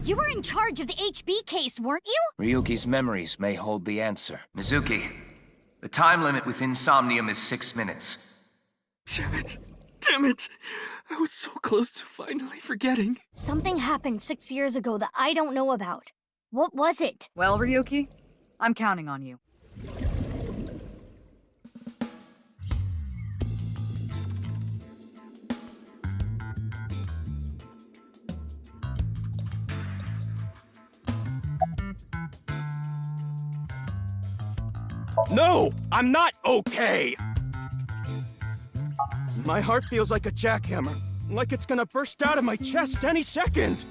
You were in charge of the HB case, weren't you? Ryuki's memories may hold the answer. Mizuki, the time limit within Somnium is 6 minutes. Damn it. Damn it! I was so close to finally forgetting. Something happened 6 years ago that I don't know about. What was it? Well, Ryuki, I'm counting on you. No! I'm not okay! My heart feels like a jackhammer, like it's gonna burst out of my chest any second!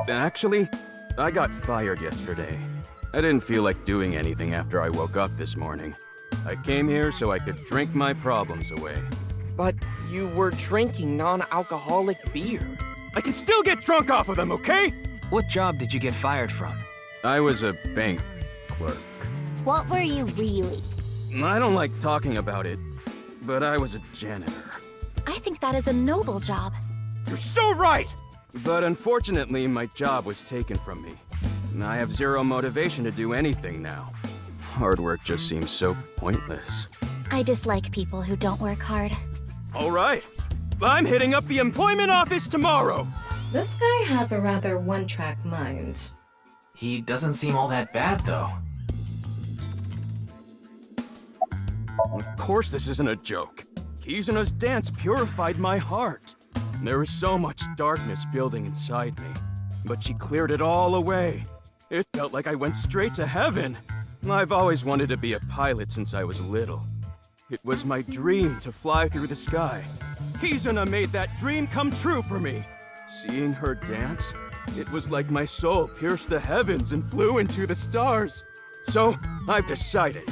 Actually, I got fired yesterday. I didn't feel like doing anything after I woke up this morning. I came here so I could drink my problems away. But you were drinking non-alcoholic beer. I can still get drunk off of them, okay? What job did you get fired from? I was a bank clerk. What were you really? I don't like talking about it, but I was a janitor. I think that is a noble job. You're so right! But unfortunately, my job was taken from me. I have zero motivation to do anything now. Hard work just seems so pointless. I dislike people who don't work hard. All right. I'm hitting up the employment office tomorrow! This guy has a rather one-track mind. He doesn't seem all that bad, though. Of course this isn't a joke. Kizuna's dance purified my heart. There was so much darkness building inside me, but she cleared it all away. It felt like I went straight to heaven. I've always wanted to be a pilot since I was little. It was my dream to fly through the sky. Kizuna made that dream come true for me. Seeing her dance, it was like my soul pierced the heavens and flew into the stars. So, I've decided.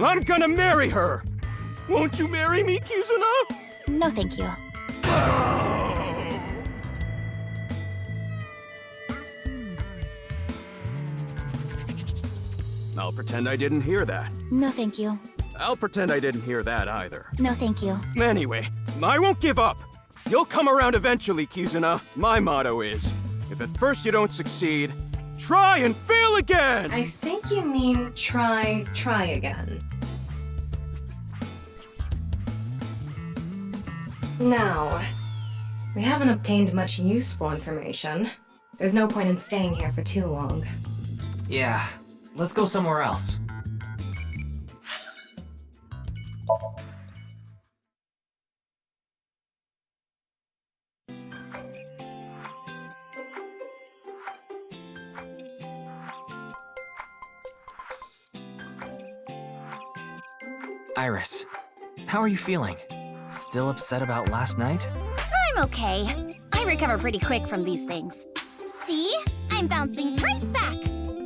I'm gonna marry her! Won't you marry me, Kizuna? No, thank you. I'll pretend I didn't hear that. No, thank you. I'll pretend I didn't hear that either. No, thank you. Anyway, I won't give up. You'll come around eventually, Kizuna. My motto is, if at first you don't succeed, try and fail again! I think you mean try again. Now, we haven't obtained much useful information. There's no point in staying here for too long. Yeah, let's go somewhere else. Iris, how are you feeling? Still upset about last night? I'm okay. I recover pretty quick from these things. See? I'm bouncing right back.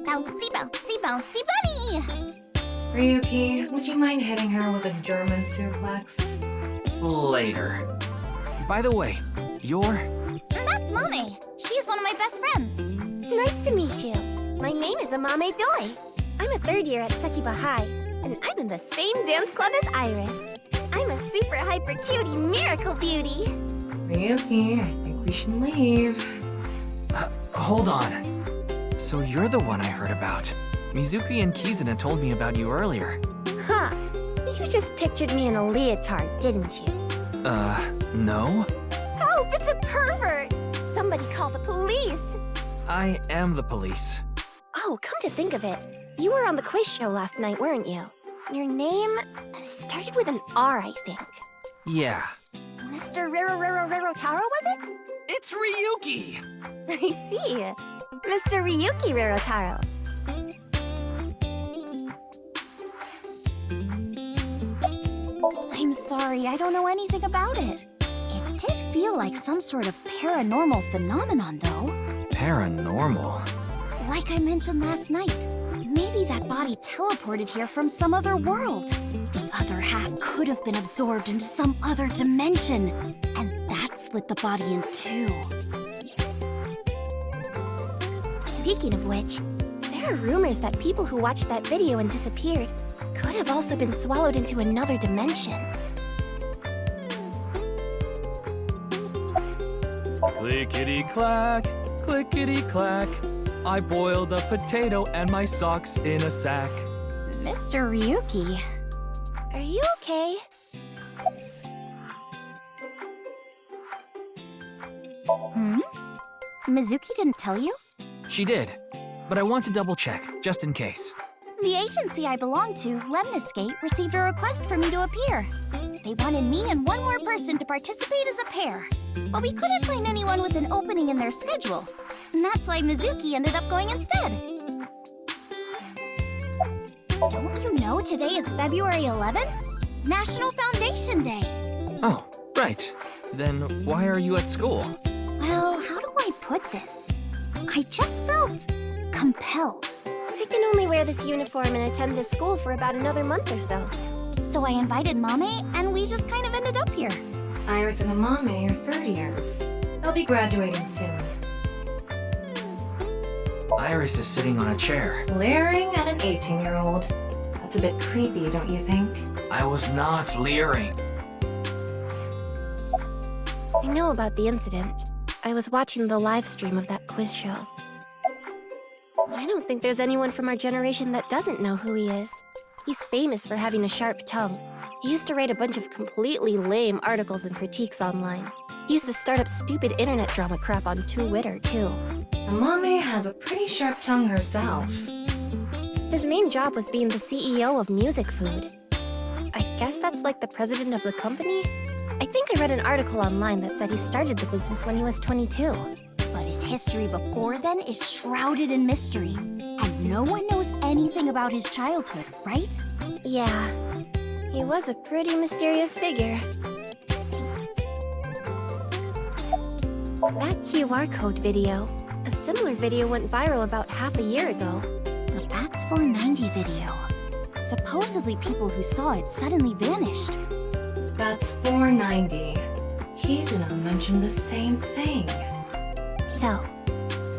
Bouncy, bouncy, bouncy bunny! Ryuki, would you mind hitting her with a German suplex? Later. By the way, you're... That's Mame. She's one of my best friends. Nice to meet you. My name is Amame Doi. I'm a third year at Sekiba High, and I'm in the same dance club as Iris. I'm a super hyper cutie miracle beauty. Ryuki, I think we should leave. Hold on. So you're the one I heard about. Mizuki and Kizuna told me about you earlier. Huh. You just pictured me in a leotard, didn't you? No? Oh, it's a pervert! Somebody call the police! I am the police. Oh, come to think of it, you were on the quiz show last night, weren't you? Your name started with an R, I think. Yeah. Mr. Rero Taro, was it? It's Ryuki! I see. Mr. Ryuki Rerotaro. I'm sorry, I don't know anything about it. It did feel like some sort of paranormal phenomenon, though. Paranormal? Like I mentioned last night, maybe that body teleported here from some other world. The other half could have been absorbed into some other dimension, and that split the body in two. Speaking of which, there are rumors that people who watched that video and disappeared could have also been swallowed into another dimension. Clickety-clack, clickety-clack. I boiled a potato and my socks in a sack. Mr. Ryuki. Are you okay? Mizuki didn't tell you? She did, but I want to double check, just in case. The agency I belong to, Lemniscate, received a request for me to appear. They wanted me and one more person to participate as a pair. But we couldn't find anyone with an opening in their schedule. And that's why Mizuki ended up going instead. Don't you know today is February 11th? National Foundation Day. Oh, right. Then why are you at school? Well, how do I put this? I just felt compelled. I can only wear this uniform and attend this school for about another month or so. So I invited Mame, and we just kind of ended up here. Iris and Amame are third years. They'll be graduating soon. Iris is sitting on a chair. Leering at an 18-year-old. That's a bit creepy, don't you think? I was not leering. I know about the incident. I was watching the live stream of that quiz show. I don't think there's anyone from our generation that doesn't know who he is. He's famous for having a sharp tongue. He used to write a bunch of completely lame articles and critiques online. He used to start up stupid internet drama crap on Twitter, too. Amame has a pretty sharp tongue herself. His main job was being the CEO of Music Food. I guess that's like the president of the company? I think I read an article online that said he started the business when he was 22. But his history before then is shrouded in mystery. And no one knows anything about his childhood, right? Yeah, he was a pretty mysterious figure. That QR code video. A similar video went viral about half a year ago. The Bats 490 video. Supposedly people who saw it suddenly vanished. That's 490. Kizuna mentioned the same thing. So,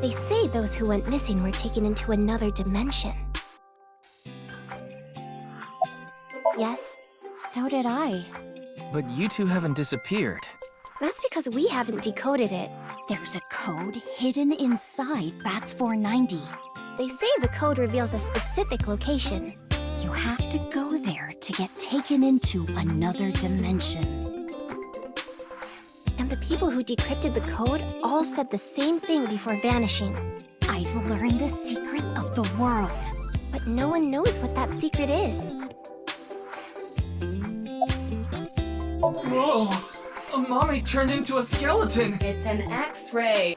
they say those who went missing were taken into another dimension. Yes, So did I. But you two haven't disappeared. that's because we haven't decoded it. There's a code hidden inside Bats 490. They say the code reveals a specific location. You have to go there to get taken into another dimension. And the people who decrypted the code all said the same thing before vanishing. I've learned the secret of the world. But no one knows what that secret is. Whoa! Mommy turned into a skeleton! It's an X-ray.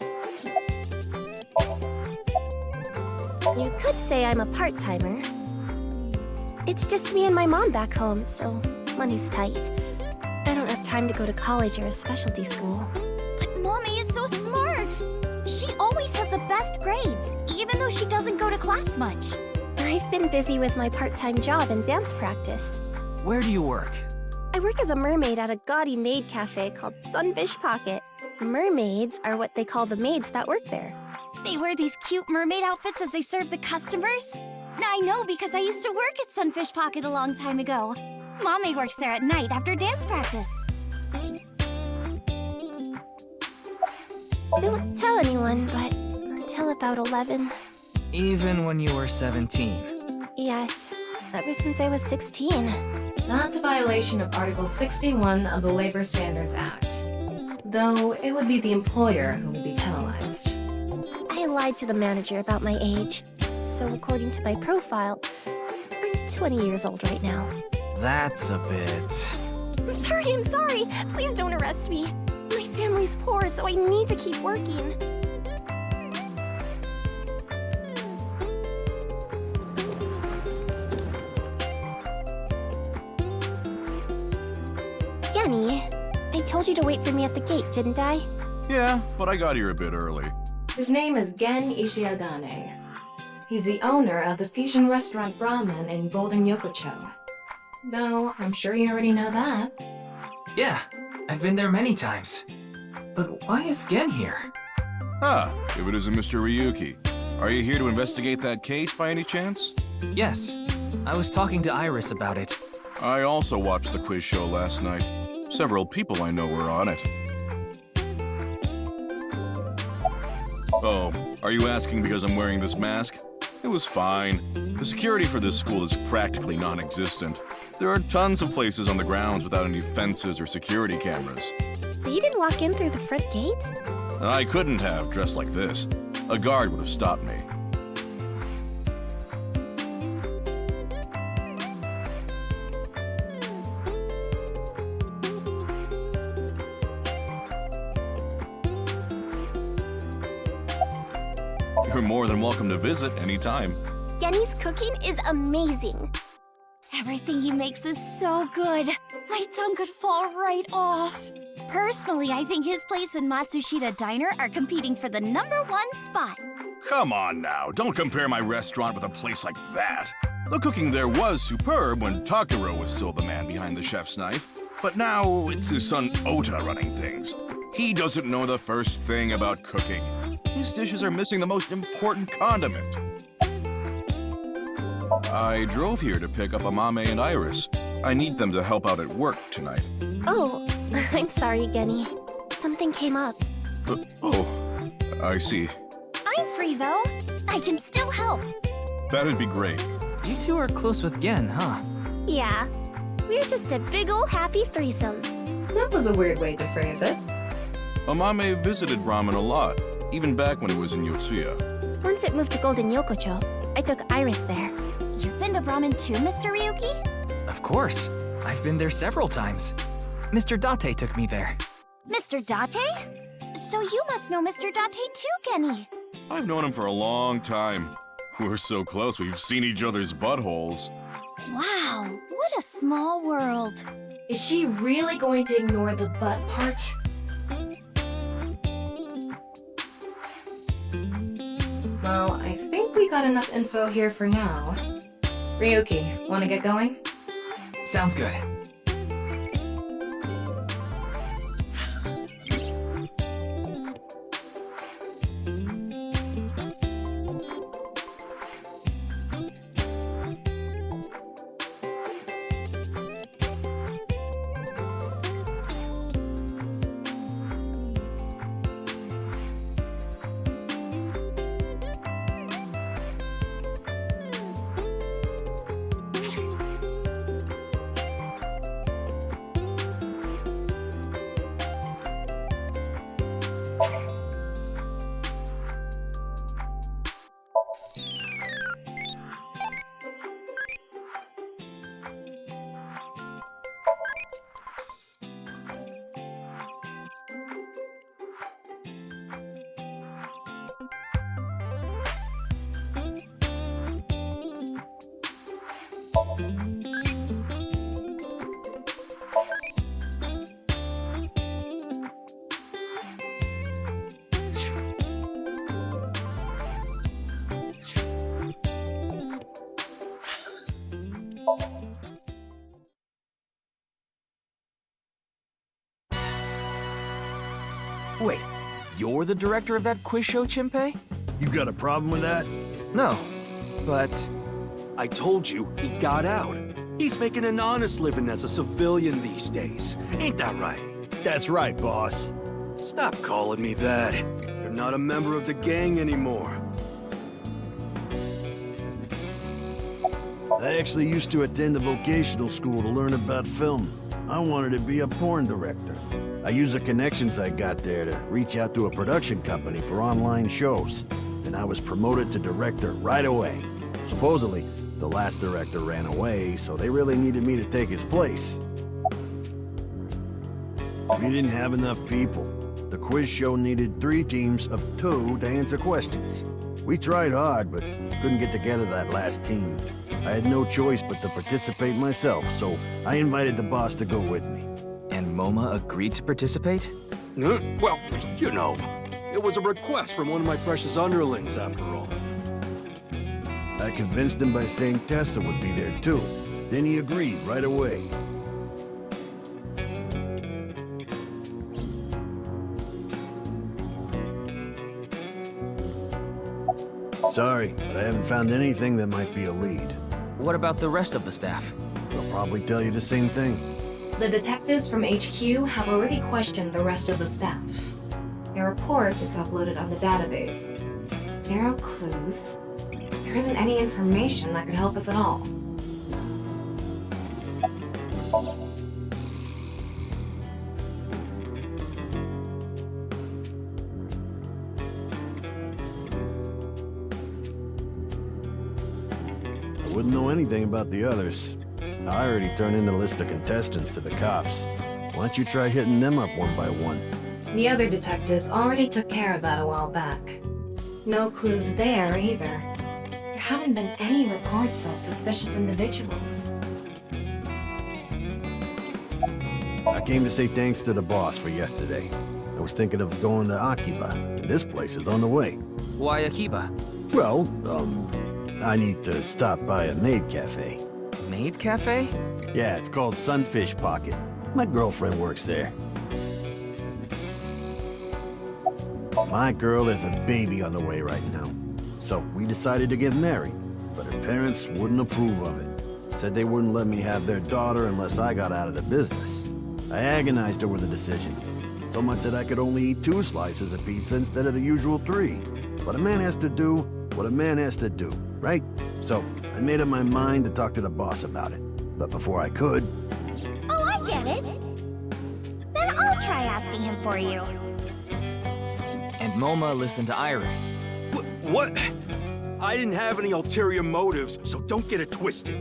You could say I'm a part-timer. It's just me and my mom back home, so money's tight. I don't have time to go to college or a specialty school. But Mommy is so smart. She always has the best grades, even though she doesn't go to class much. I've been busy with my part-time job and dance practice. Where do you work? I work as a mermaid at a gaudy maid cafe called Sunfish Pocket. Mermaids are what they call the maids that work there. They wear these cute mermaid outfits as they serve the customers. I know because I used to work at Sunfish Pocket a long time ago. Mommy works there at night after dance practice. Don't tell anyone, but until about 11. Even when you were 17. Yes, ever since I was 16. That's a violation of Article 61 of the Labor Standards Act. Though it would be the employer who would be penalized. I lied to the manager about my age. So according to my profile, I'm 20 years old right now. That's a bit... I'm sorry. Please don't arrest me. My family's poor, so I need to keep working. Yanni, I told you to wait for me at the gate, didn't I? Yeah, but I got here a bit early. His name is Gen Ishiagane. He's the owner of the fusion restaurant Brahman in Golden Yokocho. Though, I'm sure you already know that. Yeah, I've been there many times. But why is Gen here? Ah, if it isn't Mr. Ryuki. Are you here to investigate that case by any chance? Yes, I was talking to Iris about it. I also watched the quiz show last night. Several people I know were on it. Oh, are you asking because I'm wearing this mask? It was fine. The security for this school is practically non-existent. There are tons of places on the grounds without any fences or security cameras. So you didn't walk in through the front gate? I couldn't have dressed like this. A guard would have stopped me. You're more than welcome to visit anytime. Genny's cooking is amazing. Everything he makes is so good. My tongue could fall right off. Personally, I think his place and Matsushita Diner are competing for the #1 spot. Come on now, don't compare my restaurant with a place like that. The cooking there was superb when Takuro was still the man behind the chef's knife, but now it's his son Ota running things. He doesn't know the first thing about cooking. His dishes are missing the most important condiment. I drove here to pick up Amame and Iris. I need them to help out at work tonight. Oh, I'm sorry, Genny. Something came up. Oh, I see. I'm free though. I can still help. That'd be great. You two are close with Gen, huh? Yeah, we're just a big ol' happy threesome. That was a weird way to phrase it. Amame visited Brahman a lot, even back when it was in Yotsuya. Once it moved to Golden Yokocho, I took Iris there. You've been to Brahman too, Mr. Ryuki? Of course. I've been there several times. Mr. Date took me there. Mr. Date? So you must know Mr. Date too, Genny. I've known him for a long time. We're so close, we've seen each other's buttholes. Wow, what a small world. Is she really going to ignore the butt part? Well, I think we got enough info here for now. Ryuki, wanna get going? Sounds good. Wait, you're the director of that quiz show, Chimpei? You got a problem with that? No, but... I told you, he got out. He's making an honest living as a civilian these days. Ain't that right? That's right, boss. Stop calling me that. You're not a member of the gang anymore. I actually used to attend a vocational school to learn about film. I wanted to be a porn director. I used the connections I got there to reach out to a production company for online shows, and I was promoted to director right away. Supposedly, the last director ran away, so they really needed me to take his place. We didn't have enough people. The quiz show needed 3 teams of 2 to answer questions. We tried hard, but couldn't get together that last team. I had no choice but to participate myself, so I invited the boss to go with me. And MoMA agreed to participate? Well, you know, it was a request from one of my precious underlings, after all. I convinced him by saying Tessa would be there too. Then he agreed right away. Sorry, but I haven't found anything that might be a lead. What about the rest of the staff? They'll probably tell you the same thing. The detectives from HQ have already questioned the rest of the staff. Your report is uploaded on the database. 0 clues. There isn't any information that could help us at all. I wouldn't know anything about the others. I already turned in a list of contestants to the cops. Why don't you try hitting them up one by one? The other detectives already took care of that a while back. No clues there either. There haven't been any reports of suspicious individuals. I came to say thanks to the boss for yesterday. I was thinking of going to Akiba, and this place is on the way. Why Akiba? Well, I need to stop by a maid cafe. Maid cafe? Yeah, it's called Sunfish Pocket. My girlfriend works there. My girl has a baby on the way right now. So we decided to get married, but her parents wouldn't approve of it. Said they wouldn't let me have their daughter unless I got out of the business. I agonized over the decision, so much that I could only eat 2 slices of pizza instead of the usual 3. But a man has to do what a man has to do, right? So I made up my mind to talk to the boss about it. But before I could... Oh, I get it. Then I'll try asking him for you. And Moma listened to Iris. What? I didn't have any ulterior motives, so don't get it twisted.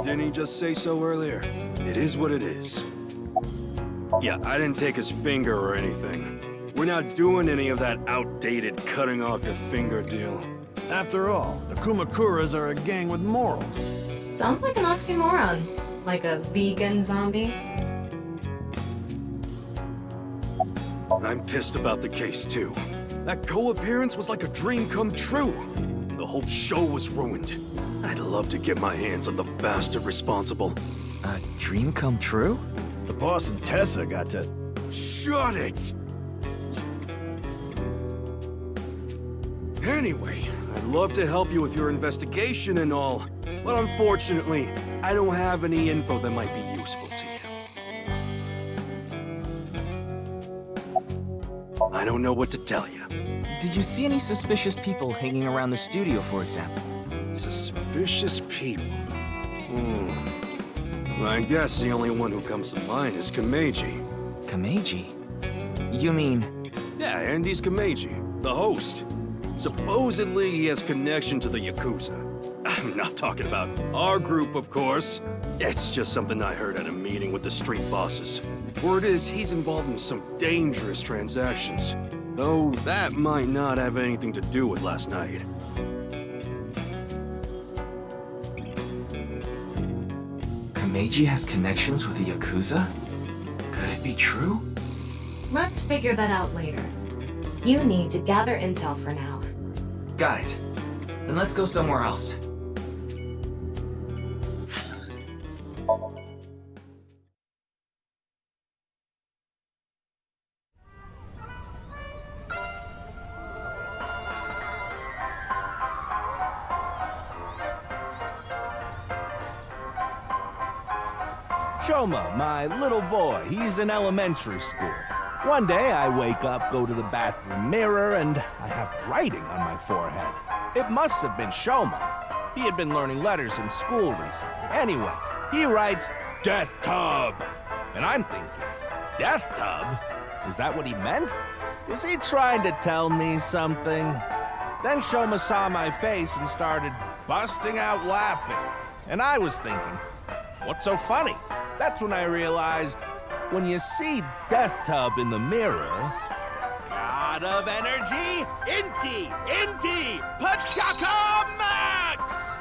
Didn't he just say so earlier? It is what it is. Yeah, I didn't take his finger or anything. We're not doing any of that outdated cutting off your finger deal. After all, the Kumakuras are a gang with morals. Sounds like an oxymoron. Like a vegan zombie. I'm pissed about the case, too. That co-appearance was like a dream come true. The whole show was ruined. I'd love to get my hands on the bastard responsible. A dream come true? The boss and Tessa got to... Shut it! Anyway, I'd love to help you with your investigation and all, but unfortunately, I don't have any info that might be useful to you. I don't know what to tell you. Did you see any suspicious people hanging around the studio, for example? Suspicious people? I guess the only one who comes to mind is Kameji. Kameji? You mean... Yeah, Andy's Kameji, the host. Supposedly he has connection to the Yakuza. I'm not talking about our group, of course. It's just something I heard at a meeting with the street bosses. Word is he's involved in some dangerous transactions. Though that might not have anything to do with last night. Kameji has connections with the Yakuza? Could it be true? Let's figure that out later. You need to gather intel for now. Got it. Then let's go somewhere else. Shoma, my little boy, he's in elementary school. One day I wake up, go to the bathroom mirror, and I have writing on my forehead. It must have been Shoma. He had been learning letters in school recently. Anyway, he writes, Death Tub. And I'm thinking, Death Tub? Is that what he meant? Is he trying to tell me something? Then Shoma saw my face and started busting out laughing. And I was thinking, what's so funny? That's when I realized, when you see Death Tub in the mirror... God of energy, Inti, Pachaka Max!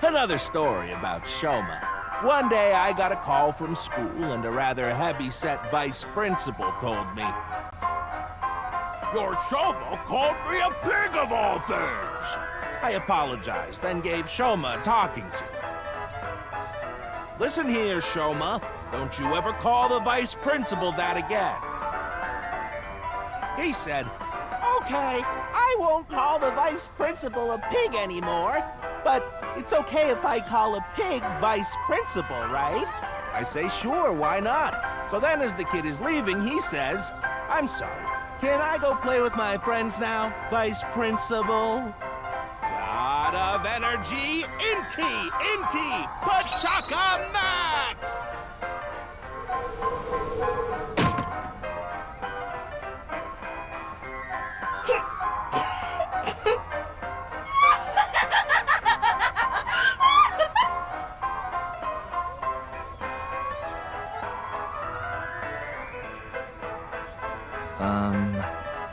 Another story about Shoma. One day I got a call from school and a rather heavy-set vice principal told me, Your Shoma called me a pig of all things! I apologized, then gave Shoma a talking to. Listen here, Shoma. Don't you ever call the vice principal that again. He said, okay, I won't call the vice principal a pig anymore, but it's okay if I call a pig vice principal, right? I say, sure, why not? So then as the kid is leaving, he says, I'm sorry, can I go play with my friends now, vice principal? God of energy, Inti, Pachaka Max!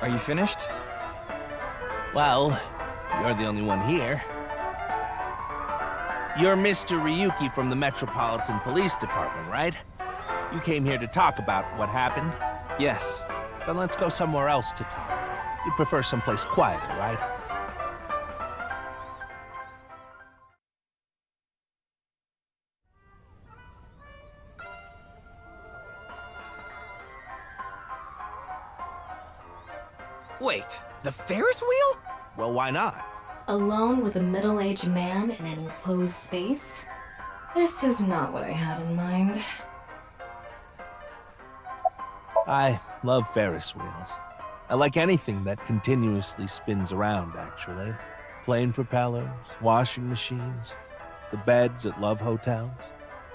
Are you finished? Well, you're the only one here. You're Mr. Ryuki from the Metropolitan Police Department, right? You came here to talk about what happened? Yes. Then let's go somewhere else to talk. You prefer someplace quieter, right? Wait, the Ferris wheel? Well, why not? Alone with a middle-aged man in an enclosed space? This is not what I had in mind. I love Ferris wheels. I like anything that continuously spins around, actually. Plane propellers, washing machines, the beds at love hotels.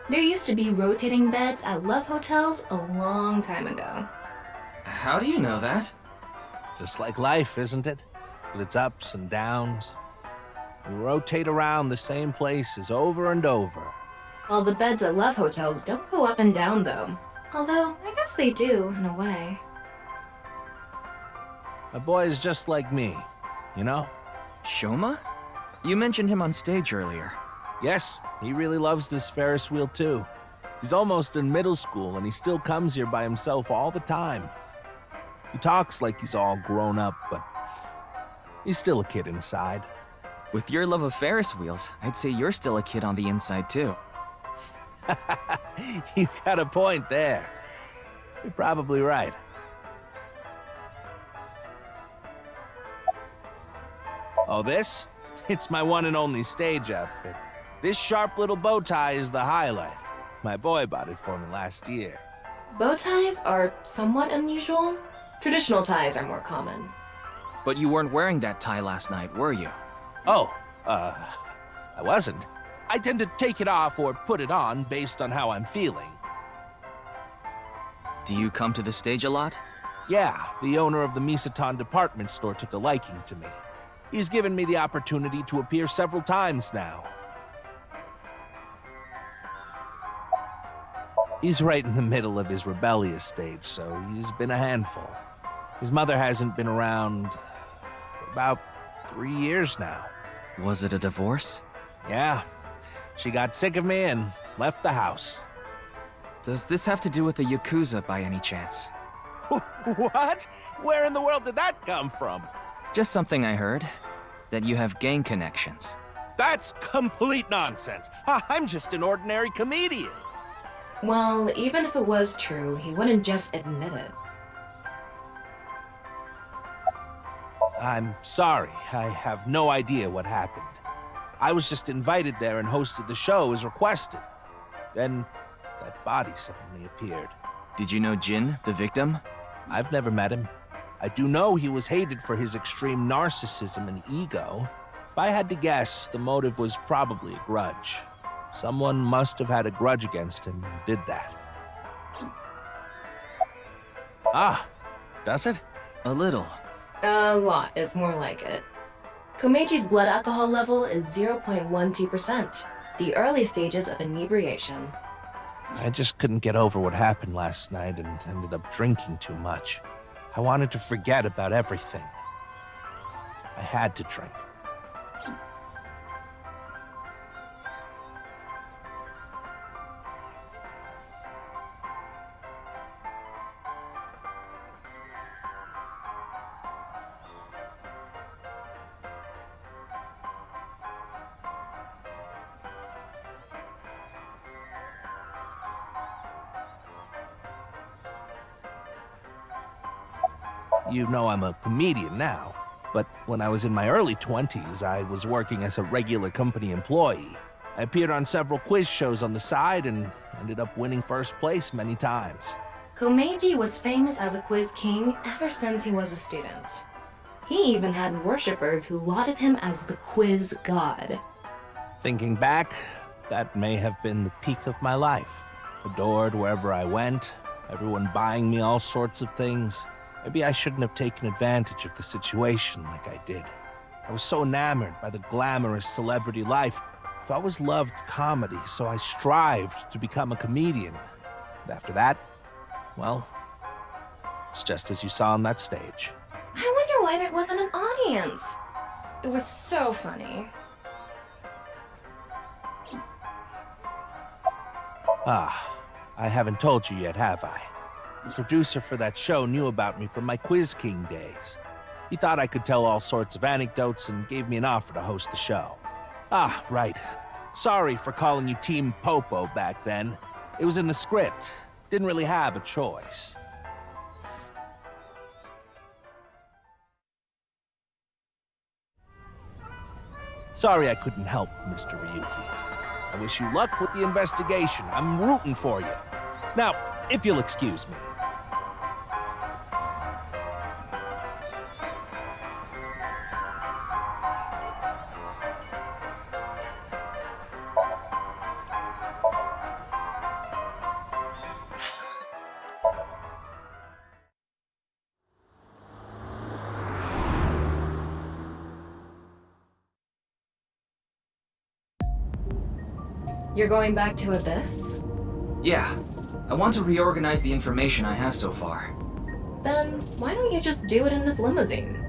There used to be rotating beds at love hotels a long time ago. How do you know that? Just like life, isn't it? With its ups and downs. We rotate around the same places over and over. Well, the beds at love hotels don't go up and down, though. Although, I guess they do, in a way. My boy is just like me, you know? Shoma? You mentioned him on stage earlier. Yes, he really loves this Ferris wheel too. He's almost in middle school and he still comes here by himself all the time. He talks like he's all grown up, but he's still a kid inside. With your love of Ferris wheels, I'd say you're still a kid on the inside too. You got a point there. You're probably right. Oh, this? It's my one and only stage outfit. This sharp little bow tie is the highlight. My boy bought it for me last year. Bow ties are somewhat unusual. Traditional ties are more common. But you weren't wearing that tie last night, were you? Oh, I wasn't. I tend to take it off or put it on based on how I'm feeling. Do you come to the stage a lot? Yeah, the owner of the Misaton department store took a liking to me. He's given me the opportunity to appear several times now. He's right in the middle of his rebellious stage, so he's been a handful. His mother hasn't been around for about 3 years now. Was it a divorce? Yeah. She got sick of me and left the house. Does this have to do with the Yakuza by any chance? What? Where in the world did that come from? Just something I heard. That you have gang connections. That's complete nonsense. I'm just an ordinary comedian. Well, even if it was true, he wouldn't just admit it. I'm sorry. I have no idea what happened. I was just invited there and hosted the show as requested. Then that body suddenly appeared. Did you know Jin, the victim? I've never met him. I do know he was hated for his extreme narcissism and ego. If I had to guess, the motive was probably a grudge. Someone must have had a grudge against him and did that. Ah, does it? A little. A lot is more like it. Komechi's blood alcohol level is 0.12%, the early stages of inebriation. I just couldn't get over what happened last night and ended up drinking too much. I wanted to forget about everything. I had to drink. You know I'm a comedian now. But when I was in my early 20s, I was working as a regular company employee. I appeared on several quiz shows on the side and ended up winning first place many times. Komeiji was famous as a quiz king ever since he was a student. He even had worshippers who lauded him as the quiz god. Thinking back, that may have been the peak of my life. Adored wherever I went, everyone buying me all sorts of things. Maybe I shouldn't have taken advantage of the situation like I did. I was so enamored by the glamorous celebrity life. I've always loved comedy, so I strived to become a comedian. And after that, well, it's just as you saw on that stage. I wonder why there wasn't an audience. It was so funny. Ah, I haven't told you yet, have I? The producer for that show knew about me from my Quiz King days. He thought I could tell all sorts of anecdotes and gave me an offer to host the show. Ah, right. Sorry for calling you Team Popo back then. It was in the script. Didn't really have a choice. Sorry I couldn't help, Mr. Ryuki. I wish you luck with the investigation. I'm rooting for you. Now, if you'll excuse me. You're going back to Abyss? Yeah. I want to reorganize the information I have so far. Then why don't you just do it in this limousine?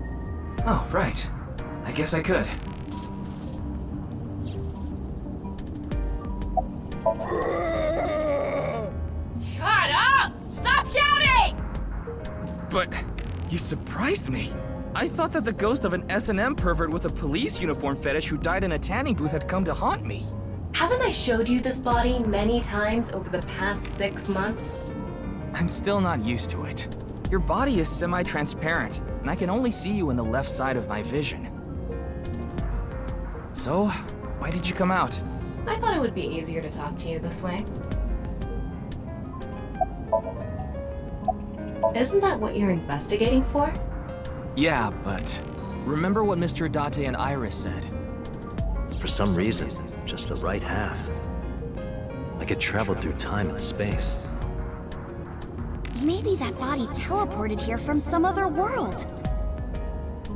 Oh, right. I guess I could. Shut up! Stop shouting! But you surprised me. I thought that the ghost of an S&M pervert with a police uniform fetish who died in a tanning booth had come to haunt me. Haven't I showed you this body many times over the past 6 months? I'm still not used to it. Your body is semi-transparent, and I can only see you in the left side of my vision. So, why did you come out? I thought it would be easier to talk to you this way. Isn't that what you're investigating for? Yeah, but remember what Mr. Date and Iris said? For some reason, just the right half. I could travel through time and space. Maybe that body teleported here from some other world.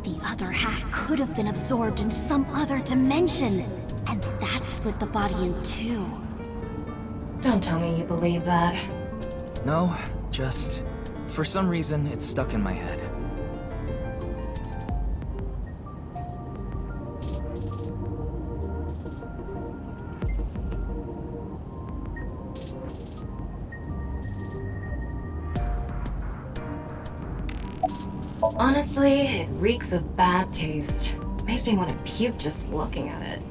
The other half could have been absorbed into some other dimension, and that split the body in two. Don't tell me you believe that. No, just for some reason it's stuck in my head. Honestly, it reeks of bad taste. Makes me want to puke just looking at it.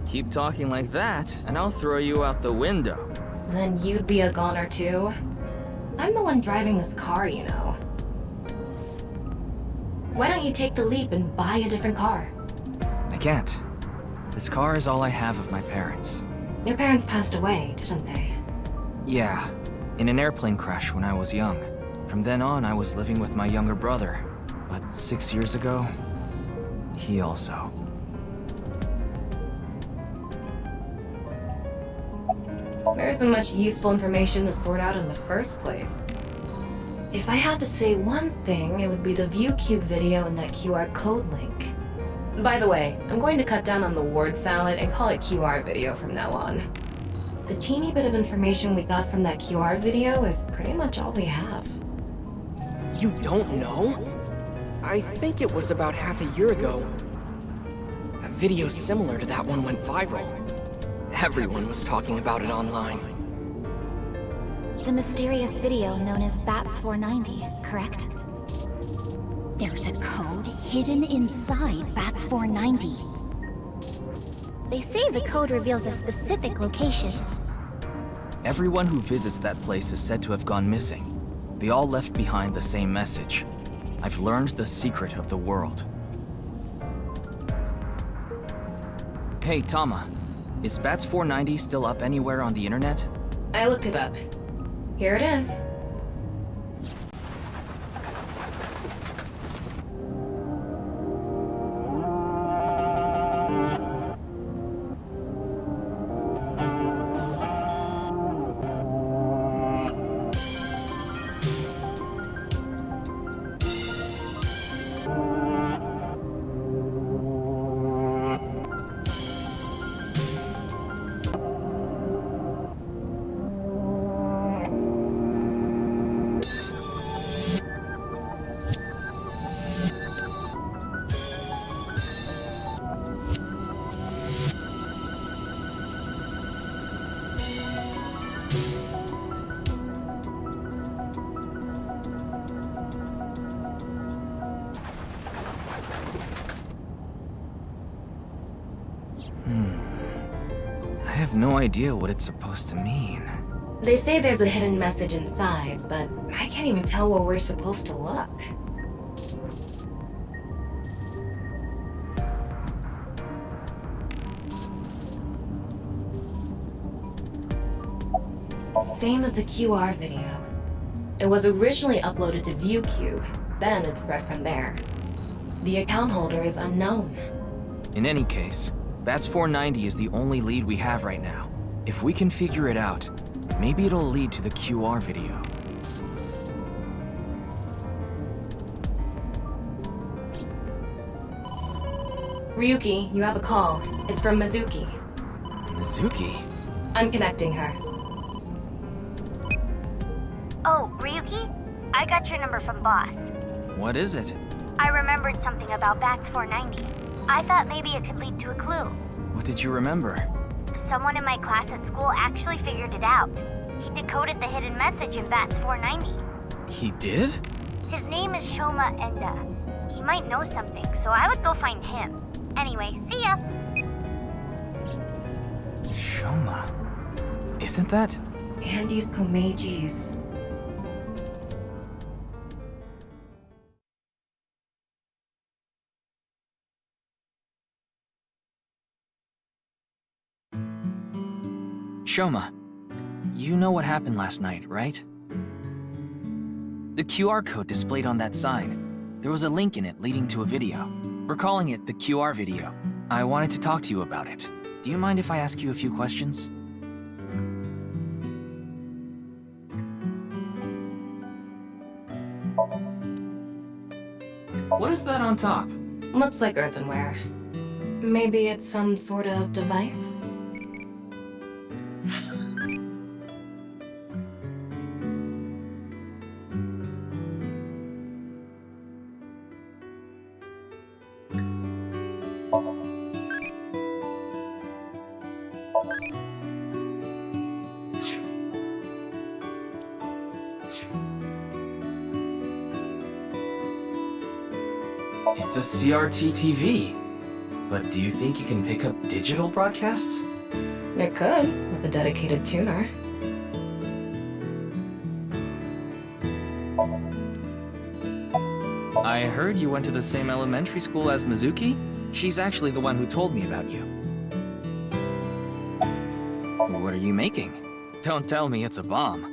Keep talking like that, and I'll throw you out the window. Then you'd be a goner too. I'm the one driving this car, you know. Why don't you take the leap and buy a different car? I can't. This car is all I have of my parents. Your parents passed away, didn't they? Yeah, in an airplane crash when I was young. From then on, I was living with my younger brother. But 6 years ago, he also. There isn't much useful information to sort out in the first place. If I had to say one thing, it would be the ViewCube video and that QR code link. By the way, I'm going to cut down on the word salad and call it QR video from now on. The teeny bit of information we got from that QR video is pretty much all we have. You don't know? I think it was about half a year ago. A video similar to that one went viral. Everyone was talking about it online. The mysterious video known as Bats 490, correct? There's a code hidden inside Bats 490. They say the code reveals a specific location. Everyone who visits that place is said to have gone missing. They all left behind the same message. I've learned the secret of the world. Hey, Tama. Is Bats 490 still up anywhere on the internet? I looked it up. Here it is. I have no idea what it's supposed to mean. They say there's a hidden message inside, but I can't even tell where we're supposed to look. Same as the QR video. It was originally uploaded to ViewCube, then it spread from there. The account holder is unknown. In any case, Bats 490 is the only lead we have right now. If we can figure it out, maybe it'll lead to the QR video. Ryuki, you have a call. It's from Mizuki. Mizuki? I'm connecting her. Oh, Ryuki? I got your number from Boss. What is it? I remembered something about Bats 490. I thought maybe it could lead to a clue. What did you remember? Someone in my class at school actually figured it out. He decoded the hidden message in Bats 490. He did? His name is Shoma Enda. He might know something, so I would go find him. Anyway, see ya! Shoma. Isn't that? Andy's Komeji's. Shoma, you know what happened last night, right? The QR code displayed on that sign. There was a link in it leading to a video. We're calling it the QR video. I wanted to talk to you about it. Do you mind if I ask you a few questions? What is that on top? Looks like earthenware. Maybe it's some sort of device? It's a CRT TV. But do you think you can pick up digital broadcasts? It could, with a dedicated tuner. I heard you went to the same elementary school as Mizuki? She's actually the one who told me about you. What are you making? Don't tell me it's a bomb.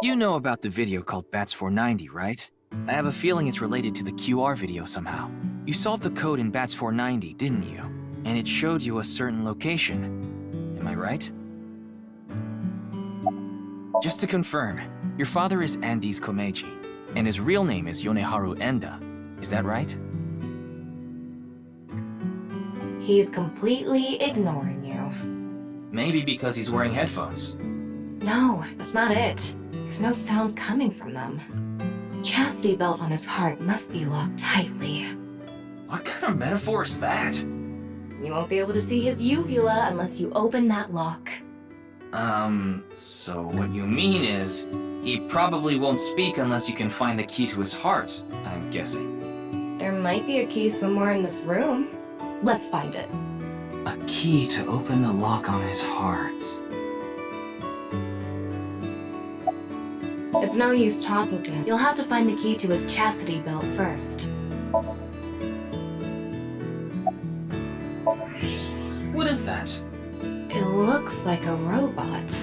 You know about the video called Bats 490, right? I have a feeling it's related to the QR video somehow. You solved the code in Bats 490, didn't you? And it showed you a certain location. Am I right? Just to confirm, your father is Andy's Komeji, and his real name is Yoneharu Enda. Is that right? He's completely ignoring you. Maybe because he's wearing headphones. No, that's not it. There's no sound coming from them. Chastity belt on his heart must be locked tightly. What kind of metaphor is that? You won't be able to see his uvula unless you open that lock. So what you mean is, he probably won't speak unless you can find the key to his heart, I'm guessing. There might be a key somewhere in this room. Let's find it. A key to open the lock on his heart. It It's no use talking to him. You'll have to find the key to his chastity belt first. What is that? It looks like a robot.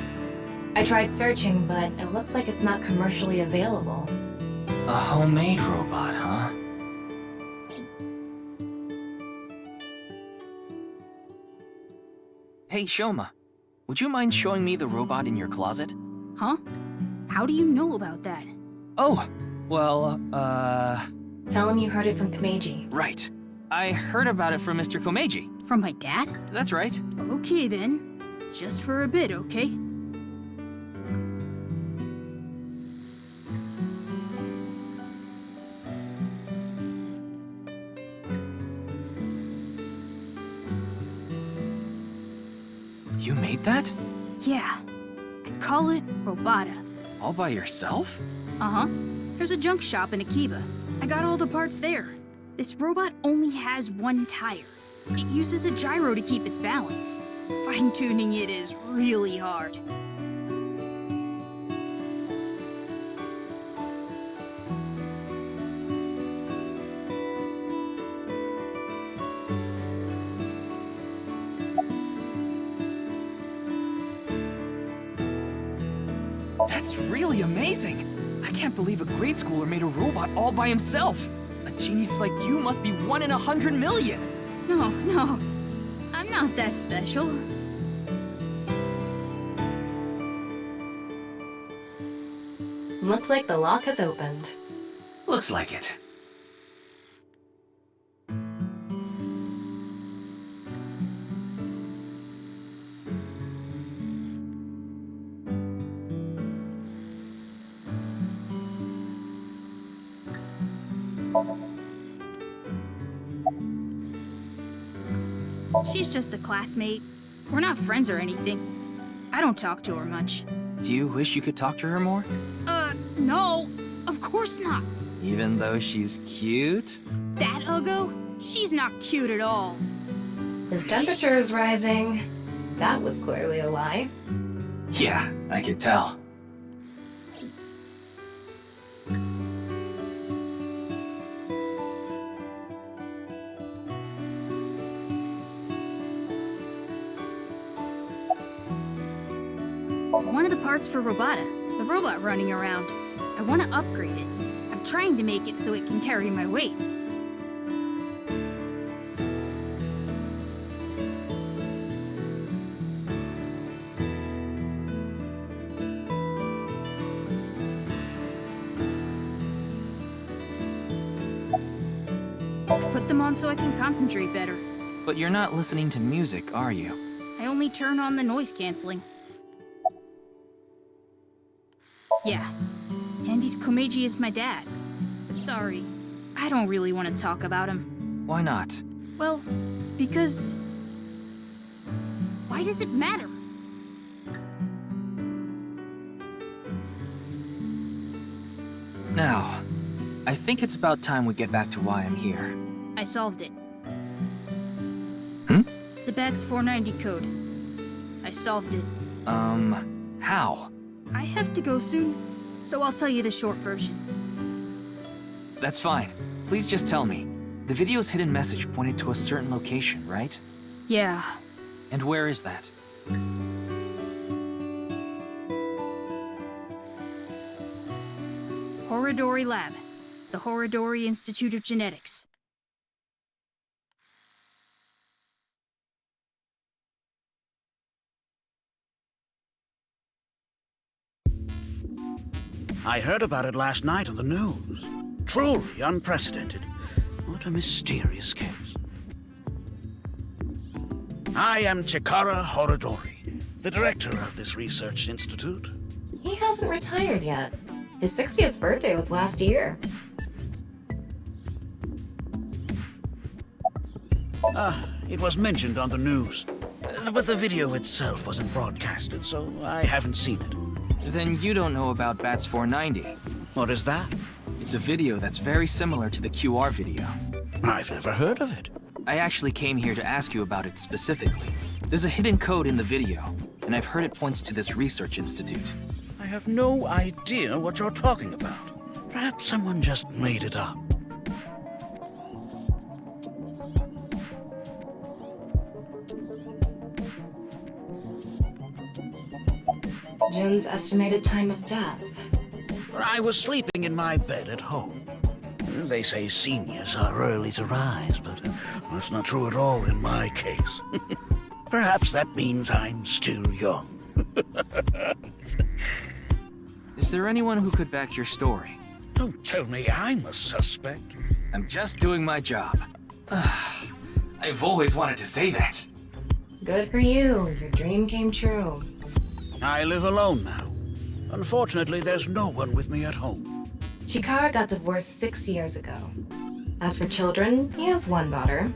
I tried searching, but it looks like it's not commercially available. A homemade robot, huh? Hey, Shoma. Would you mind showing me the robot in your closet? Huh? How do you know about that? Oh, well, Tell him you heard it from Komeiji. right. I heard about it from Mr. Komeiji. From my dad? That's right. Okay then. Just for a bit, okay? You made that? Yeah. I call it Robota. All by yourself? Uh-huh. There's a junk shop in Akiba. I got all the parts there. This robot only has one tire. It uses a gyro to keep its balance. Fine-tuning it is really hard. That's really amazing! I can't believe a grade schooler made a robot all by himself! A genius like you must be 1 in 100 million! No. I'm not that special. Looks like the lock has opened. Looks like it. She's just a classmate. We're not friends or anything. I don't talk to her much. Do you wish you could talk to her more? No. Of course not. Even though she's cute? That Uggo? She's not cute at all. His temperature is rising. That was clearly a lie. Yeah, I could tell. One of the parts for Robota, the robot running around. I want to upgrade it. I'm trying to make it so it can carry my weight. I put them on so I can concentrate better. But you're not listening to music, are you? I only turn on the noise canceling. Yeah. Andy's Komeiji is my dad. But sorry, I don't really want to talk about him. Why not? Well, because... Why does it matter? Now, I think it's about time we get back to why I'm here. I solved it. Hmm? The BATS 490 code. I solved it. How? I have to go soon, so I'll tell you the short version. That's fine. Please just tell me. The video's hidden message pointed to a certain location, right? Yeah. And where is that? Horodori Lab. The Horodori Institute of Genetics. I heard about it last night on the news. Truly unprecedented. What a mysterious case. I am Chikara Horodori, the director of this research institute. He hasn't retired yet. His 60th birthday was last year. It was mentioned on the news, but the video itself wasn't broadcasted, so I haven't seen it. Then you don't know about BATS 490. What is that? It's a video that's very similar to the QR video. I've never heard of it. I actually came here to ask you about it specifically. There's a hidden code in the video, and I've heard it points to this research institute. I have no idea what you're talking about. Perhaps someone just made it up. Jun's estimated time of death. I was sleeping in my bed at home. They say seniors are early to rise, but that's not true at all in my case. Perhaps that means I'm still young. Is there anyone who could back your story? Don't tell me I'm a suspect. I'm just doing my job. I've always wanted to say that. Good for you. Your dream came true. I live alone now. Unfortunately, there's no one with me at home. Chikara got divorced 6 years ago. As for children, he has one daughter.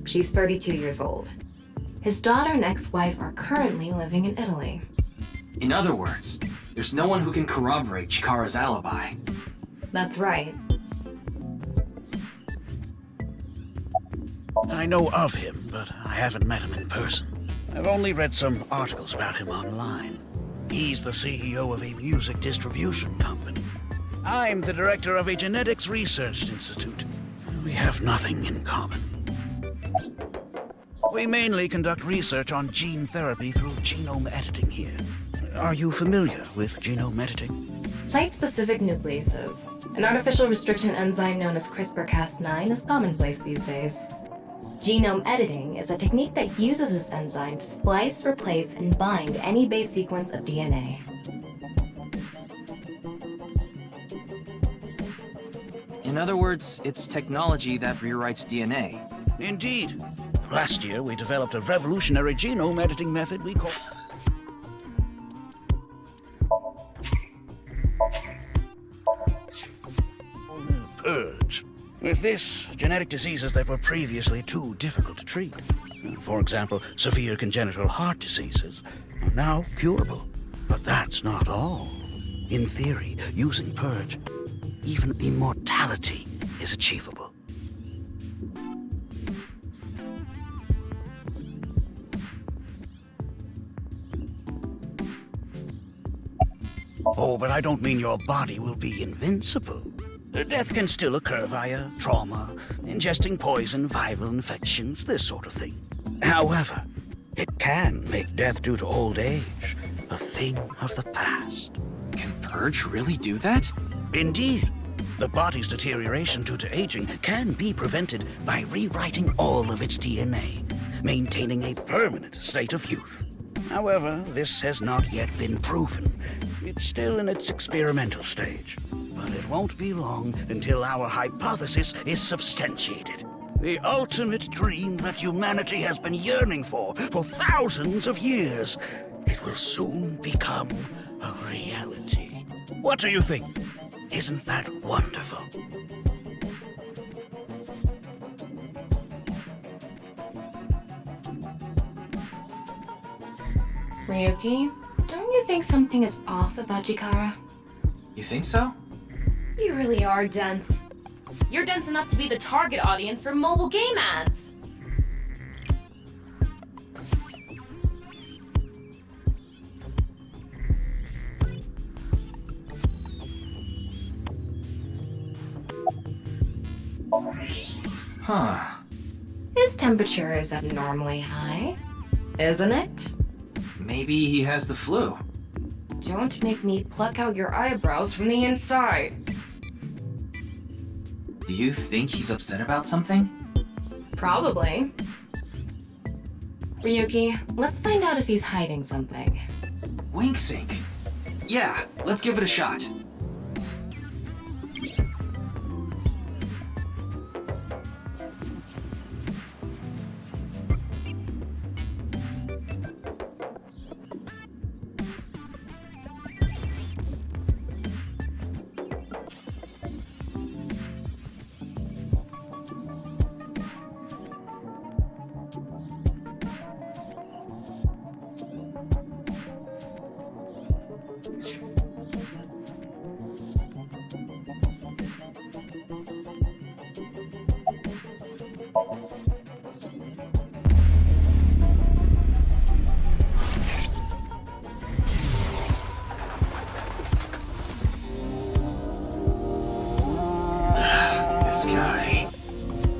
She's 32 years old. His daughter and ex-wife are currently living in Italy. In other words, there's no one who can corroborate Chikara's alibi. That's right. I know of him, but I haven't met him in person. I've only read some articles about him online. He's the CEO of a music distribution company. I'm the director of a genetics research institute. We have nothing in common. We mainly conduct research on gene therapy through genome editing here. Are you familiar with genome editing? Site-specific nucleases, an artificial restriction enzyme known as CRISPR-Cas9, is commonplace these days. Genome editing is a technique that uses this enzyme to splice, replace, and bind any base sequence of DNA. In other words, it's technology that rewrites DNA. Indeed. Last year, we developed a revolutionary genome editing method we call Purge. With this, genetic diseases that were previously too difficult to treat, for example, severe congenital heart diseases, are now curable. But that's not all. In theory, using Purge, even immortality is achievable. Oh, but I don't mean your body will be invincible. Death can still occur via trauma, ingesting poison, viral infections, this sort of thing. However, it can make death due to old age a thing of the past. Can Purge really do that? Indeed. The body's deterioration due to aging can be prevented by rewriting all of its DNA, maintaining a permanent state of youth. However, this has not yet been proven. It's still in its experimental stage. But it won't be long until our hypothesis is substantiated. The ultimate dream that humanity has been yearning for thousands of years. It will soon become a reality. What do you think? Isn't that wonderful? Ryuki, don't you think something is off about Chikara? You think so? You really are dense. You're dense enough to be the target audience for mobile game ads. Huh. His temperature is abnormally high, isn't it? Maybe he has the flu. Don't make me pluck out your eyebrows from the inside. Do you think he's upset about something? Probably. Ryuki, let's find out if he's hiding something. Wink sync. Yeah, let's give it a shot.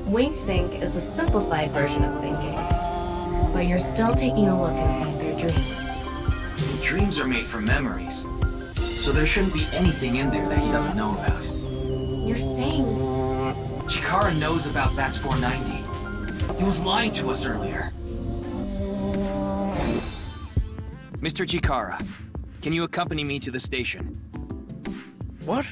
Wing sync is a simplified version of syncing, but you're still taking a look inside their dreams. Dreams are made from memories, so there shouldn't be anything in there that he doesn't know about. You're saying... Chikara knows about Bats 490. He was lying to us earlier. Mr. Chikara, can you accompany me to the station? What?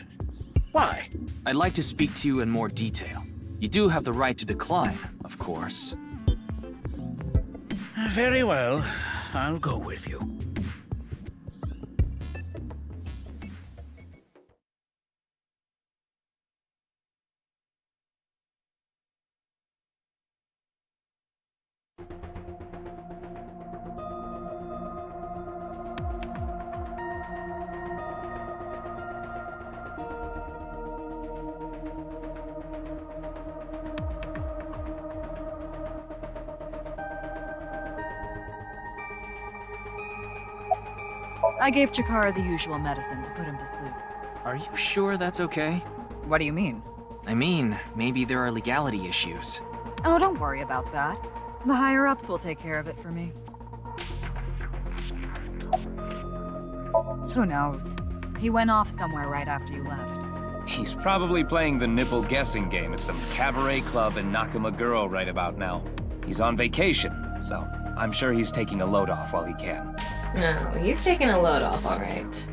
Why? I'd like to speak to you in more detail. You do have the right to decline, of course. Very well. I'll go with you. I gave Chikara the usual medicine to put him to sleep. Are you sure that's okay? What do you mean? I mean, maybe there are legality issues. Oh, don't worry about that. The higher-ups will take care of it for me. Who knows? He went off somewhere right after you left. He's probably playing the nipple guessing game at some cabaret club in Nakamaguro right about now. He's on vacation, so I'm sure he's taking a load off while he can. No, he's taking a load off, all right.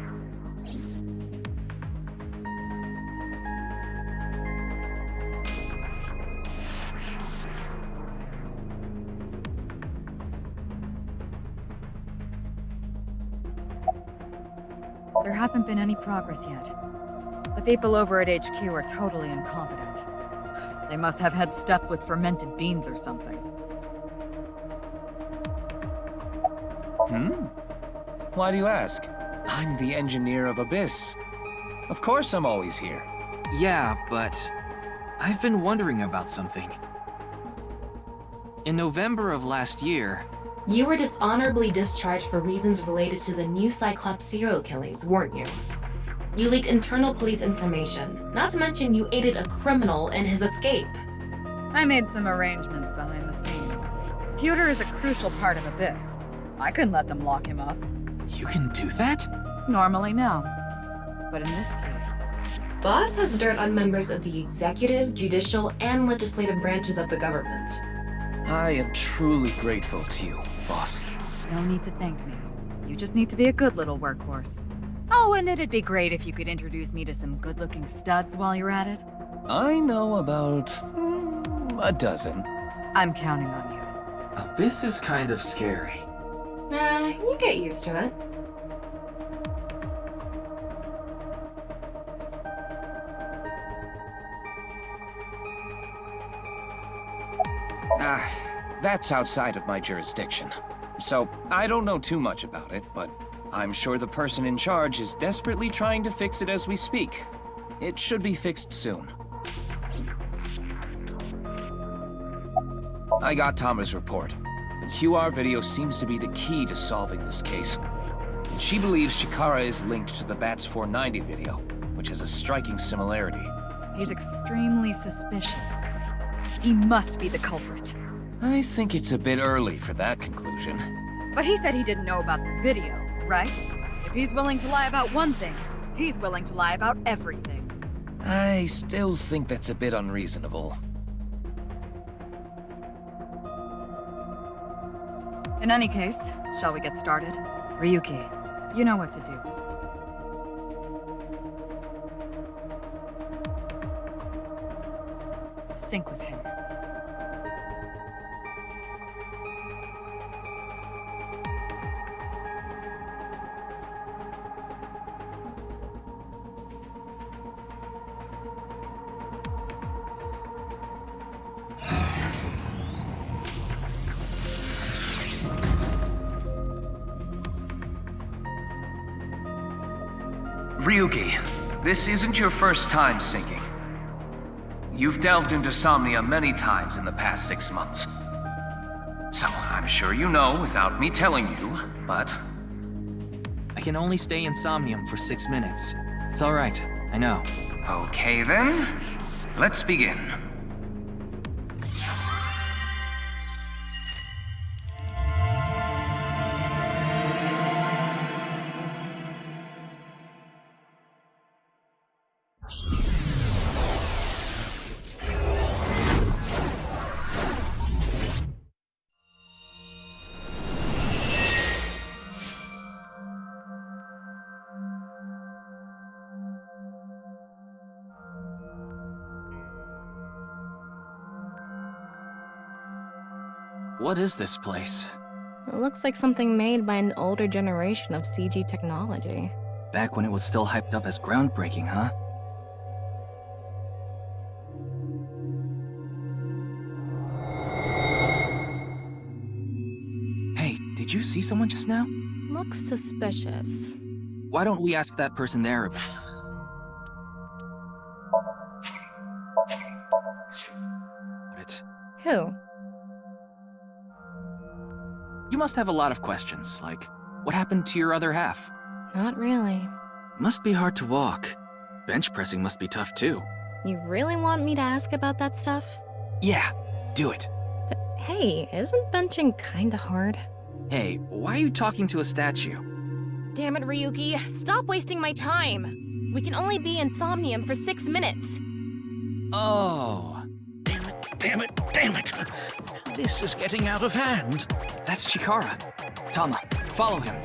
There hasn't been any progress yet. The people over at HQ are totally incompetent. They must have had stuff with fermented beans or something. Why do you ask? I'm the engineer of Abyss. Of course I'm always here. Yeah, but I've been wondering about something. In November of last year... You were dishonorably discharged for reasons related to the new Cyclops serial killings, weren't you? You leaked internal police information, not to mention you aided a criminal in his escape. I made some arrangements behind the scenes. Pewter is a crucial part of Abyss. I couldn't let them lock him up. You can do that? Normally, no. But in this case... Boss has dirt on members of the executive, judicial, and legislative branches of the government. I am truly grateful to you, boss. No need to thank me. You just need to be a good little workhorse. Oh, and it'd be great if you could introduce me to some good-looking studs while you're at it. I know about... a dozen. I'm counting on you. This is kind of scary. You get used to it. That's outside of my jurisdiction. So, I don't know too much about it, but I'm sure the person in charge is desperately trying to fix it as we speak. It should be fixed soon. I got Tama's report. The QR video seems to be the key to solving this case. And she believes Chikara is linked to the Bats 490 video, which has a striking similarity. He's extremely suspicious. He must be the culprit. I think it's a bit early for that conclusion. But he said he didn't know about the video, right? If he's willing to lie about one thing, he's willing to lie about everything. I still think that's a bit unreasonable. In any case, shall we get started? Ryuki, you know what to do. Sync with him. Ryuki, this isn't your first time syncing. You've delved into Somnium many times in the past 6 months. So I'm sure you know without me telling you, but... I can only stay in Somnium for 6 minutes. It's all right, I know. Okay then, let's begin. What is this place? It looks like something made by an older generation of CG technology. Back when it was still hyped up as groundbreaking, huh? Hey, did you see someone just now? Looks suspicious. Why don't we ask that person there about it? Who? You must have a lot of questions, like, what happened to your other half? Not really. Must be hard to walk. Bench pressing must be tough too. You really want me to ask about that stuff? Yeah, do it. But hey, isn't benching kinda hard? Hey, why are you talking to a statue? Damn it, Ryuki. Stop wasting my time. We can only be in Somnium for 6 minutes. Oh. Damn it, damn it! This is getting out of hand. That's Chikara. Tama, follow him.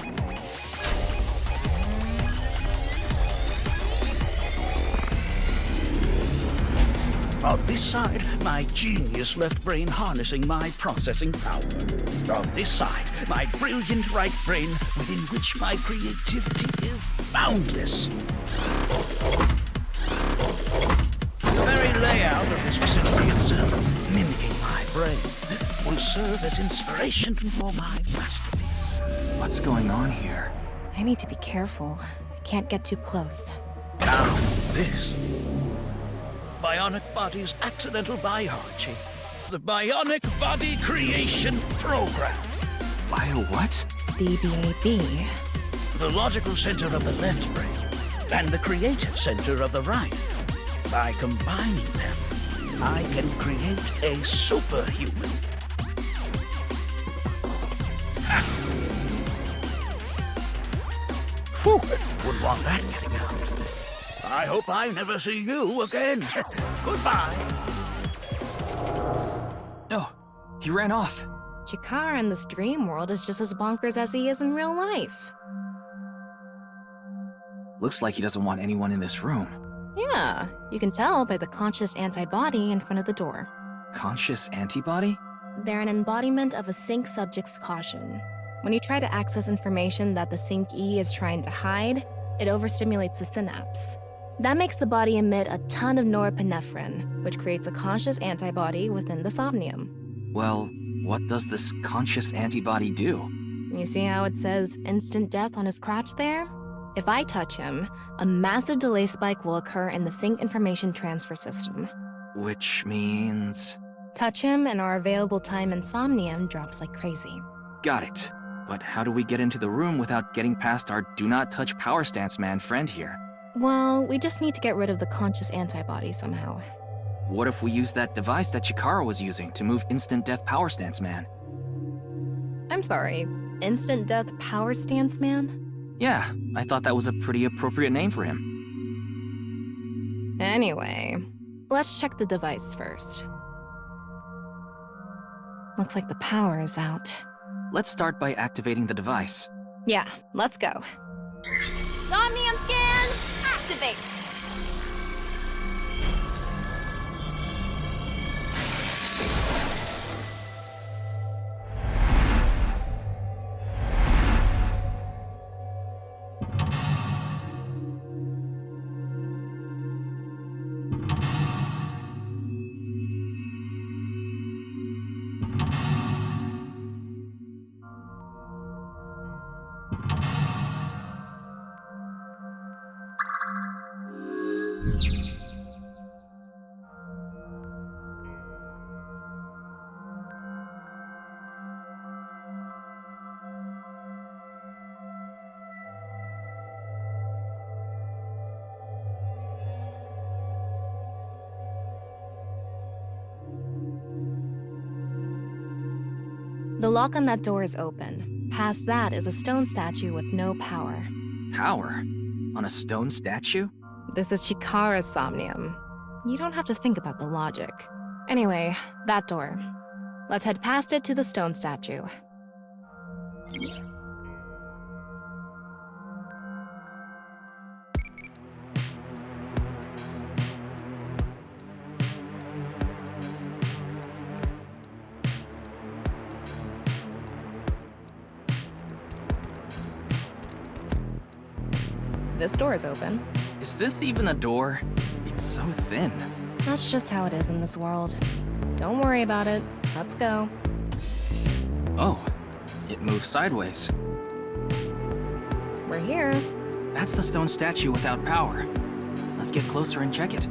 On this side, my genius left brain harnessing my processing power. On this side, my brilliant right brain within which my creativity is boundless. The very layout of this facility itself, mimicking my brain, will serve as inspiration for my masterpiece. What's going on here? I need to be careful. I can't get too close. Now, this. Bionic Body's accidental biology. The Bionic Body Creation Program. Bio what? BBAB. The logical center of the left brain and the creative center of the right. By combining them, I can create a superhuman. Whew, wouldn't want that getting out. I hope I never see you again. Goodbye. No, he ran off. Chikara in this dream world is just as bonkers as he is in real life. Looks like he doesn't want anyone in this room. Yeah, you can tell by the conscious antibody in front of the door. Conscious antibody? They're an embodiment of a sync subject's caution. When you try to access information that the sync E is trying to hide, it overstimulates the synapse. That makes the body emit a ton of norepinephrine, which creates a conscious antibody within the somnium. Well, what does this conscious antibody do? You see how it says instant death on his crotch there? If I touch him, a massive delay spike will occur in the sync information transfer system. Which means... Touch him and our available time in Somnium drops like crazy. Got it. But how do we get into the room without getting past our do not touch power stance man friend here? Well, we just need to get rid of the conscious antibody somehow. What if we use that device that Chikara was using to move instant death power stance man? I'm sorry, instant death power stance man? Yeah, I thought that was a pretty appropriate name for him. Anyway, let's check the device first. Looks like the power is out. Let's start by activating the device. Yeah, let's go. Somnium scan, activate! The lock on that door is open. Past that is a stone statue with no power. Power? On a stone statue? This is Chikara's Somnium. You don't have to think about the logic. Anyway, that door. Let's head past it to the stone statue. This door is open. Is this even a door? It's so thin. That's just how it is in this world. Don't worry about it. Let's go. Oh, it moves sideways. We're here. That's the stone statue without power. Let's get closer and check it.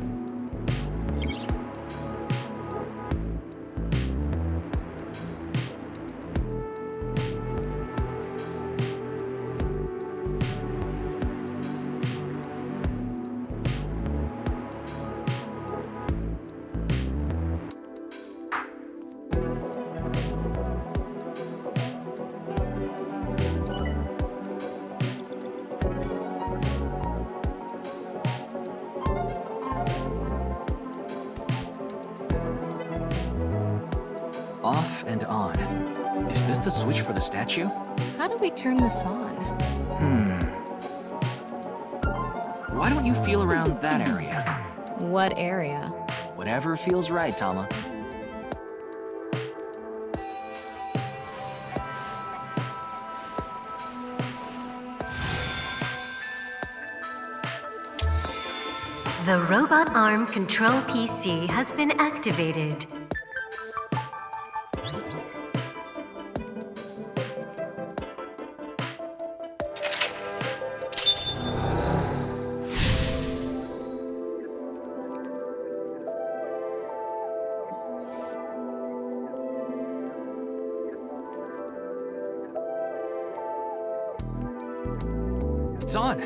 Off and on. Is this the switch for the statue? How do we turn this on? Why don't you feel around that area? What area? Whatever feels right, Tama. The robot arm control PC has been activated. It's on.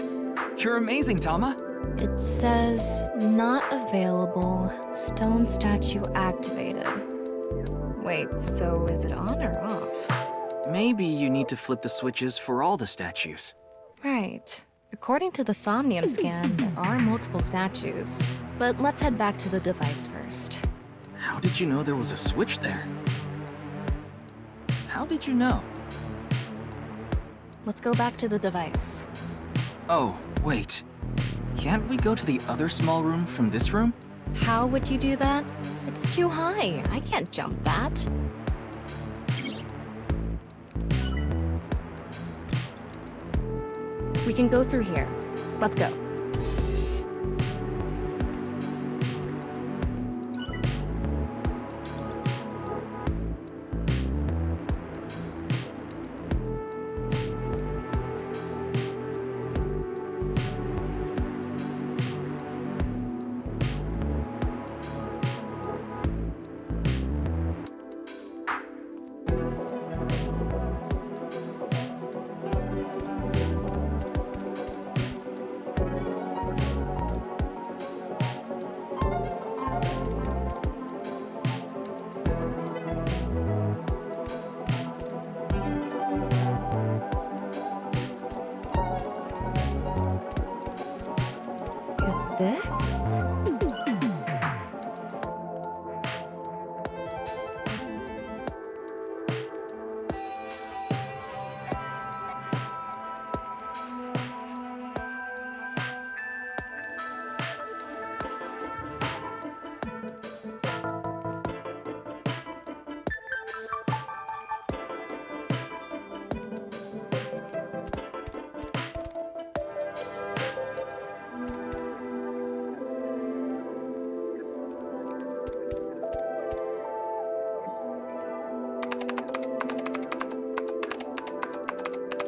You're amazing, Tama. It says, not available, stone statue activated. Wait, so is it on or off? Maybe you need to flip the switches for all the statues. Right. According to the Somnium scan, there are multiple statues. But let's head back to the device first. How did you know there was a switch there? How did you know? Let's go back to the device. Oh, wait. Can't we go to the other small room from this room? How would you do that? It's too high. I can't jump that. We can go through here. Let's go. This?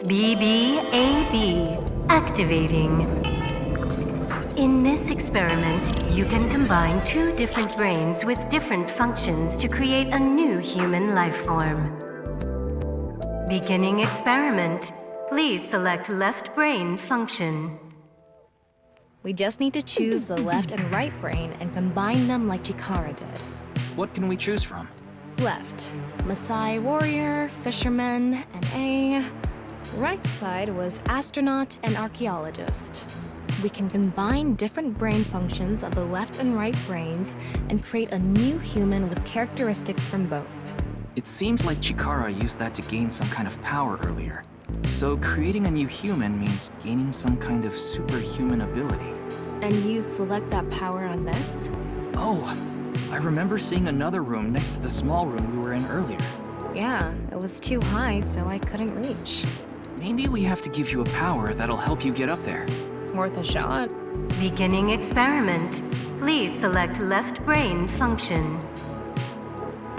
BBAB activating. In this experiment, you can combine two different brains with different functions to create a new human life form. Beginning experiment. Please select left brain function. We just need to choose the left and right brain and combine them like Chikara did. What can we choose from? Left, Maasai warrior, fisherman, and A. Right side was astronaut and archaeologist. We can combine different brain functions of the left and right brains and create a new human with characteristics from both. It seemed like Chikara used that to gain some kind of power earlier. So creating a new human means gaining some kind of superhuman ability. And you select that power on this? Oh, I remember seeing another room next to the small room we were in earlier. Yeah, it was too high, so I couldn't reach. Maybe we have to give you a power that'll help you get up there. Worth a shot. Beginning experiment. Please select left brain function.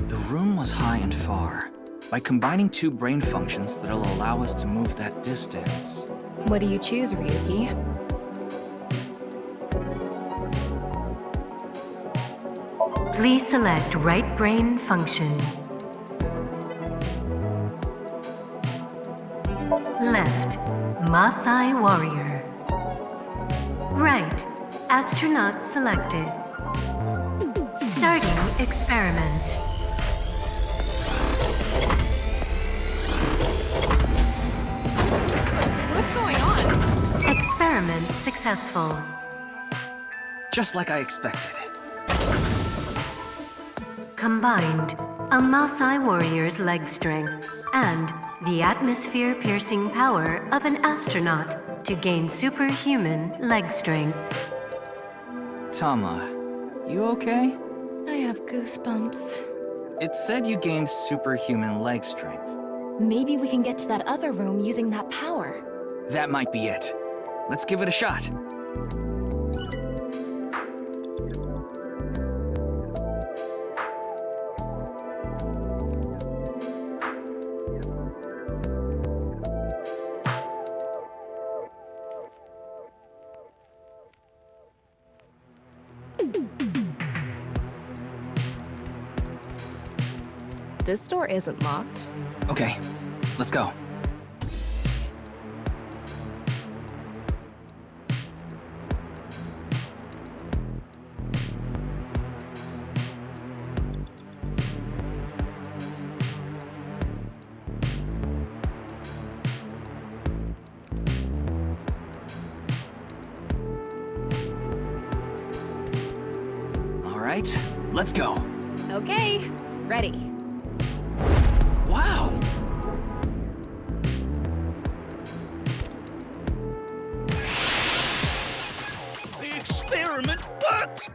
The room was high and far. By combining two brain functions that'll allow us to move that distance. What do you choose, Ryuki? Please select right brain function. Left, Maasai warrior. Right, astronaut selected. Starting experiment. What's going on? Experiment successful. Just like I expected. Combined, a Maasai warrior's leg strength and the atmosphere-piercing power of an astronaut to gain superhuman leg strength. Tama, you okay? I have goosebumps. It said you gained superhuman leg strength. Maybe we can get to that other room using that power. That might be it. Let's give it a shot. This door isn't locked. Okay, let's go. All right, let's go. Okay, ready. Wow! The experiment worked!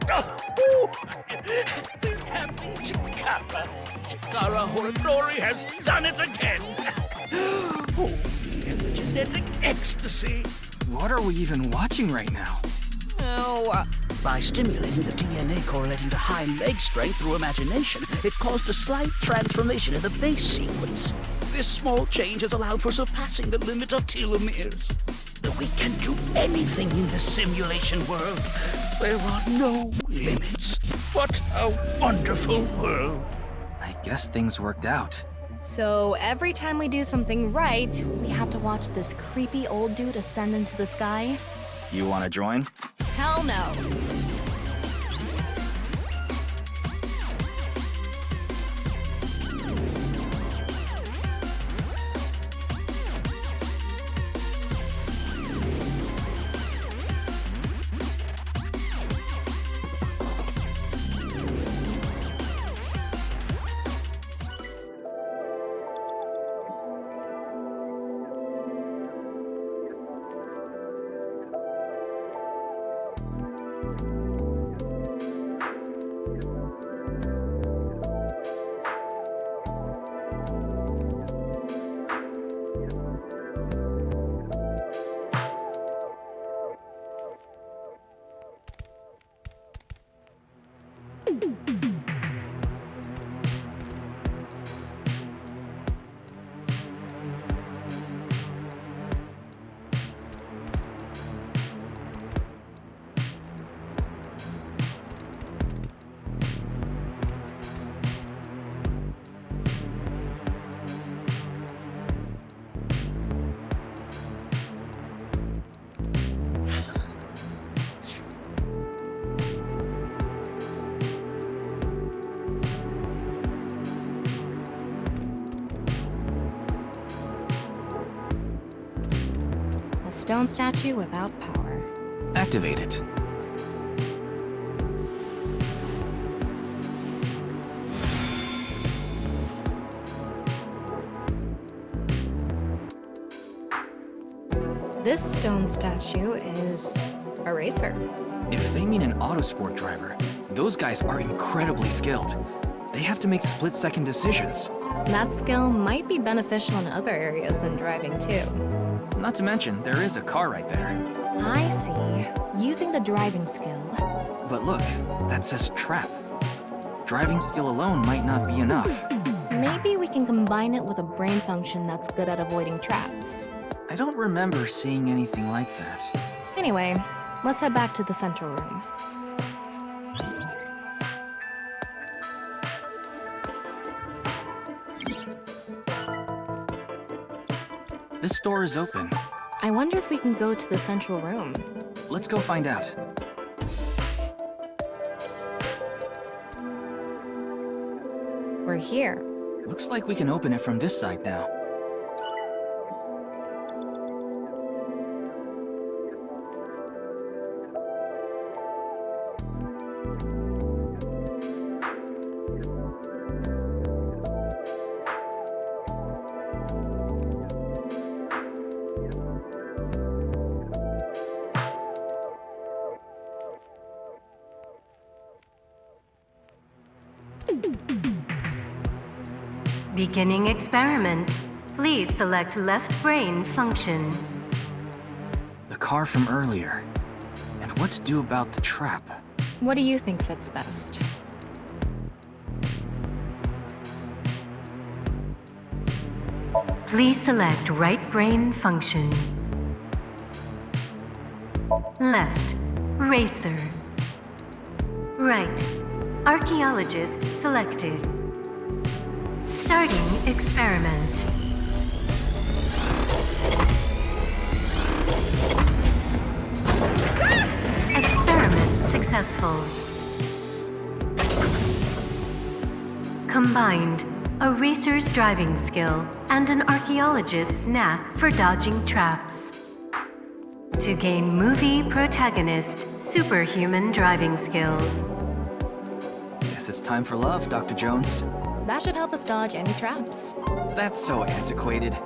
Happy Chikara! Chikara Horodori has done it again! Oh, in the genetic ecstasy! What are we even watching right now? Oh. By stimulating the DNA correlating to high leg strength through imagination, it caused a slight transformation in the base sequence. This small change has allowed for surpassing the limit of telomeres. We can do anything in this simulation world. There are no limits. What a wonderful world. I guess things worked out. So every time we do something right, we have to watch this creepy old dude ascend into the sky? You want to join? Hell no. A stone statue without power. Activate it. This stone statue is a racer. If they mean an autosport driver, those guys are incredibly skilled. They have to make split-second decisions. That skill might be beneficial in other areas than driving, too. Not to mention, there is a car right there. I see. Using the driving skill. But look, that says trap. Driving skill alone might not be enough. Maybe we can combine it with a brain function that's good at avoiding traps. I don't remember seeing anything like that. Anyway, let's head back to the central room. This door is open. I wonder if we can go to the central room. Let's go find out. We're here. Looks like we can open it from this side now. Beginning experiment. Please select left brain function. The car from earlier. And what to do about the trap? What do you think fits best? Please select right brain function. Left, racer. Right, archaeologist selected. Starting experiment. Experiment successful. Combined, a racer's driving skill and an archaeologist's knack for dodging traps. To gain movie protagonist superhuman driving skills. Guess it's time for love, Dr. Jones. That should help us dodge any traps. That's so antiquated.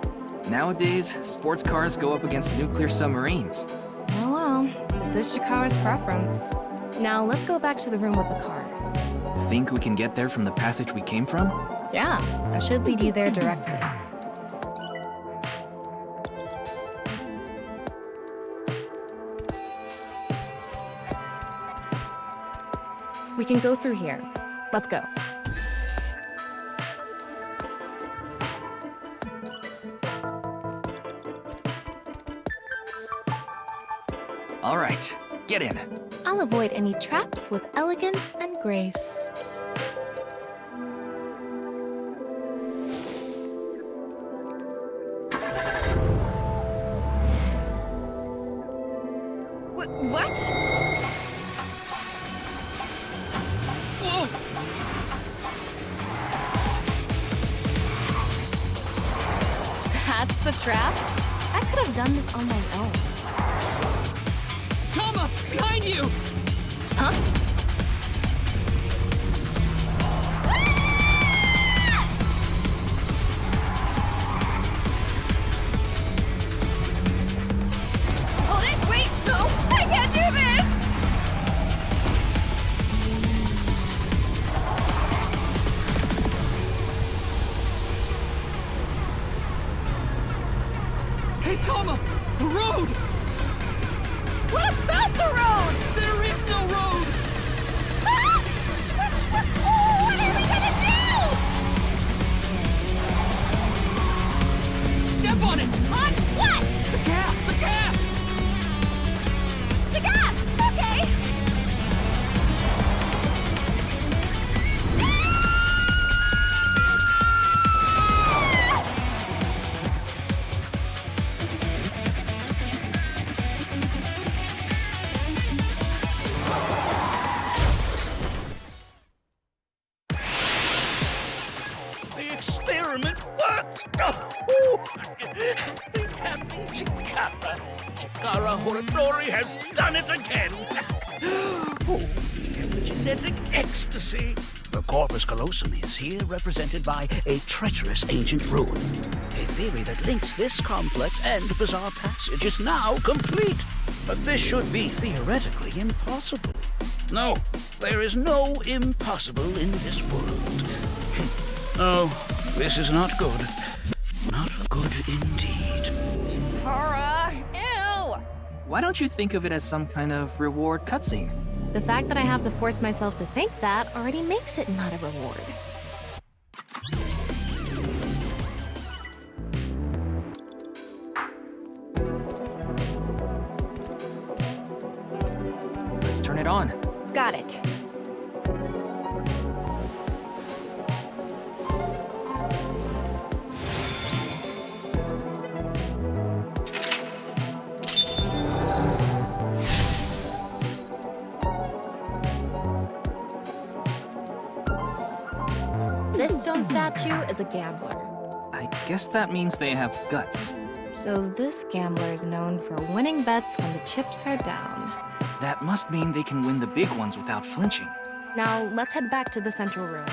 Nowadays, sports cars go up against nuclear submarines. Oh well, this is Shikara's preference. Now let's go back to the room with the car. Think we can get there from the passage we came from? Yeah, that should lead you there directly. We can go through here. Let's go. All right, get in. I'll avoid any traps with elegance and grace. What? Whoa! That's the trap? I could have done this on my own. Toma! Behind you! Huh? Hold it! Wait! No! I can't do this! Hey, Toma! The road! What about the road? There is no road! Ah! What are we gonna do? Step on it! On what? The gas! The gas! The gas! Okay! The experiment worked! Captain Chikara! Chikara Horadori has done it again! Oh, epigenetic ecstasy! The corpus callosum is here represented by a treacherous ancient rune. A theory that links this complex and bizarre passage is now complete. But this should be theoretically impossible. No, there is no impossible in this world. No, this is not good. Not good indeed. Kara, ew! Why don't you think of it as some kind of reward cutscene? The fact that I have to force myself to think that already makes it not a reward. Let's turn it on. Got it. This stone statue is a gambler. I guess that means they have guts. So this gambler is known for winning bets when the chips are down. That must mean they can win the big ones without flinching. Now, let's head back to the central room.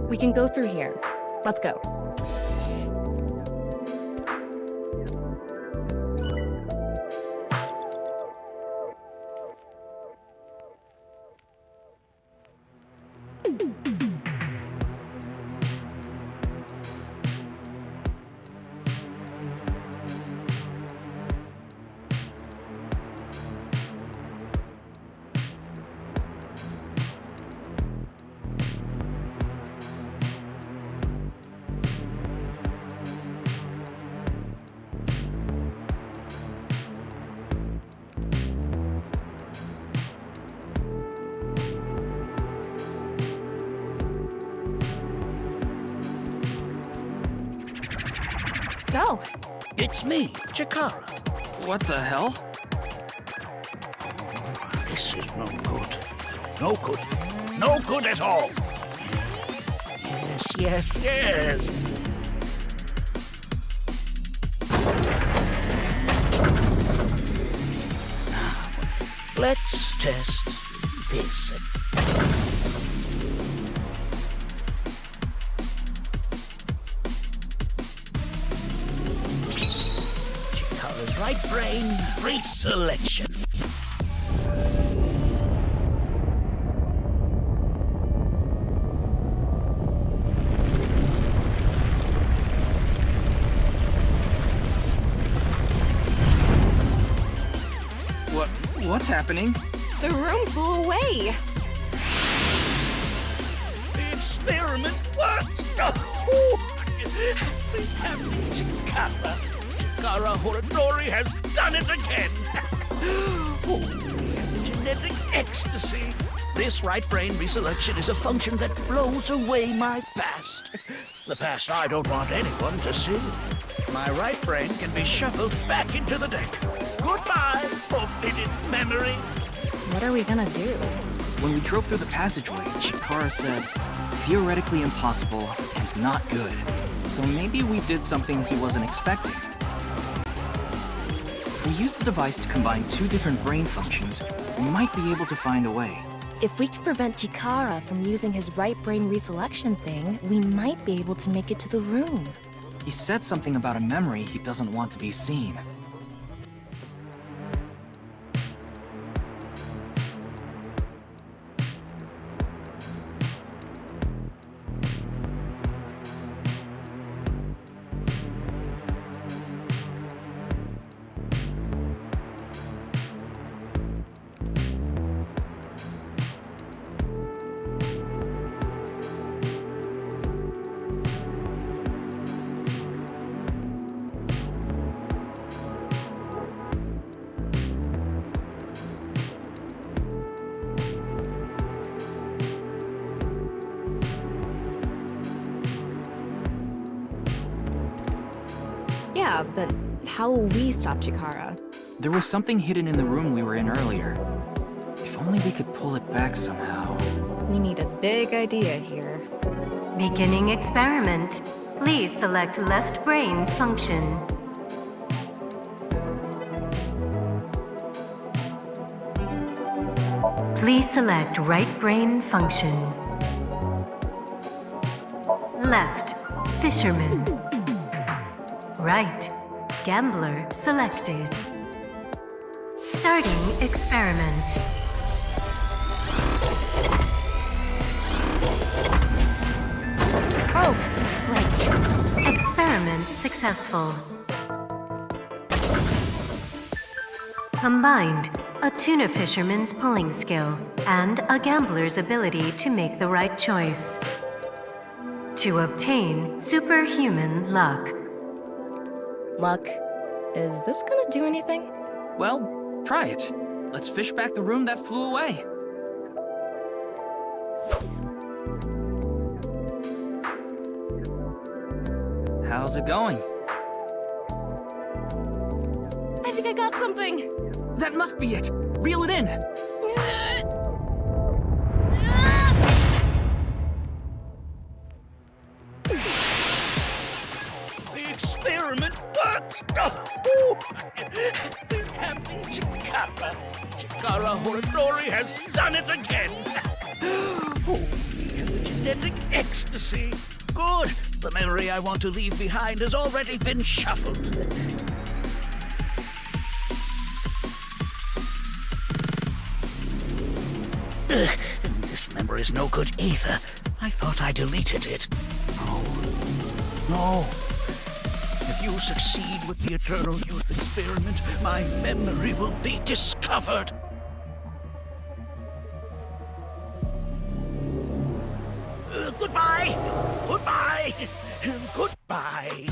We can go through here. Let's go. Go. It's me, Chikara. What the hell? This is no good. No good. No good at all. Yes, yes, yes. Now, let's test this. Chikara's right brain reselection. What's happening? The room flew away. The experiment worked! Oh, happy, happy Chikara. Chikara Horadori has done it again! Oh, genetic ecstasy! This right brain reselection is a function that blows away my past. The past I don't want anyone to see. My right brain can be shuffled back into the deck. Goodbye, forbidden memory! What are we gonna do? When we drove through the passageway, Chikara said, theoretically impossible and not good. So maybe we did something he wasn't expecting. If we use the device to combine two different brain functions, we might be able to find a way. If we can prevent Chikara from using his right brain reselection thing, we might be able to make it to the room. He said something about a memory he doesn't want to be seen. Yeah, but how will we stop Chikara? There was something hidden in the room we were in earlier. If only we could pull it back somehow. We need a big idea here. Beginning experiment. Please select left brain function. Please select right brain function. Left, fisherman. Right, gambler selected. Starting experiment. Oh, right. Experiment successful. Combined, a tuna fisherman's pulling skill and a gambler's ability to make the right choice. To obtain superhuman luck. Luck. Is this gonna do anything? Well, try it. Let's fish back the room that flew away. How's it going? I think I got something. That must be it. Reel it in. The experiment worked! Happy Chikara! Chikara Horadori has done it again! Oh, the genetic ecstasy! Good! The memory I want to leave behind has already been shuffled. This memory's no good either. I thought I deleted it. No. If you succeed with the Eternal Youth experiment, my memory will be discovered. Goodbye! Goodbye! Goodbye!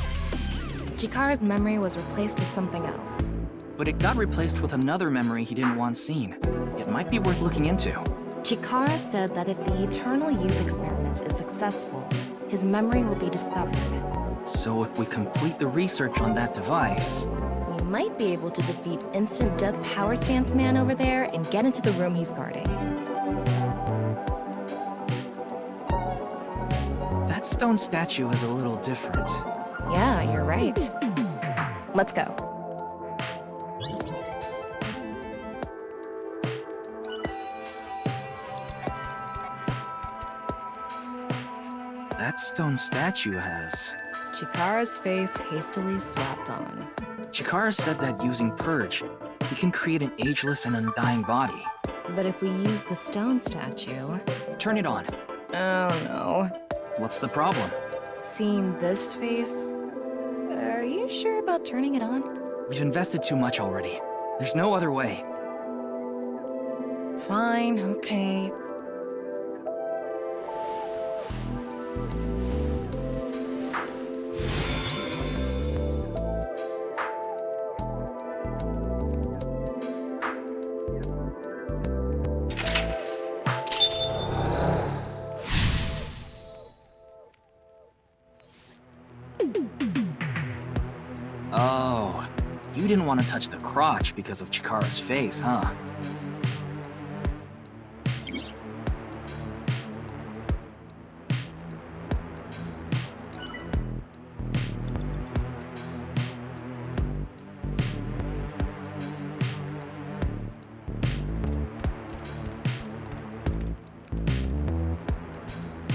Chikara's memory was replaced with something else. But it got replaced with another memory he didn't want seen. It might be worth looking into. Chikara said that if the Eternal Youth experiment is successful, his memory will be discovered. So if we complete the research on that device... We might be able to defeat Instant Death Power Stance Man over there and get into the room he's guarding. That stone statue is a little different. Yeah, you're right. Let's go. That stone statue has... Chikara's face hastily slapped on. Chikara said that using Purge, he can create an ageless and undying body. But if we use the stone statue... Turn it on. Oh no. What's the problem? Seeing this face... Are you sure about turning it on? We've invested too much already. There's no other way. Fine, okay. Oh, you didn't want to touch the crotch because of Chikara's face, huh?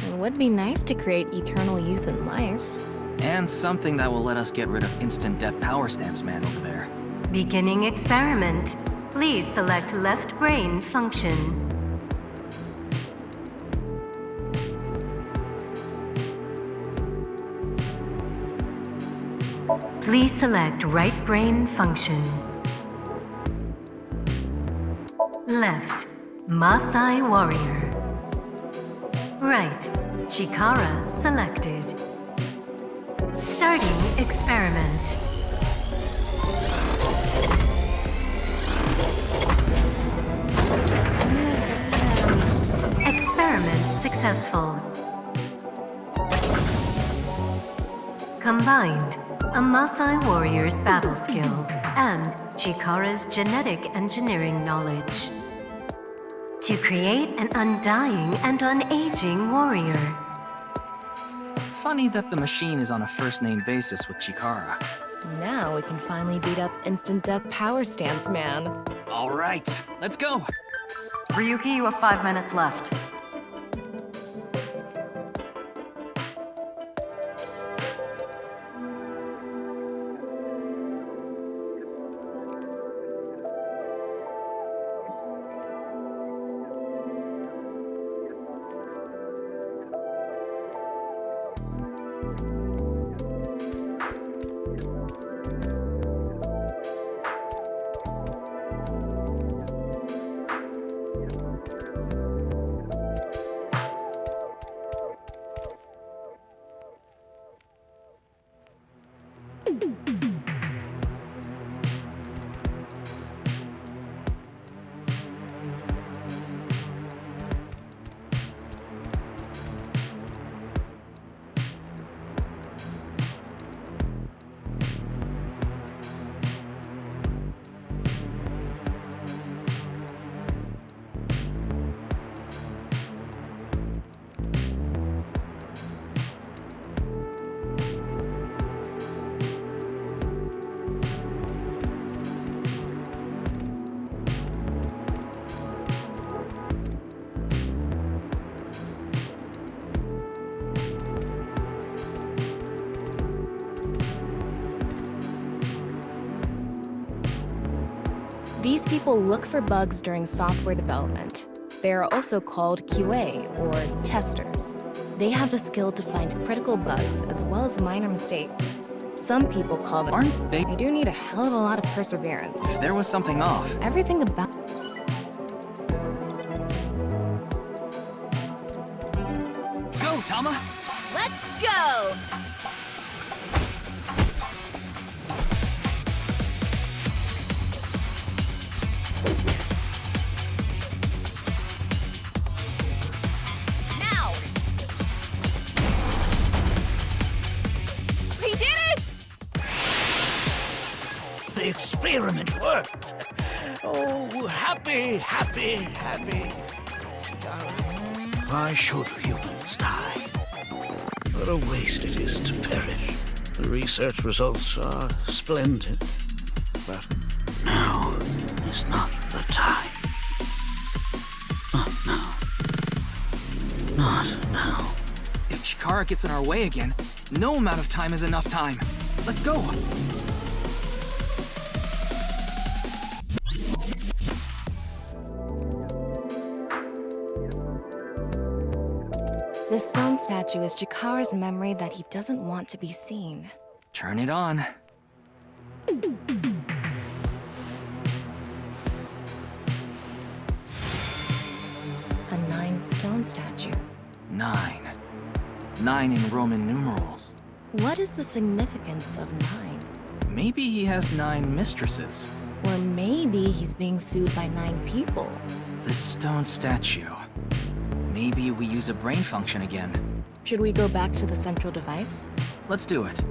It would be nice to create eternal youth and life. And something that will let us get rid of Instant Death Power Stance Man over there. Beginning experiment. Please select left brain function. Please select right brain function. Left, Maasai warrior. Right, Chikara selected. Starting experiment. Experiment successful. Combined, a Maasai warrior's battle skill and Chikara's genetic engineering knowledge. To create an undying and unaging warrior. Funny that the machine is on a first-name basis with Chikara. Now we can finally beat up Instant Death Power Stance Man. All right, let's go. Ryuki, you have 5 minutes left. These people look for bugs during software development. They are also called QA, or testers. They have the skill to find critical bugs as well as minor mistakes. Some people call them— Aren't they? They do need a hell of a lot of perseverance. If there was something off. Everything about— Go, Tama! Let's go! Now! We did it! The experiment worked. Oh, happy, happy, happy. Why should humans die? What a waste it is to perish. The research results are splendid. But now is not the time. Not now. Not now. If Chikara gets in our way again, no amount of time is enough time. Let's go! This stone statue is Chikara's memory that he doesn't want to be seen. Turn it on. A 9 stone statue. 9. 9 in Roman numerals. What is the significance of 9? Maybe he has 9 mistresses. Or maybe he's being sued by 9 people. This stone statue. Maybe we use a brain function again. Should we go back to the central device? Let's do it.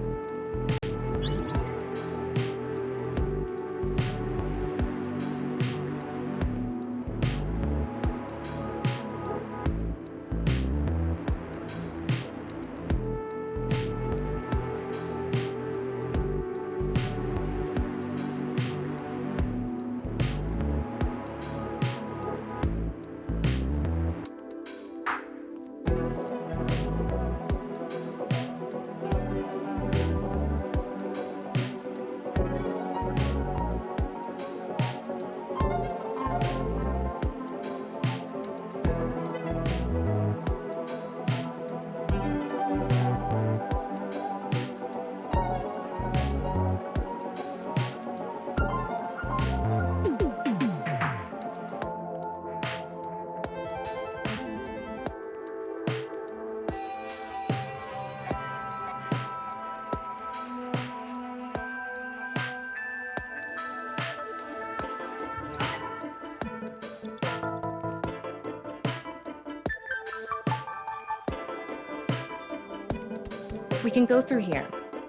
We can go through here.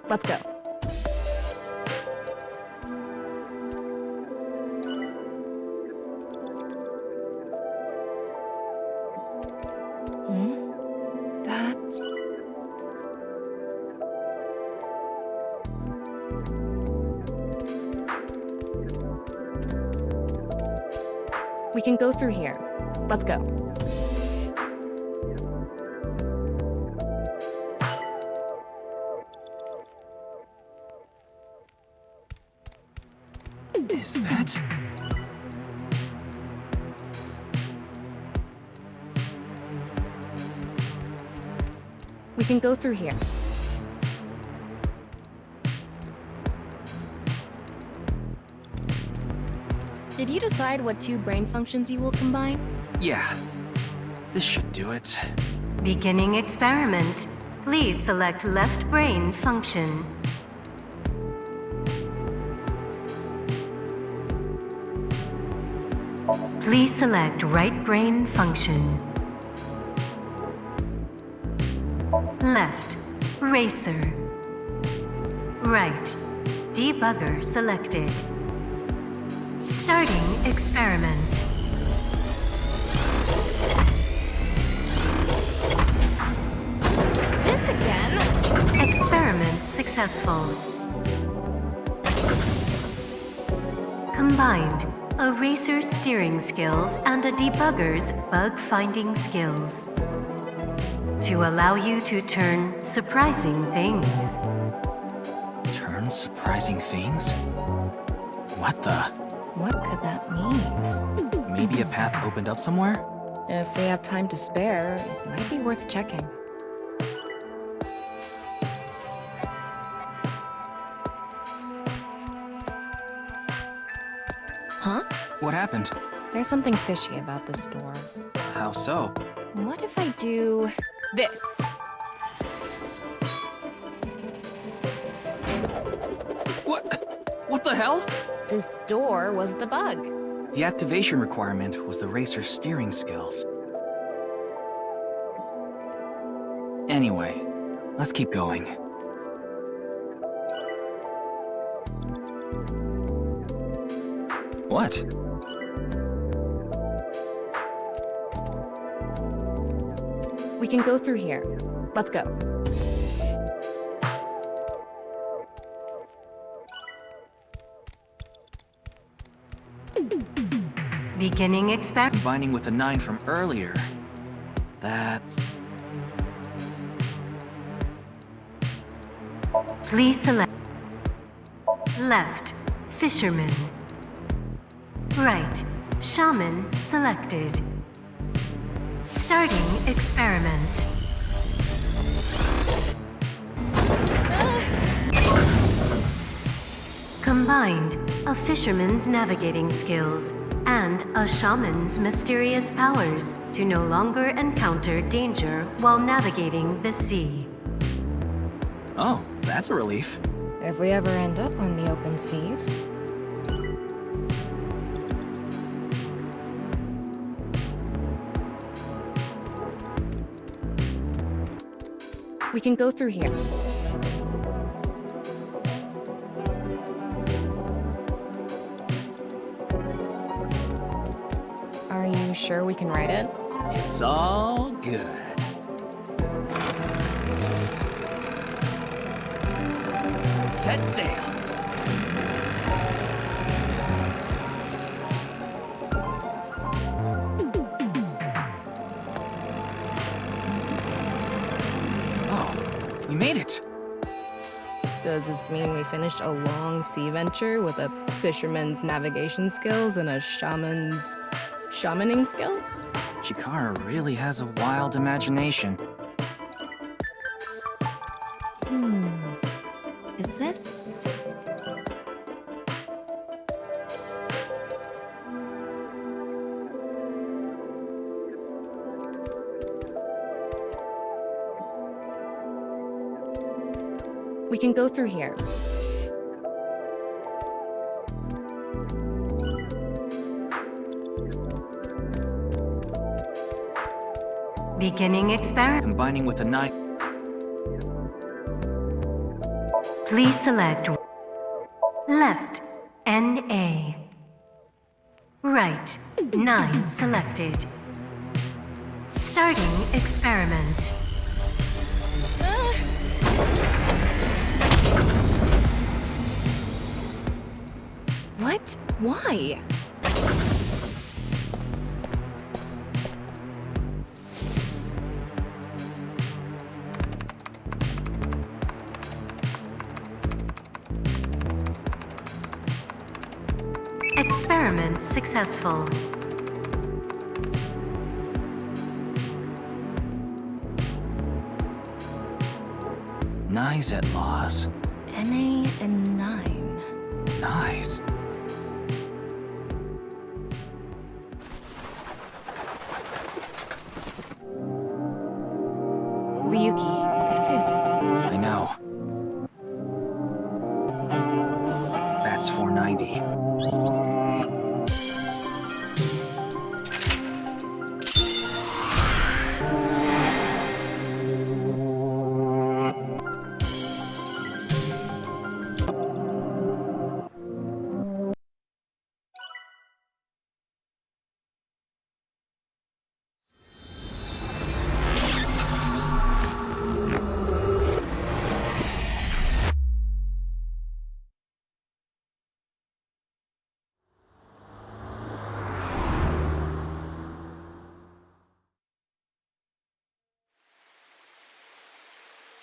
Let's go. That's... We can go through here. Let's go. Is that? We can go through here. Did you decide what two brain functions you will combine? Yeah. This should do it. Beginning experiment. Please select left brain function. Please select right brain function. Left, racer. Right, debugger selected. Starting experiment. This again? Experiment successful. Combined, a racer's steering skills and a debugger's bug-finding skills. To allow you to turn surprising things. Turn surprising things? What the? What could that mean? Maybe a path opened up somewhere? If we have time to spare, it might be worth checking. Huh? What happened? There's something fishy about this door. How so? What if I do this? What the hell? This door was the bug. The activation requirement was the racer's steering skills. Anyway, let's keep going. What? We can go through here. Let's go. Beginning experiment. Combining with the 9 from earlier. That's... Please select left, fisherman. Right, shaman selected. Starting experiment. Combined, a fisherman's navigating skills and a shaman's mysterious powers to no longer encounter danger while navigating the sea. Oh, that's a relief. If we ever end up on the open seas. We can go through here. Are you sure we can ride it? It's all good. Set sail. Oh, we made it. Does this mean we finished a long sea venture with a fisherman's navigation skills and a shaman's shamaning skills? Chikara really has a wild imagination. Is this... We can go through here. Beginning experiment. Combining with a 9. Please select left, NA. Right, 9 selected. Starting experiment. What? Why? Experiment successful. Nye's at loss. NA and 9. Nice. Ryuki, this is... I know. That's 490.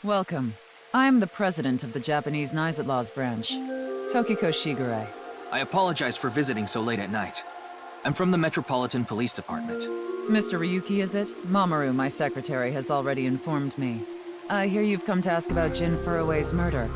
Welcome. I'm the president of the Japanese Knives at Laws branch, Tokiko Shigure. I apologize for visiting so late at night. I'm from the Metropolitan Police Department. Mr. Ryuki, is it? Mamoru, my secretary, has already informed me. I hear you've come to ask about Jin Furue's murder.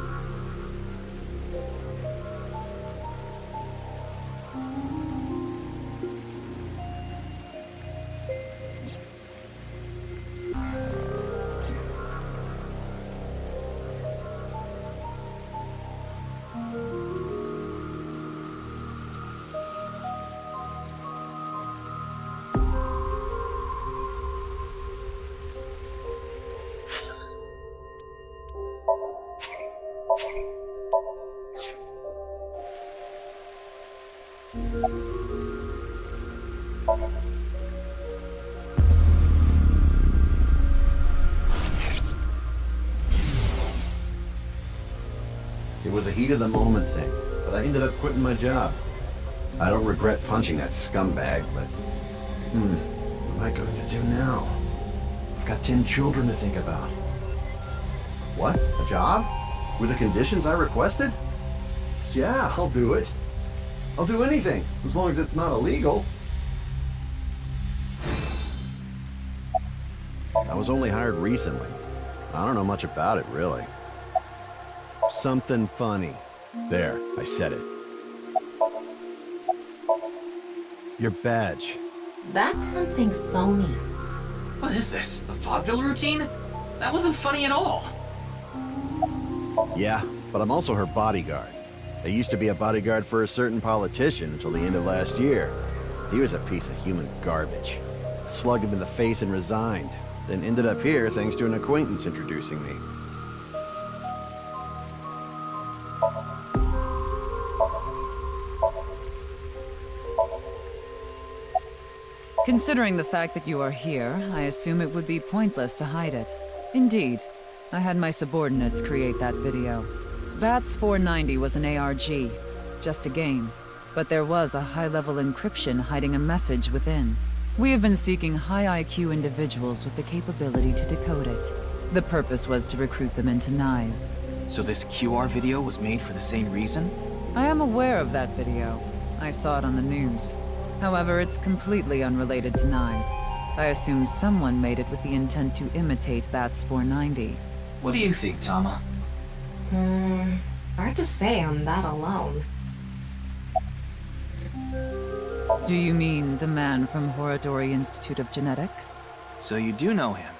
It was a heat-of-the-moment thing, but I ended up quitting my job. I don't regret punching that scumbag, but... what am I going to do now? I've got 10 children to think about. What? A job? With the conditions I requested? Yeah, I'll do it. I'll do anything, as long as it's not illegal. I was only hired recently. I don't know much about it, really. Something funny. There, I said it. Your badge. That's something phony. What is this? A vaudeville routine? That wasn't funny at all. Yeah, but I'm also her bodyguard. I used to be a bodyguard for a certain politician until the end of last year. He was a piece of human garbage. I slugged him in the face and resigned, then ended up here thanks to an acquaintance introducing me. Considering the fact that you are here, I assume it would be pointless to hide it. Indeed. I had my subordinates create that video. Bats 490 was an ARG, just a game. But there was a high-level encryption hiding a message within. We have been seeking high IQ individuals with the capability to decode it. The purpose was to recruit them into Knives. So this QR video was made for the same reason? I am aware of that video. I saw it on the news. However, it's completely unrelated to Knives. I assume someone made it with the intent to imitate Bats 490. What do you think, Tama? Hard to say on that alone. Do you mean the man from Horodori Institute of Genetics? So you do know him.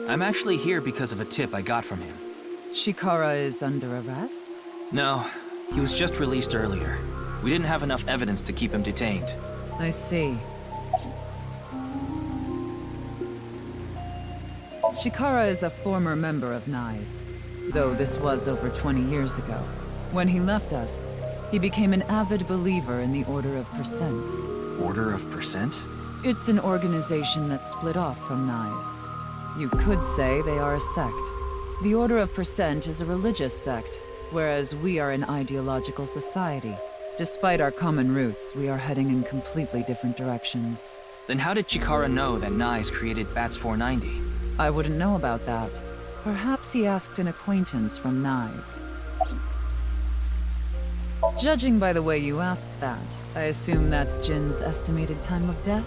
I'm actually here because of a tip I got from him. Chikara is under arrest? No, he was just released earlier. We didn't have enough evidence to keep him detained. I see. Chikara is a former member of Knives, though this was over 20 years ago. When he left us, he became an avid believer in the Order of Percent. Order of Percent? It's an organization that split off from Knives. You could say they are a sect. The Order of Percent is a religious sect, whereas we are an ideological society. Despite our common roots, we are heading in completely different directions. Then how did Chikara know that Knives created Bats 490? I wouldn't know about that. Perhaps he asked an acquaintance from Knives. Judging by the way you asked that, I assume that's Jin's estimated time of death?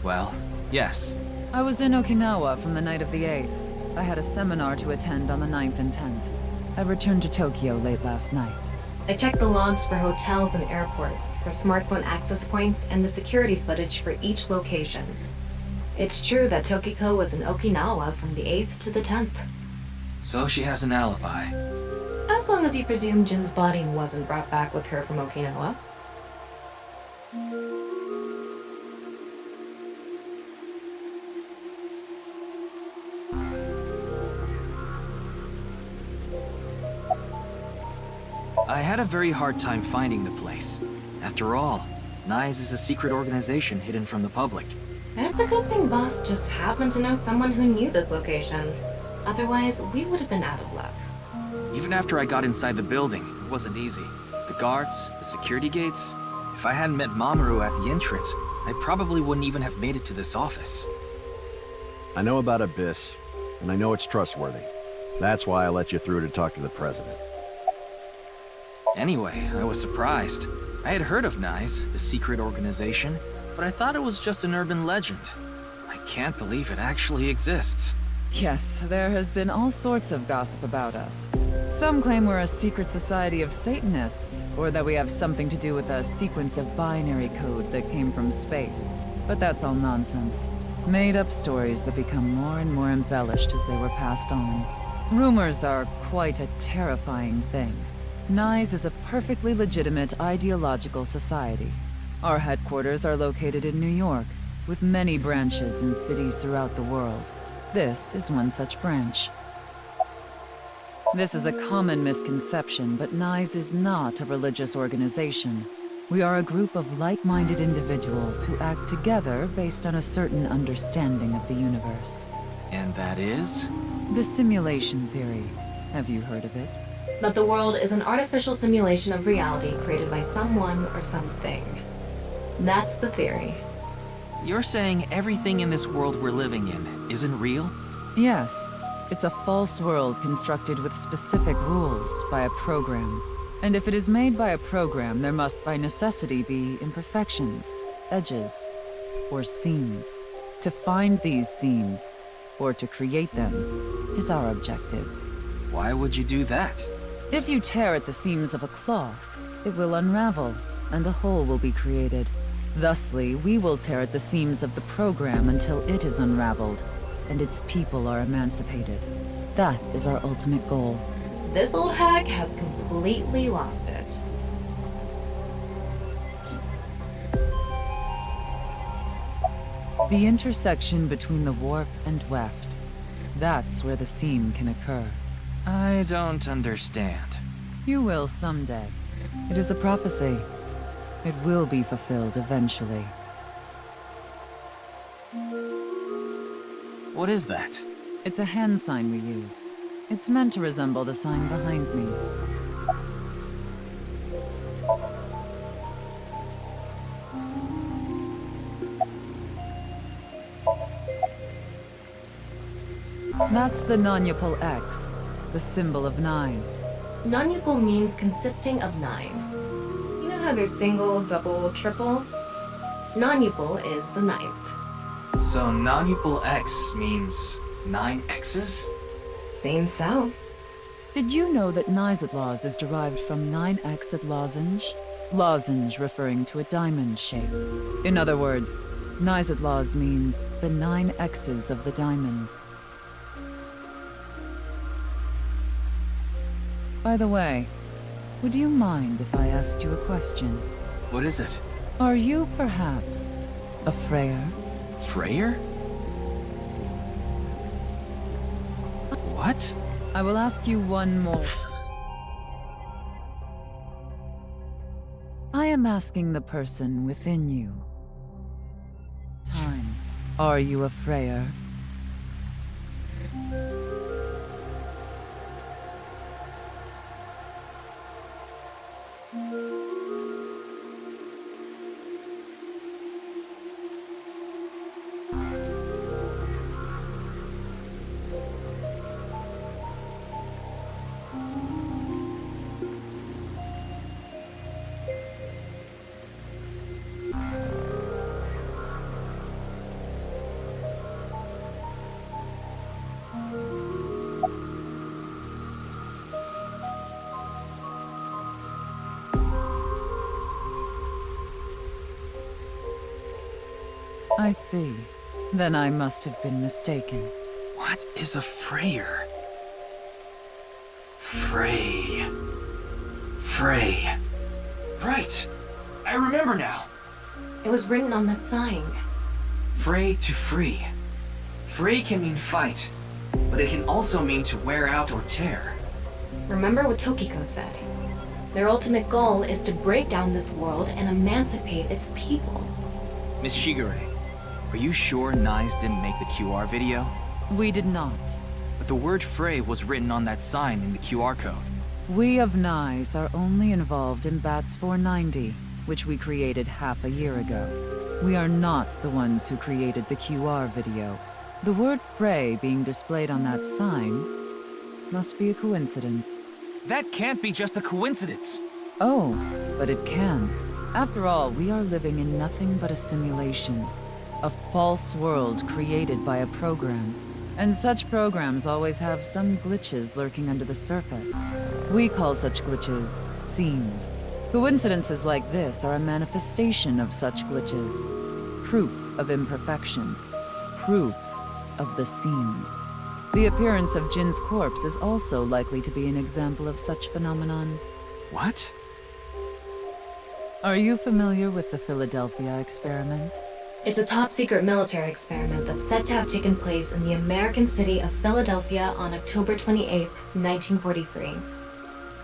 Well, yes. I was in Okinawa from the night of the 8th. I had a seminar to attend on the 9th and 10th. I returned to Tokyo late last night. I checked the logs for hotels and airports, for smartphone access points, and the security footage for each location. It's true that Tokiko was in Okinawa from the 8th to the 10th. So she has an alibi. As long as you presume Jin's body wasn't brought back with her from Okinawa. I had a very hard time finding the place. After all, NICE is a secret organization hidden from the public. It's a good thing Boss just happened to know someone who knew this location. Otherwise, we would have been out of luck. Even after I got inside the building, it wasn't easy. The guards, the security gates. If I hadn't met Mamoru at the entrance, I probably wouldn't even have made it to this office. I know about Abyss, and I know it's trustworthy. That's why I let you through to talk to the president. Anyway, I was surprised. I had heard of NICE, the secret organization, but I thought it was just an urban legend. I can't believe it actually exists. Yes, there has been all sorts of gossip about us. Some claim we're a secret society of Satanists, or that we have something to do with a sequence of binary code that came from space. But that's all nonsense. Made-up stories that become more and more embellished as they were passed on. Rumors are quite a terrifying thing. NICE is a perfectly legitimate ideological society. Our headquarters are located in New York, with many branches in cities throughout the world. This is one such branch. This is a common misconception, but NICE is not a religious organization. We are a group of like-minded individuals who act together based on a certain understanding of the universe. And that is? The simulation theory. Have you heard of it? That the world is an artificial simulation of reality created by someone or something. That's the theory. You're saying everything in this world we're living in isn't real? Yes. It's a false world constructed with specific rules by a program. And if it is made by a program, there must by necessity be imperfections, edges, or seams. To find these seams, or to create them, is our objective. Why would you do that? If you tear at the seams of a cloth, it will unravel, and a hole will be created. Thusly, we will tear at the seams of the program until it is unraveled, and its people are emancipated. That is our ultimate goal. This old hag has completely lost it. The intersection between the warp and weft. That's where the seam can occur. I don't understand. You will someday. It is a prophecy. It will be fulfilled eventually. What is that? It's a hand sign we use. It's meant to resemble the sign behind me. That's the non-Yapal X, the symbol of NICE. Non-Yapal means consisting of 9. You know how there's single, double, triple? Non-Yapal is the 9th. So non-Upal X means 9 X's? Seems so. Did you know that Nizatlaws is derived from 9-exed lozenge? Lozenge referring to a diamond shape. In other words, Nizatlaws means the 9 X's of the diamond. By the way, would you mind if I asked you a question? What is it? Are you perhaps a Freyer? Freyer? What? I will ask you one more. I am asking the person within you. Time. Are you a Freyer? I see. Then I must have been mistaken. What is a Freyer? Frey. Right. I remember now. It was written on that sign. Frey to free. Frey can mean fight, but it can also mean to wear out or tear. Remember what Tokiko said. Their ultimate goal is to break down this world and emancipate its people. Miss Shigure, are you sure Nyes didn't make the QR video? We did not. But the word Frey was written on that sign in the QR code. We of Nyes are only involved in Bats 490, which we created half a year ago. We are not the ones who created the QR video. The word Frey being displayed on that sign must be a coincidence. That can't be just a coincidence. Oh, but it can. After all, we are living in nothing but a simulation. A false world created by a program. And such programs always have some glitches lurking under the surface. We call such glitches seams. Coincidences like this are a manifestation of such glitches. Proof of imperfection. Proof of the seams. The appearance of Jin's corpse is also likely to be an example of such phenomenon. What? Are you familiar with the Philadelphia experiment? It's a top-secret military experiment that's said to have taken place in the American city of Philadelphia on October 28, 1943.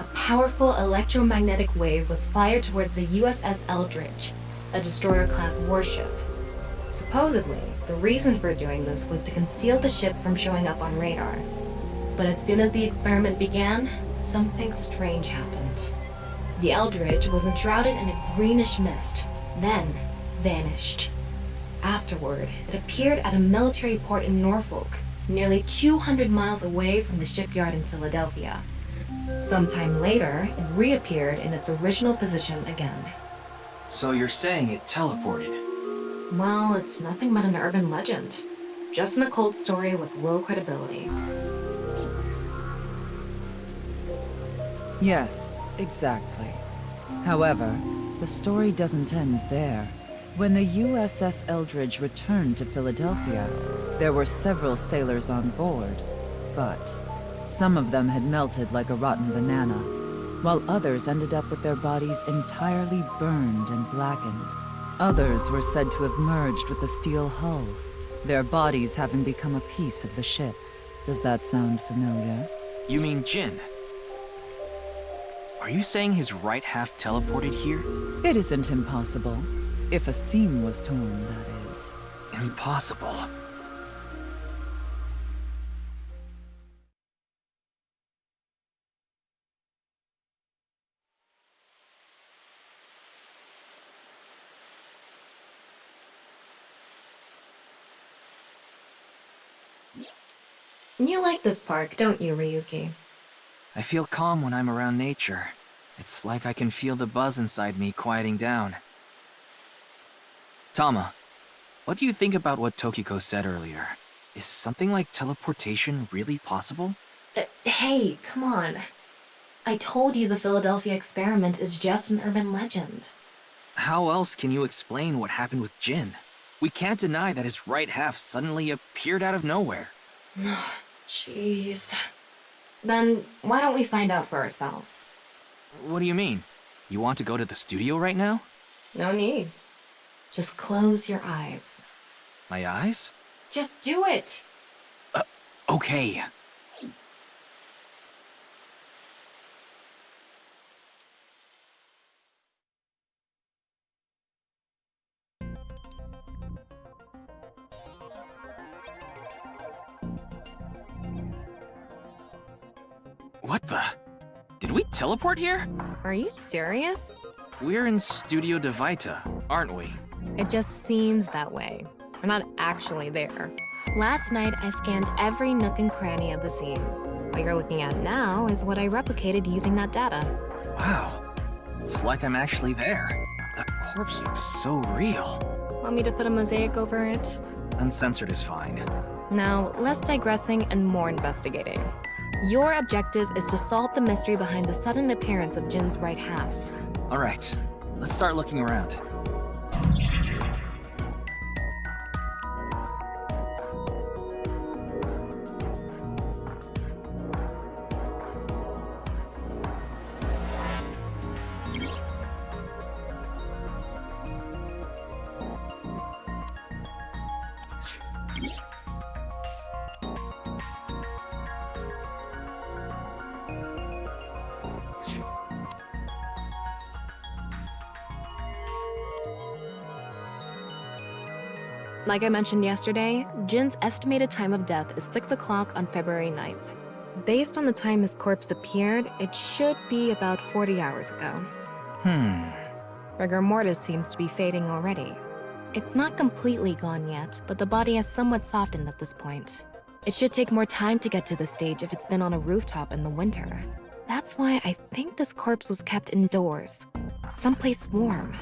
A powerful electromagnetic wave was fired towards the USS Eldridge, a destroyer-class warship. Supposedly, the reason for doing this was to conceal the ship from showing up on radar. But as soon as the experiment began, something strange happened. The Eldridge was enshrouded in a greenish mist, then vanished. Afterward, it appeared at a military port in Norfolk, nearly 200 miles away from the shipyard in Philadelphia. Sometime later, it reappeared in its original position again. So you're saying it teleported? Well, it's nothing but an urban legend. Just an occult story with low credibility. Yes, exactly. However, the story doesn't end there. When the USS Eldridge returned to Philadelphia, there were several sailors on board, but some of them had melted like a rotten banana, while others ended up with their bodies entirely burned and blackened. Others were said to have merged with the steel hull, their bodies having become a piece of the ship. Does that sound familiar? You mean Jin? Are you saying his right half teleported here? It isn't impossible. If a seam was torn, that is. Impossible. You like this park, don't you, Ryuki? I feel calm when I'm around nature. It's like I can feel the buzz inside me quieting down. Tama, what do you think about what Tokiko said earlier? Is something like teleportation really possible? Hey, come on. I told you the Philadelphia experiment is just an urban legend. How else can you explain what happened with Jin? We can't deny that his right half suddenly appeared out of nowhere. Jeez. Then why don't we find out for ourselves? What do you mean? You want to go to the studio right now? No need. Just close your eyes. My eyes? Just do it! Okay. What the? Did we teleport here? Are you serious? We're in Studio Devita, aren't we? It just seems that way. We're not actually there. Last night, I scanned every nook and cranny of the scene. What you're looking at now is what I replicated using that data. Wow. It's like I'm actually there. The corpse looks so real. Want me to put a mosaic over it? Uncensored is fine. Now, less digressing and more investigating. Your objective is to solve the mystery behind the sudden appearance of Jin's right half. All right, let's start looking around. Like I mentioned yesterday, Jin's estimated time of death is 6 o'clock on February 9th. Based on the time his corpse appeared, it should be about 40 hours ago. Rigor mortis seems to be fading already. It's not completely gone yet, but the body has somewhat softened at this point. It should take more time to get to this stage if it's been on a rooftop in the winter. That's why I think this corpse was kept indoors, someplace warm.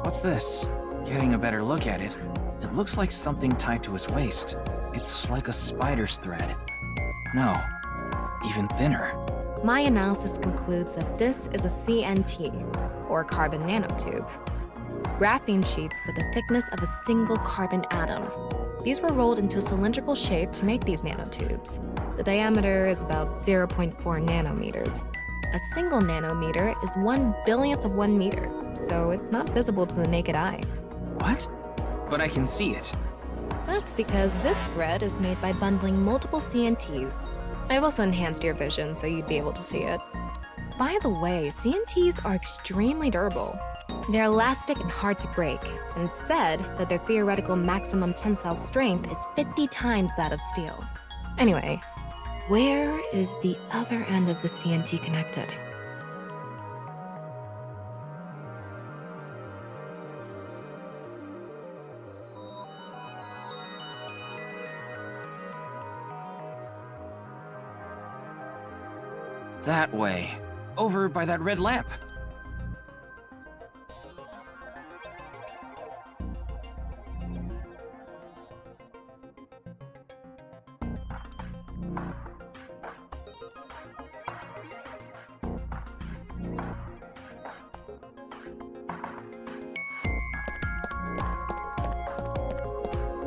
What's this? Getting a better look at it, it looks like something tied to his waist. It's like a spider's thread. No, even thinner. My analysis concludes that this is a CNT, or carbon nanotube. Graphene sheets with the thickness of a single carbon atom. These were rolled into a cylindrical shape to make these nanotubes. The diameter is about 0.4 nanometers. A single nanometer is 1/1000th of 1 meter, so it's not visible to the naked eye. What? But I can see it. That's because this thread is made by bundling multiple CNTs. I've also enhanced your vision so you'd be able to see it. By the way, CNTs are extremely durable. They're elastic and hard to break, and it's said that their theoretical maximum tensile strength is 50 times that of steel. Anyway, where is the other end of the CNT connected? That way. Over by that red lamp.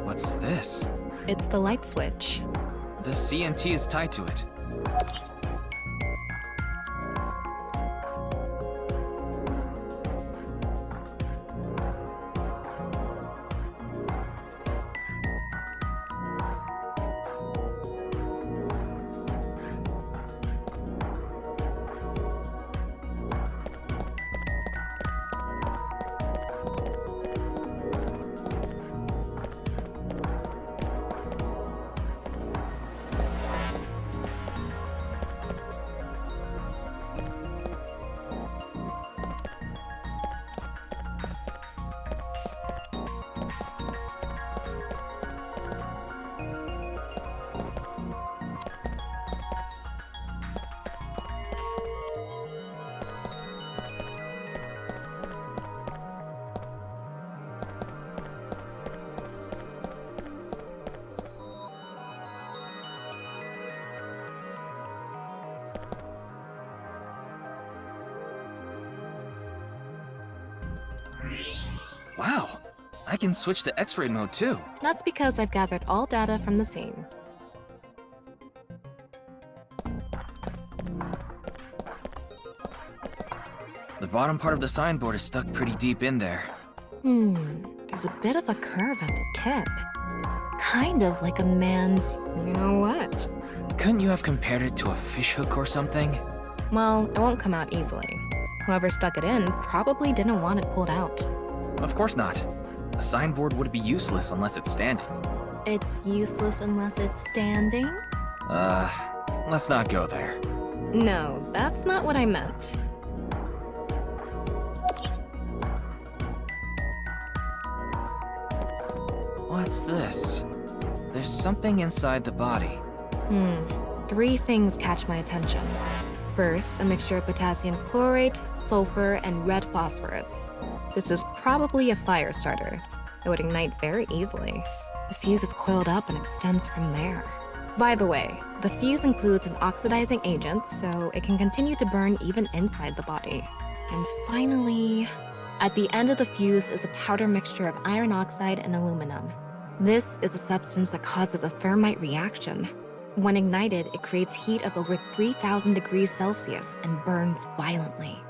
What's this? It's the light switch. The CNT is tied to it. Wow, I can switch to X-ray mode too. That's because I've gathered all data from the scene. The bottom part of the signboard is stuck pretty deep in there. There's a bit of a curve at the tip. Kind of like a man's, you know what? Couldn't you have compared it to a fishhook or something? Well, it won't come out easily. Whoever stuck it in probably didn't want it pulled out. Of course not. A signboard would be useless unless it's standing. It's useless unless it's standing? Let's not go there. No, that's not what I meant. What's this? There's something inside the body. 3 things catch my attention. First, a mixture of potassium chlorate, sulfur, and red phosphorus. This is probably a fire starter. It would ignite very easily. The fuse is coiled up and extends from there. By the way, the fuse includes an oxidizing agent, so it can continue to burn even inside the body. And finally, at the end of the fuse is a powder mixture of iron oxide and aluminum. This is a substance that causes a thermite reaction. When ignited, it creates heat of over 3,000 degrees Celsius and burns violently.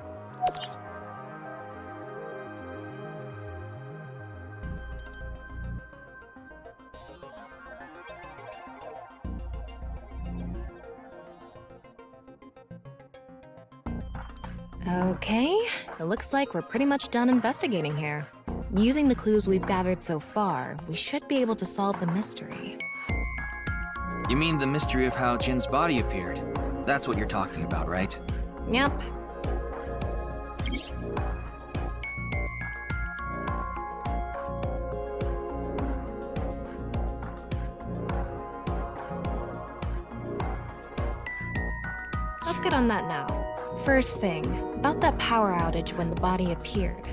Okay, it looks like we're pretty much done investigating here. Using the clues we've gathered so far, we should be able to solve the mystery. You mean the mystery of how Jin's body appeared? That's what you're talking about, right? Yep. Let's get on that now. First thing, about that power outage when the body appeared.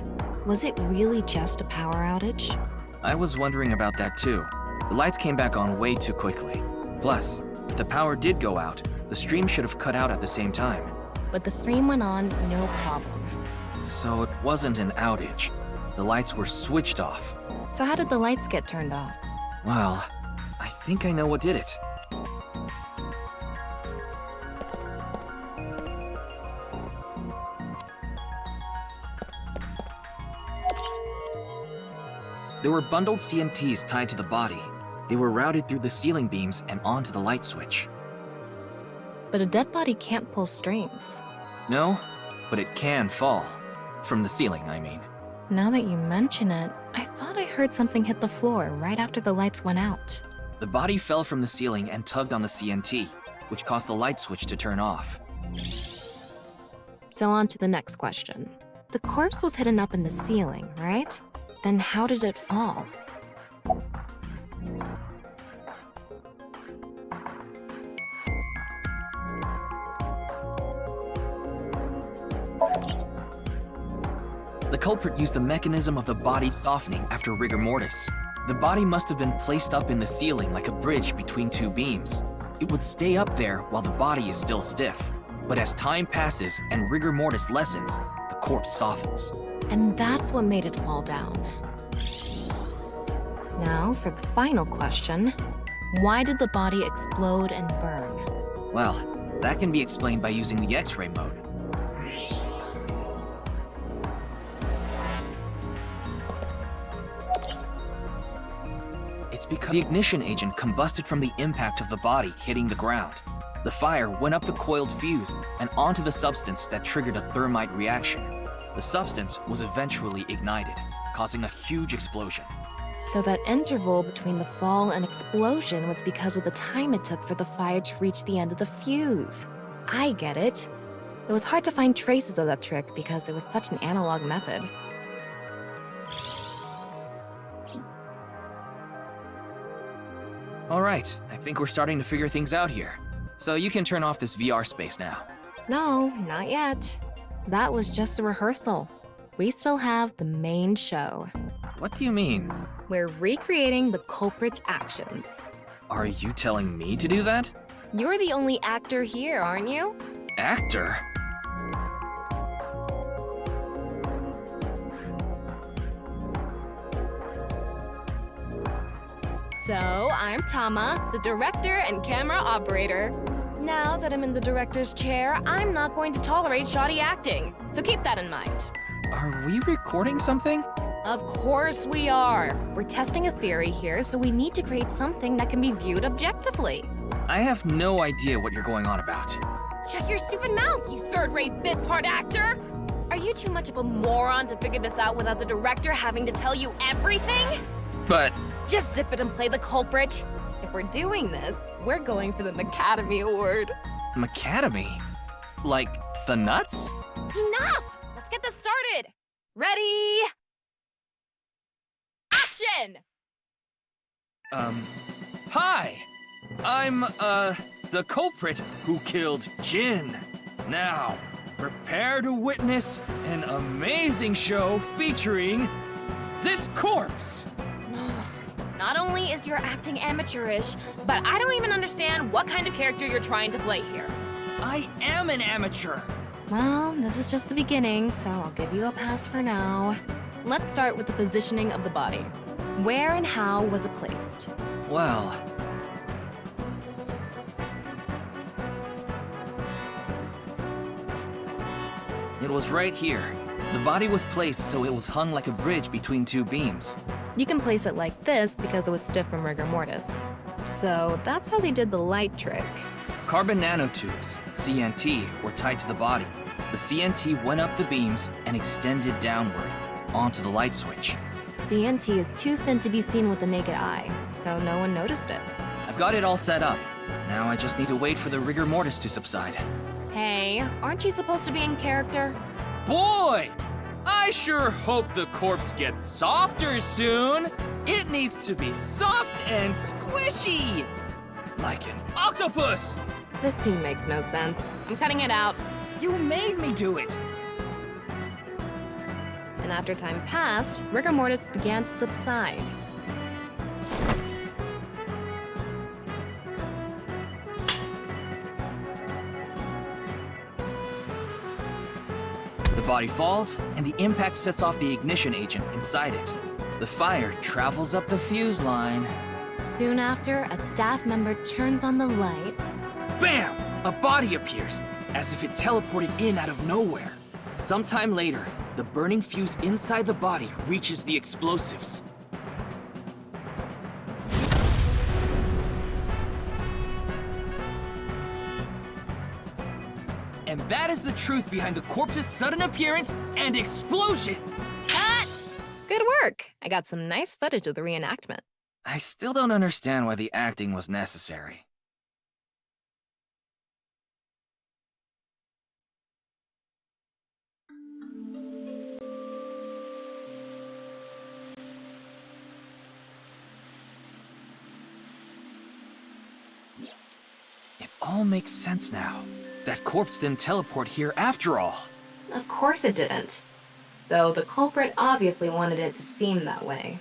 Was it really just a power outage? I was wondering about that too. The lights came back on way too quickly. Plus, if the power did go out, the stream should have cut out at the same time. But the stream went on, no problem. So it wasn't an outage. The lights were switched off. So how did the lights get turned off? Well, I think I know what did it. There were bundled CMTs tied to the body. They were routed through the ceiling beams and onto the light switch. But a dead body can't pull strings. No, but it can fall. From the ceiling, I mean. Now that you mention it, I thought I heard something hit the floor right after the lights went out. The body fell from the ceiling and tugged on the CNT, which caused the light switch to turn off. So on to the next question. The corpse was hidden up in the ceiling, right? Then how did it fall? The culprit used the mechanism of the body softening after rigor mortis. The body must have been placed up in the ceiling like a bridge between two beams. It would stay up there while the body is still stiff. But as time passes and rigor mortis lessens, the corpse softens. And that's what made it fall down. Now, for the final question. Why did the body explode and burn? Well, that can be explained by using the X-ray mode. It's because the ignition agent combusted from the impact of the body hitting the ground. The fire went up the coiled fuse and onto the substance that triggered a thermite reaction. The substance was eventually ignited, causing a huge explosion. So that interval between the fall and explosion was because of the time it took for the fire to reach the end of the fuse. I get it. It was hard to find traces of that trick because it was such an analog method. All right, I think we're starting to figure things out here. So you can turn off this VR space now. No, not yet. That was just a rehearsal. We still have the main show. What do you mean? We're recreating the culprit's actions. Are you telling me to do that? You're the only actor here, aren't you? Actor? So, I'm Tama, the director and camera operator. Now that I'm in the director's chair, I'm not going to tolerate shoddy acting. So keep that in mind. Are we recording something? Of course we are. We're testing a theory here, so we need to create something that can be viewed objectively. I have no idea what you're going on about. Shut your stupid mouth, you third-rate bit part actor! Are you too much of a moron to figure this out without the director having to tell you everything? But... Just zip it and play the culprit. If we're doing this, we're going for the Macademy Award. Macademy? Like, the nuts? Enough! Let's get this started! Ready? Action! Hi! I'm, the culprit who killed Jin. Now, prepare to witness an amazing show featuring this corpse! Not only is your acting amateurish, but I don't even understand what kind of character you're trying to play here. I am an amateur! Well, this is just the beginning, so I'll give you a pass for now. Let's start with the positioning of the body. Where and how was it placed? Well... It was right here. The body was placed so it was hung like a bridge between two beams. You can place it like this because it was stiff from rigor mortis. So that's how they did the light trick. Carbon nanotubes, CNT, were tied to the body. The CNT went up the beams and extended downward, onto the light switch. CNT is too thin to be seen with the naked eye, so no one noticed it. I've got it all set up. Now I just need to wait for the rigor mortis to subside. Hey, aren't you supposed to be in character? Boy! I sure hope the corpse gets softer soon. It needs to be soft and squishy. Like an octopus. This scene makes no sense. I'm cutting it out. You made me do it. And after time passed, rigor mortis began to subside. The body falls, and the impact sets off the ignition agent inside it. The fire travels up the fuse line. Soon after, a staff member turns on the lights. Bam! A body appears, as if it teleported in out of nowhere. Sometime later, the burning fuse inside the body reaches the explosives. And that is the truth behind the corpse's sudden appearance and explosion! Cut! Good work! I got some nice footage of the reenactment. I still don't understand why the acting was necessary. It all makes sense now. That corpse didn't teleport here after all. Of course it didn't. Though the culprit obviously wanted it to seem that way.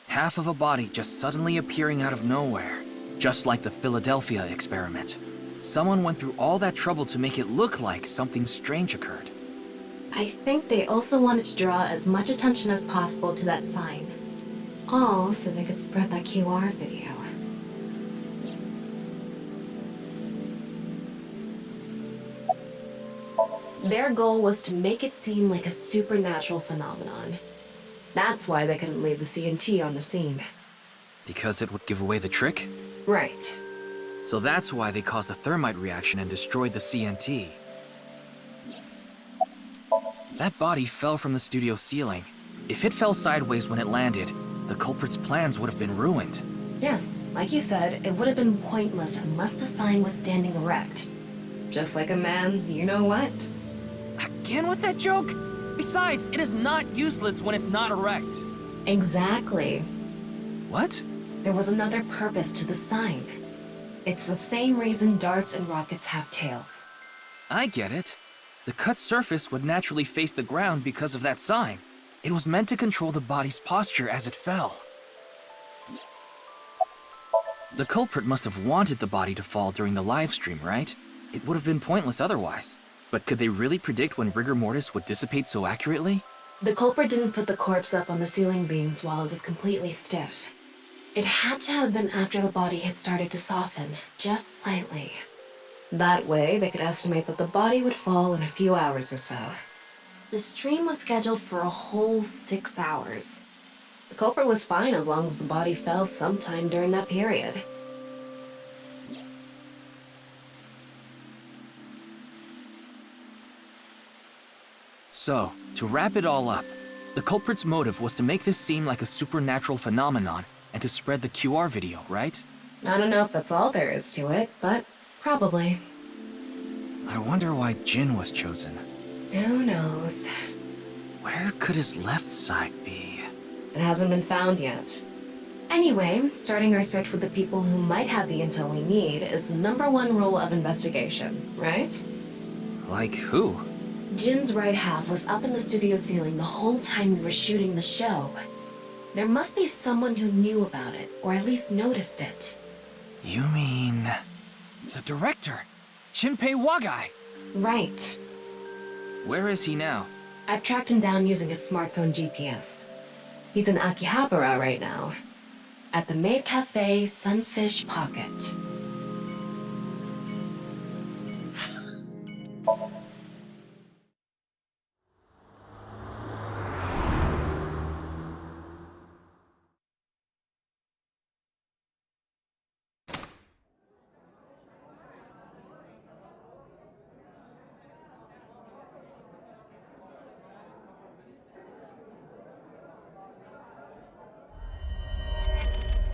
Half of a body just suddenly appearing out of nowhere. Just like the Philadelphia experiment. Someone went through all that trouble to make it look like something strange occurred. I think they also wanted to draw as much attention as possible to that sign. All so they could spread that QR video. Their goal was to make it seem like a supernatural phenomenon. That's why they couldn't leave the CNT on the scene. Because it would give away the trick? Right. So that's why they caused a thermite reaction and destroyed the CNT. That body fell from the studio ceiling. If it fell sideways when it landed, the culprit's plans would have been ruined. Yes, like you said, it would have been pointless unless the sign was standing erect. Just like a man's you-know-what. Again with that joke? Besides, it is not useless when it's not erect. Exactly. What? There was another purpose to the sign. It's the same reason darts and rockets have tails. I get it. The cut surface would naturally face the ground because of that sign. It was meant to control the body's posture as it fell. The culprit must have wanted the body to fall during the live stream, right? It would have been pointless otherwise. But could they really predict when rigor mortis would dissipate so accurately? The culprit didn't put the corpse up on the ceiling beams while it was completely stiff. It had to have been after the body had started to soften, just slightly. That way, they could estimate that the body would fall in a few hours or so. The stream was scheduled for a whole 6 hours. The culprit was fine as long as the body fell sometime during that period. So, to wrap it all up, the culprit's motive was to make this seem like a supernatural phenomenon and to spread the QR video, right? I don't know if that's all there is to it, but probably. I wonder why Jin was chosen. Who knows? Where could his left side be? It hasn't been found yet. Anyway, starting our search with the people who might have the intel we need is the #1 rule of investigation, right? Like who? Jin's right half was up in the studio ceiling the whole time we were shooting the show. There must be someone who knew about it, or at least noticed it. You mean... the director, Shinpei Wagai? Right. Where is he now? I've tracked him down using his smartphone GPS. He's in Akihabara right now, at the Maid Cafe Sunfish Pocket.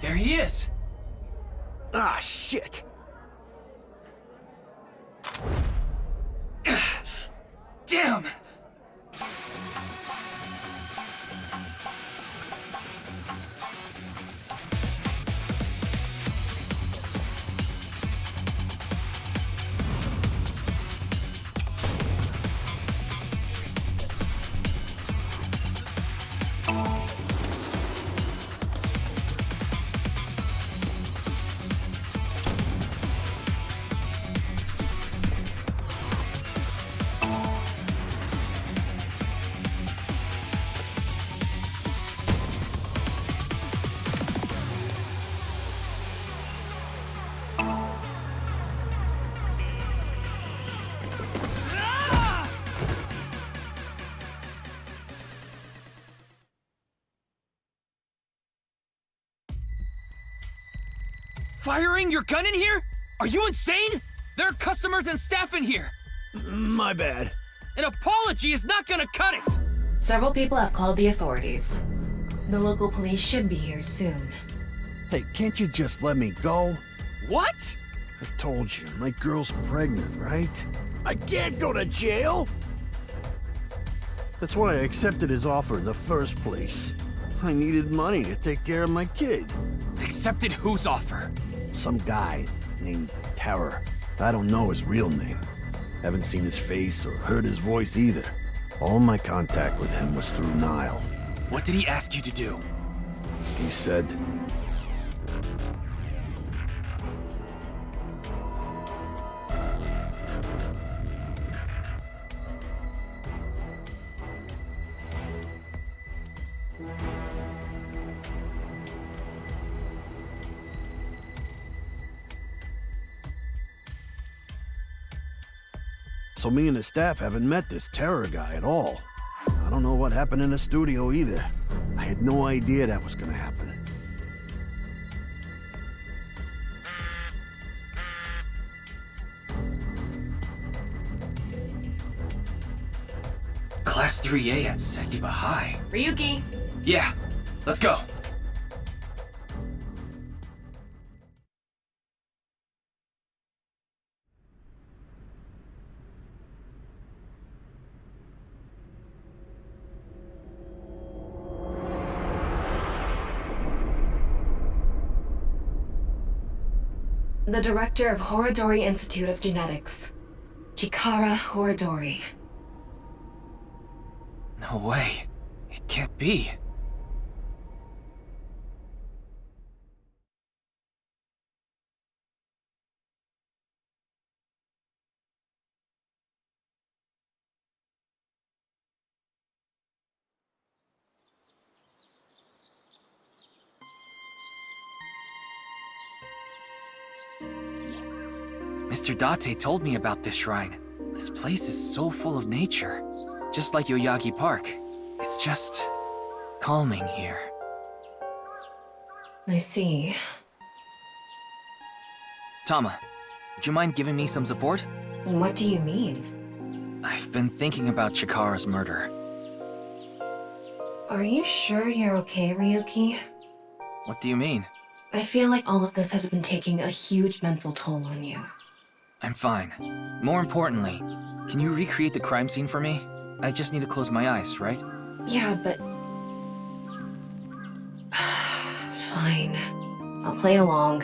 There he is! Ah, shit! Damn! Firing your gun in here? Are you insane? There are customers and staff in here. My bad. An apology is not gonna cut it! Several people have called the authorities. The local police should be here soon. Hey, can't you just let me go? What? I told you, my girl's pregnant, right? I can't go to jail! That's why I accepted his offer in the first place. I needed money to take care of my kid. Accepted whose offer? Some guy named Terror. I don't know his real name. Haven't seen his face or heard his voice either. All my contact with him was through Nile. What did he ask you to do? He said... So me and the staff haven't met this Terror guy at all. I don't know what happened in the studio either. I had no idea that was gonna happen. Class 3A at Sekiba High. Ryuki! Yeah, let's go. The director of Horodori Institute of Genetics, Chikara Horodori. No way. It can't be. Mr. Date told me about this shrine. This place is so full of nature. Just like Yoyagi Park. It's just... calming here. I see. Tama, would you mind giving me some support? What do you mean? I've been thinking about Chikara's murder. Are you sure you're okay, Ryuki? What do you mean? I feel like all of this has been taking a huge mental toll on you. I'm fine. More importantly, can you recreate the crime scene for me? I just need to close my eyes, right? Yeah, but... Fine. I'll play along.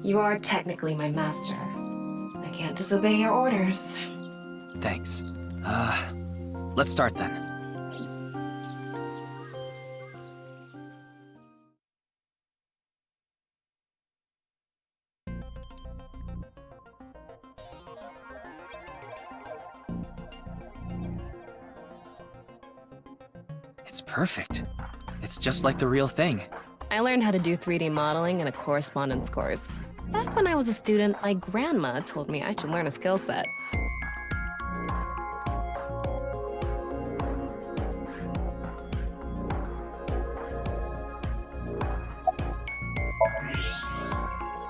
You are technically my master. I can't disobey your orders. Thanks. Let's start then. It's perfect. It's just like the real thing. I learned how to do 3D modeling in a correspondence course. Back when I was a student, my grandma told me I should learn a skill set.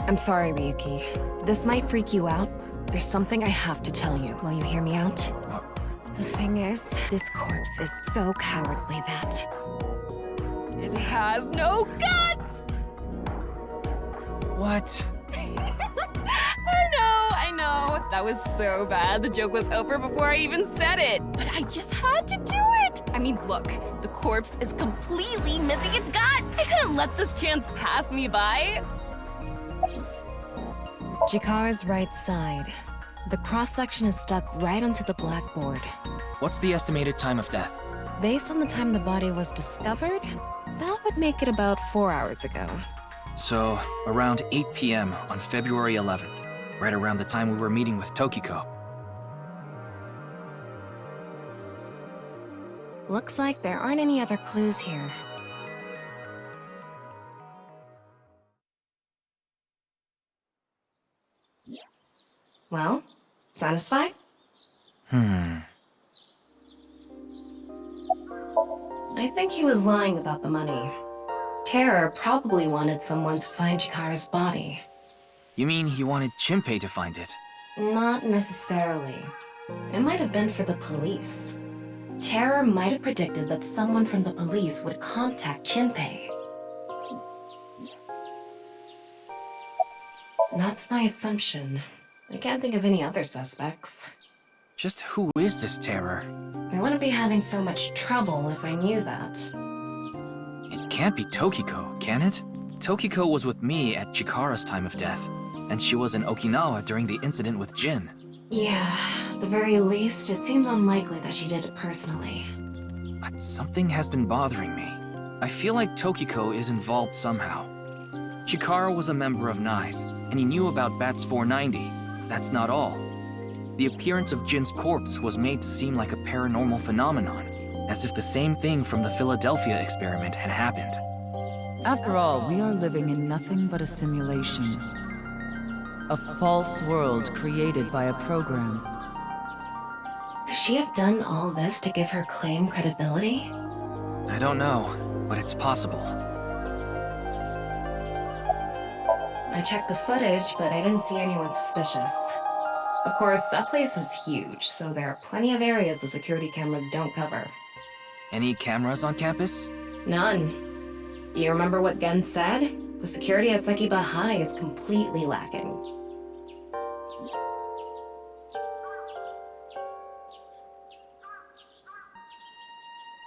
I'm sorry, Ryuki. This might freak you out. There's something I have to tell you. Will you hear me out? The thing is, this corpse is so cowardly that... it has no guts! What? I know. That was so bad. The joke was over before I even said it. But I just had to do it. I mean, look, the corpse is completely missing its guts. I couldn't let this chance pass me by. Chikara's right side. The cross-section is stuck right onto the blackboard. What's the estimated time of death? Based on the time the body was discovered, that would make it about 4 hours ago. So, around 8 p.m. on February 11th, right around the time we were meeting with Tokiko. Looks like there aren't any other clues here. Well, satisfied? I think he was lying about the money. Terror probably wanted someone to find Chikara's body. You mean he wanted Shinpei to find it? Not necessarily. It might have been for the police. Terror might have predicted that someone from the police would contact Shinpei. That's my assumption. I can't think of any other suspects. Just who is this Terror? I wouldn't be having so much trouble if I knew that. It can't be Tokiko, can it? Tokiko was with me at Chikara's time of death, and she was in Okinawa during the incident with Jin. Yeah, at the very least, it seems unlikely that she did it personally. But something has been bothering me. I feel like Tokiko is involved somehow. Chikara was a member of NICE, and he knew about Bats 490. That's not all. The appearance of Jin's corpse was made to seem like a paranormal phenomenon, as if the same thing from the Philadelphia experiment had happened. After all, we are living in nothing but a simulation. A false world created by a program. Could she have done all this to give her claim credibility? I don't know, but it's possible. I checked the footage, but I didn't see anyone suspicious. Of course, that place is huge, so there are plenty of areas the security cameras don't cover. Any cameras on campus? None. You remember what Gen said? The security at Sekiba High is completely lacking.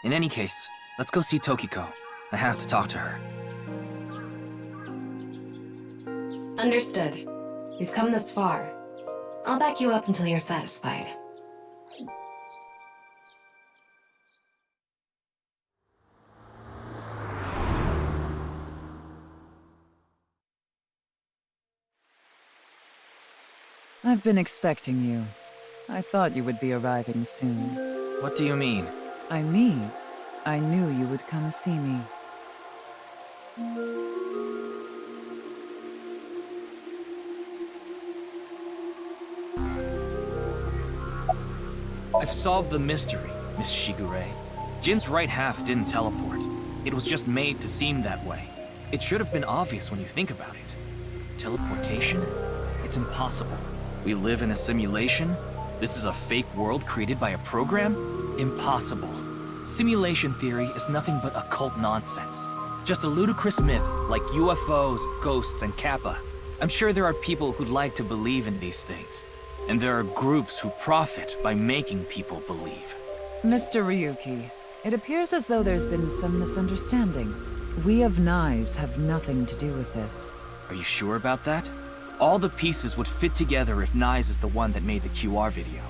In any case, let's go see Tokiko. I have to talk to her. Understood. We've come this far. I'll back you up until you're satisfied. I've been expecting you. I thought you would be arriving soon. What do you mean? I mean, I knew you would come see me. I've solved the mystery, Miss Shigure. Jin's right half didn't teleport. It was just made to seem that way. It should have been obvious when you think about it. Teleportation? It's impossible. We live in a simulation? This is a fake world created by a program? Impossible. Simulation theory is nothing but occult nonsense. Just a ludicrous myth like UFOs, ghosts, and Kappa. I'm sure there are people who'd like to believe in these things. And there are groups who profit by making people believe. Mr. Ryuki, it appears as though there's been some misunderstanding. We of NICE have nothing to do with this. Are you sure about that? All the pieces would fit together if NICE is the one that made the QR video.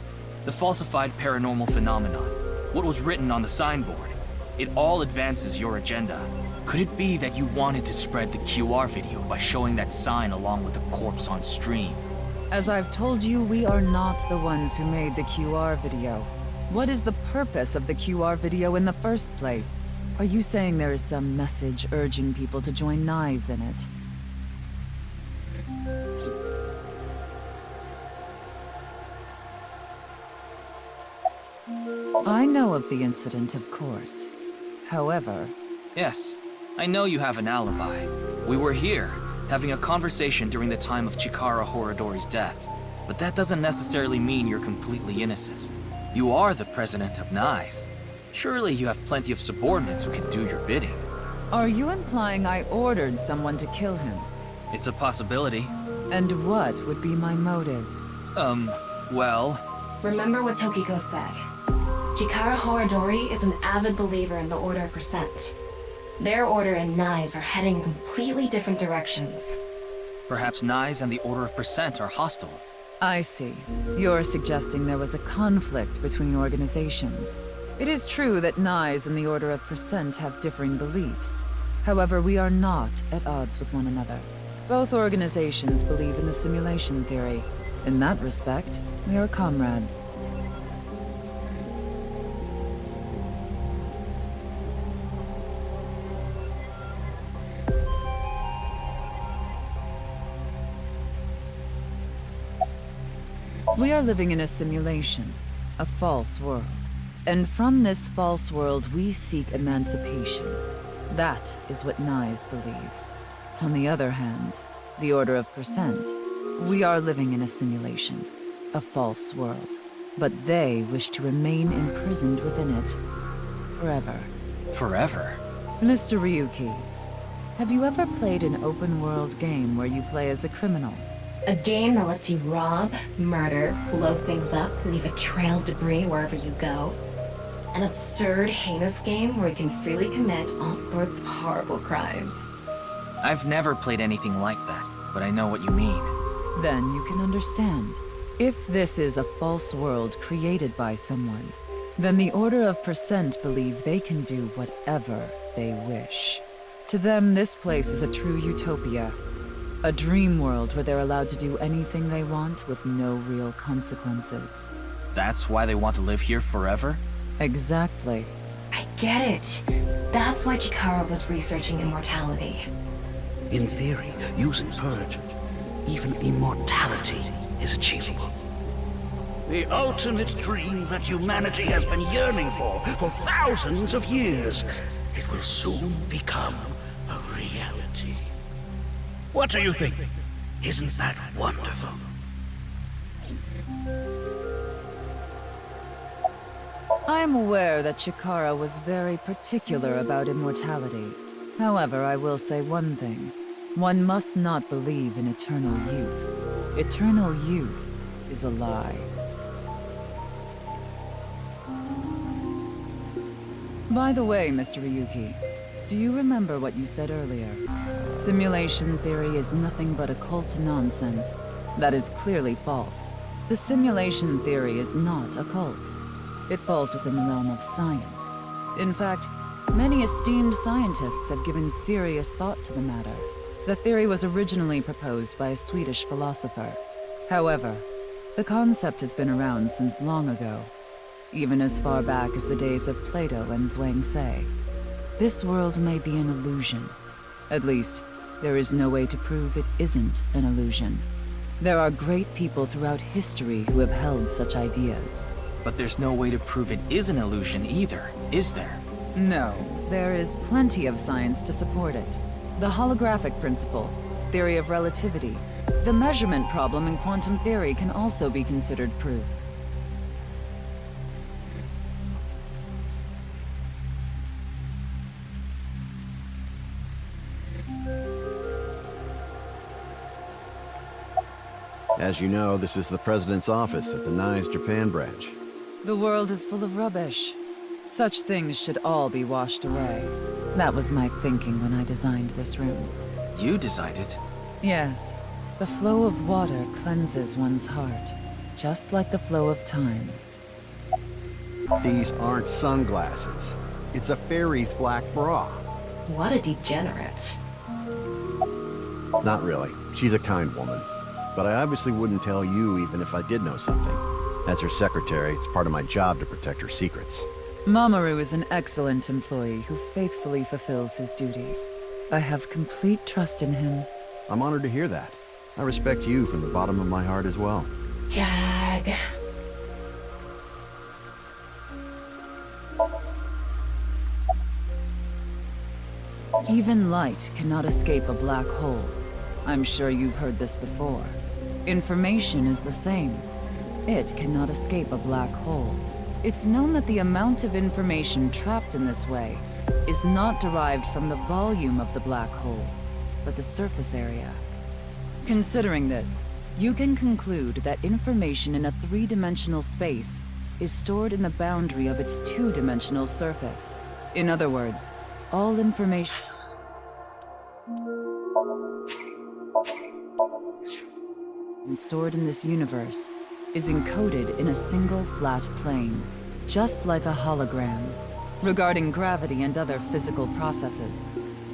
The falsified paranormal phenomenon, what was written on the signboard. It all advances your agenda. Could it be that you wanted to spread the QR video by showing that sign along with the corpse on stream? As I've told you, we are not the ones who made the QR video. What is the purpose of the QR video in the first place? Are you saying there is some message urging people to join NICE in it? I know of the incident, of course. However... Yes, I know you have an alibi. We were here, having a conversation during the time of Chikara Horodori's death. But that doesn't necessarily mean you're completely innocent. You are the president of NICE. Surely you have plenty of subordinates who can do your bidding. Are you implying I ordered someone to kill him? It's a possibility. And what would be my motive? Well... Remember what Tokiko said. Chikara Horadori is an avid believer in the Order of Percent. Their order and Nai's are heading in completely different directions. Perhaps Nai's and the Order of Percent are hostile. I see. You're suggesting there was a conflict between organizations. It is true that Nai's and the Order of Percent have differing beliefs. However, we are not at odds with one another. Both organizations believe in the simulation theory. In that respect, we are comrades. We are living in a simulation, a false world. And from this false world, we seek emancipation. That is what Nai's believes. On the other hand, the Order of Percent, we are living in a simulation, a false world. But they wish to remain imprisoned within it forever. Forever? Mr. Ryuki, have you ever played an open-world game where you play as a criminal? A game that lets you rob, murder, blow things up, leave a trail of debris wherever you go. An absurd, heinous game where you can freely commit all sorts of horrible crimes. I've never played anything like that, but I know what you mean. Then you can understand. If this is a false world created by someone, then the Order of Percent believe they can do whatever they wish. To them, this place is a true utopia. A dream world where they're allowed to do anything they want with no real consequences. That's why they want to live here forever? Exactly. I get it. That's why Chikara was researching immortality. In theory, using Purge, even immortality is achievable. The ultimate dream that humanity has been yearning for thousands of years. It will soon become a reality. What do you think? Isn't that wonderful? I am aware that Chikara was very particular about immortality. However, I will say one thing. One must not believe in eternal youth. Eternal youth is a lie. By the way, Mr. Ryuki, do you remember what you said earlier? Simulation theory is nothing but occult nonsense. That is clearly false. The simulation theory is not occult. It falls within the realm of science. In fact, many esteemed scientists have given serious thought to the matter. The theory was originally proposed by a Swedish philosopher. However, the concept has been around since long ago, even as far back as the days of Plato and Zhuangzi. This world may be an illusion. At least, there is no way to prove it isn't an illusion. There are great people throughout history who have held such ideas. But there's no way to prove it is an illusion either, is there? No, there is plenty of science to support it. The holographic principle, theory of relativity, the measurement problem in quantum theory can also be considered proof. As you know, this is the President's office at the Nai's Japan branch. The world is full of rubbish. Such things should all be washed away. That was my thinking when I designed this room. You designed it? Yes. The flow of water cleanses one's heart, just like the flow of time. These aren't sunglasses. It's a fairy's black bra. What a degenerate. Not really. She's a kind woman. But I obviously wouldn't tell you even if I did know something. As her secretary, it's part of my job to protect her secrets. Mamoru is an excellent employee who faithfully fulfills his duties. I have complete trust in him. I'm honored to hear that. I respect you from the bottom of my heart as well. Gag. Even light cannot escape a black hole. I'm sure you've heard this before. Information is the same. It cannot escape a black hole. It's known that the amount of information trapped in this way is not derived from the volume of the black hole, but the surface area. Considering this, you can conclude that information in a three-dimensional space is stored in the boundary of its two-dimensional surface. In other words, all information stored in this universe is encoded in a single flat plane, just like a hologram. Regarding gravity and other physical processes,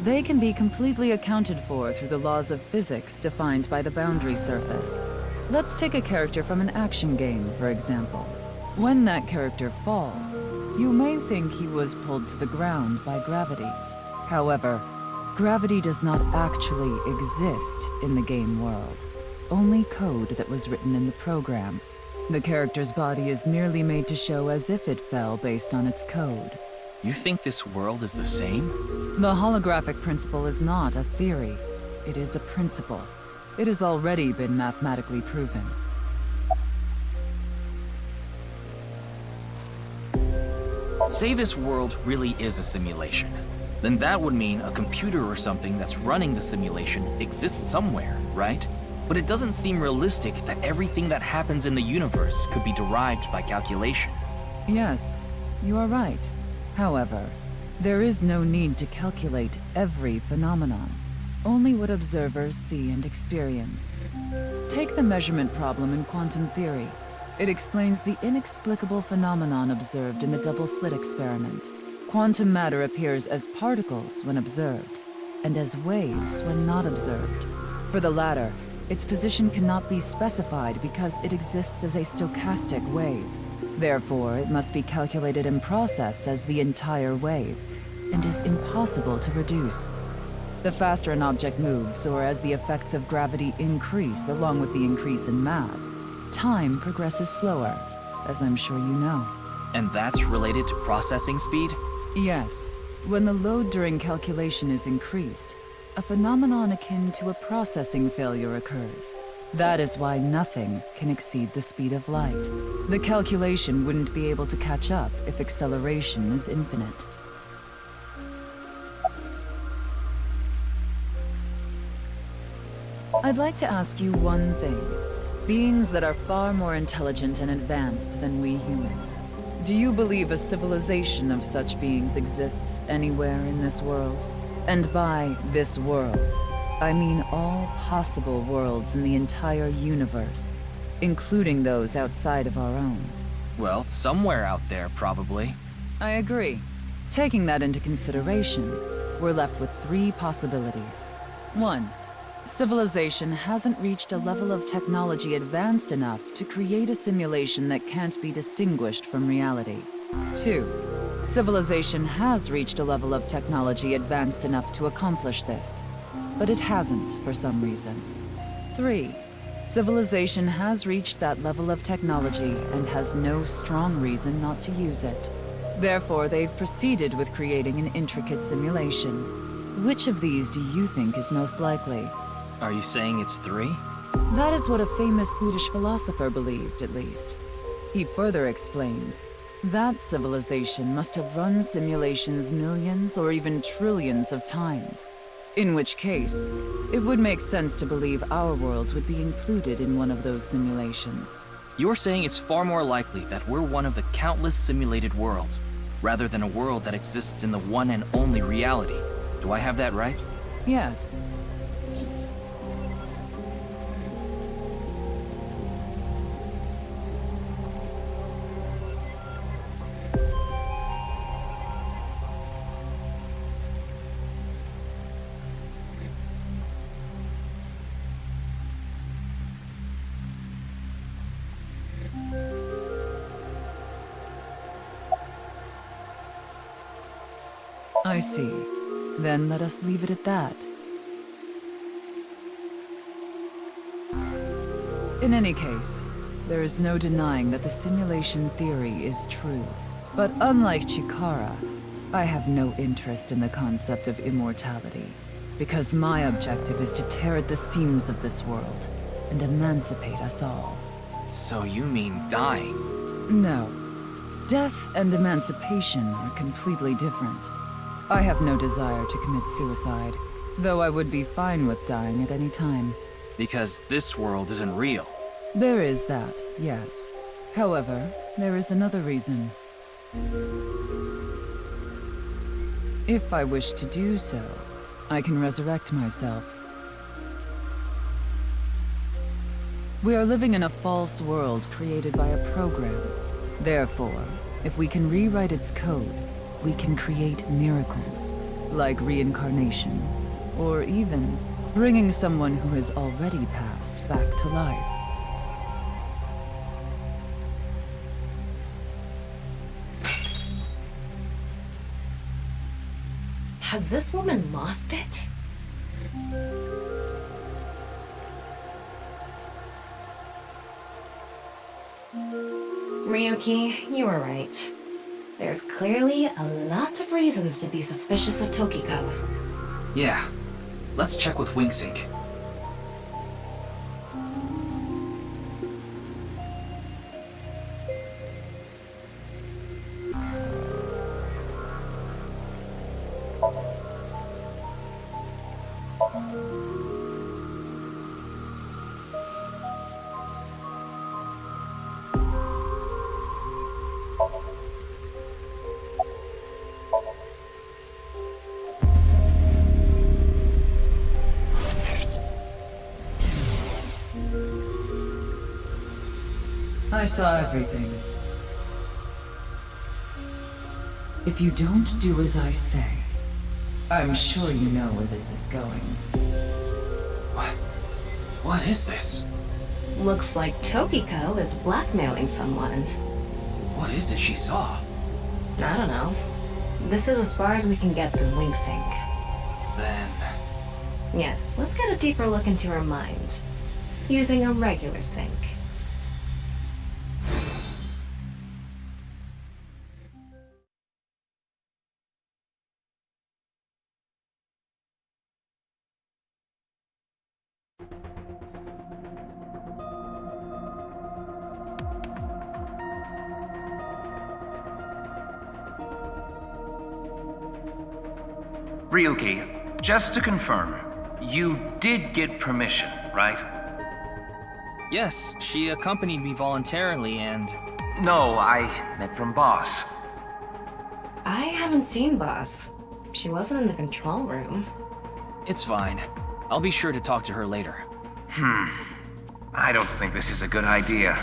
they can be completely accounted for through the laws of physics defined by the boundary surface. Let's take a character from an action game, for example. When that character falls, you may think he was pulled to the ground by gravity. However, gravity does not actually exist in the game world. Only code that was written in the program. The character's body is merely made to show as if it fell based on its code. You think this world is the same? The holographic principle is not a theory. It is a principle. It has already been mathematically proven. Say this world really is a simulation. Then that would mean a computer or something that's running the simulation exists somewhere, right? But it doesn't seem realistic that everything that happens in the universe could be derived by calculation. Yes, you are right. However, there is no need to calculate every phenomenon, only what observers see and experience. Take the measurement problem in quantum theory. It explains the inexplicable phenomenon observed in the double-slit experiment. Quantum matter appears as particles when observed, and as waves when not observed. For the latter, its position cannot be specified because it exists as a stochastic wave. Therefore, it must be calculated and processed as the entire wave, and is impossible to reduce. The faster an object moves, or as the effects of gravity increase along with the increase in mass, time progresses slower, as I'm sure you know. And that's related to processing speed? Yes. When the load during calculation is increased, a phenomenon akin to a processing failure occurs. That is why nothing can exceed the speed of light. The calculation wouldn't be able to catch up if acceleration is infinite. I'd like to ask you one thing. Beings that are far more intelligent and advanced than we humans, do you believe a civilization of such beings exists anywhere in this world? And by this world, I mean all possible worlds in the entire universe, including those outside of our own. Well, somewhere out there, probably. I agree. Taking that into consideration, we're left with three possibilities. 1. Civilization hasn't reached a level of technology advanced enough to create a simulation that can't be distinguished from reality. 2. Civilization has reached a level of technology advanced enough to accomplish this, but it hasn't for some reason. 3. Civilization has reached that level of technology and has no strong reason not to use it. Therefore, they've proceeded with creating an intricate simulation. Which of these do you think is most likely? Are you saying it's 3? That is what a famous Swedish philosopher believed, at least. He further explains, that civilization must have run simulations millions or even trillions of times. In which case, it would make sense to believe our world would be included in one of those simulations. You're saying it's far more likely that we're one of the countless simulated worlds, rather than a world that exists in the one and only reality. Do I have that right? Yes. I see. Then let us leave it at that. In any case, there is no denying that the simulation theory is true. But unlike Chikara, I have no interest in the concept of immortality, because my objective is to tear at the seams of this world and emancipate us all. So you mean dying? No. Death and emancipation are completely different. I have no desire to commit suicide, though I would be fine with dying at any time. Because this world isn't real. There is that, yes. However, there is another reason. If I wish to do so, I can resurrect myself. We are living in a false world created by a program. Therefore, if we can rewrite its code, we can create miracles, like reincarnation, or even bringing someone who has already passed back to life. Has this woman lost it? Ryuki, you were right. There's clearly a lot of reasons to be suspicious of Tokiko. Yeah. Let's check with WingSync. I saw everything. If you don't do as I say, I'm sure you know where this is going. What is this? Looks like Tokiko is blackmailing someone. What is it she saw? I don't know. This is as far as we can get through WingSync. Then... Yes, let's get a deeper look into her mind. Using a regular sync. Ryuki, just to confirm, you did get permission, right? Yes, she accompanied me voluntarily and... No, I meant from Boss. I haven't seen Boss. She wasn't in the control room. It's fine. I'll be sure to talk to her later. I don't think this is a good idea.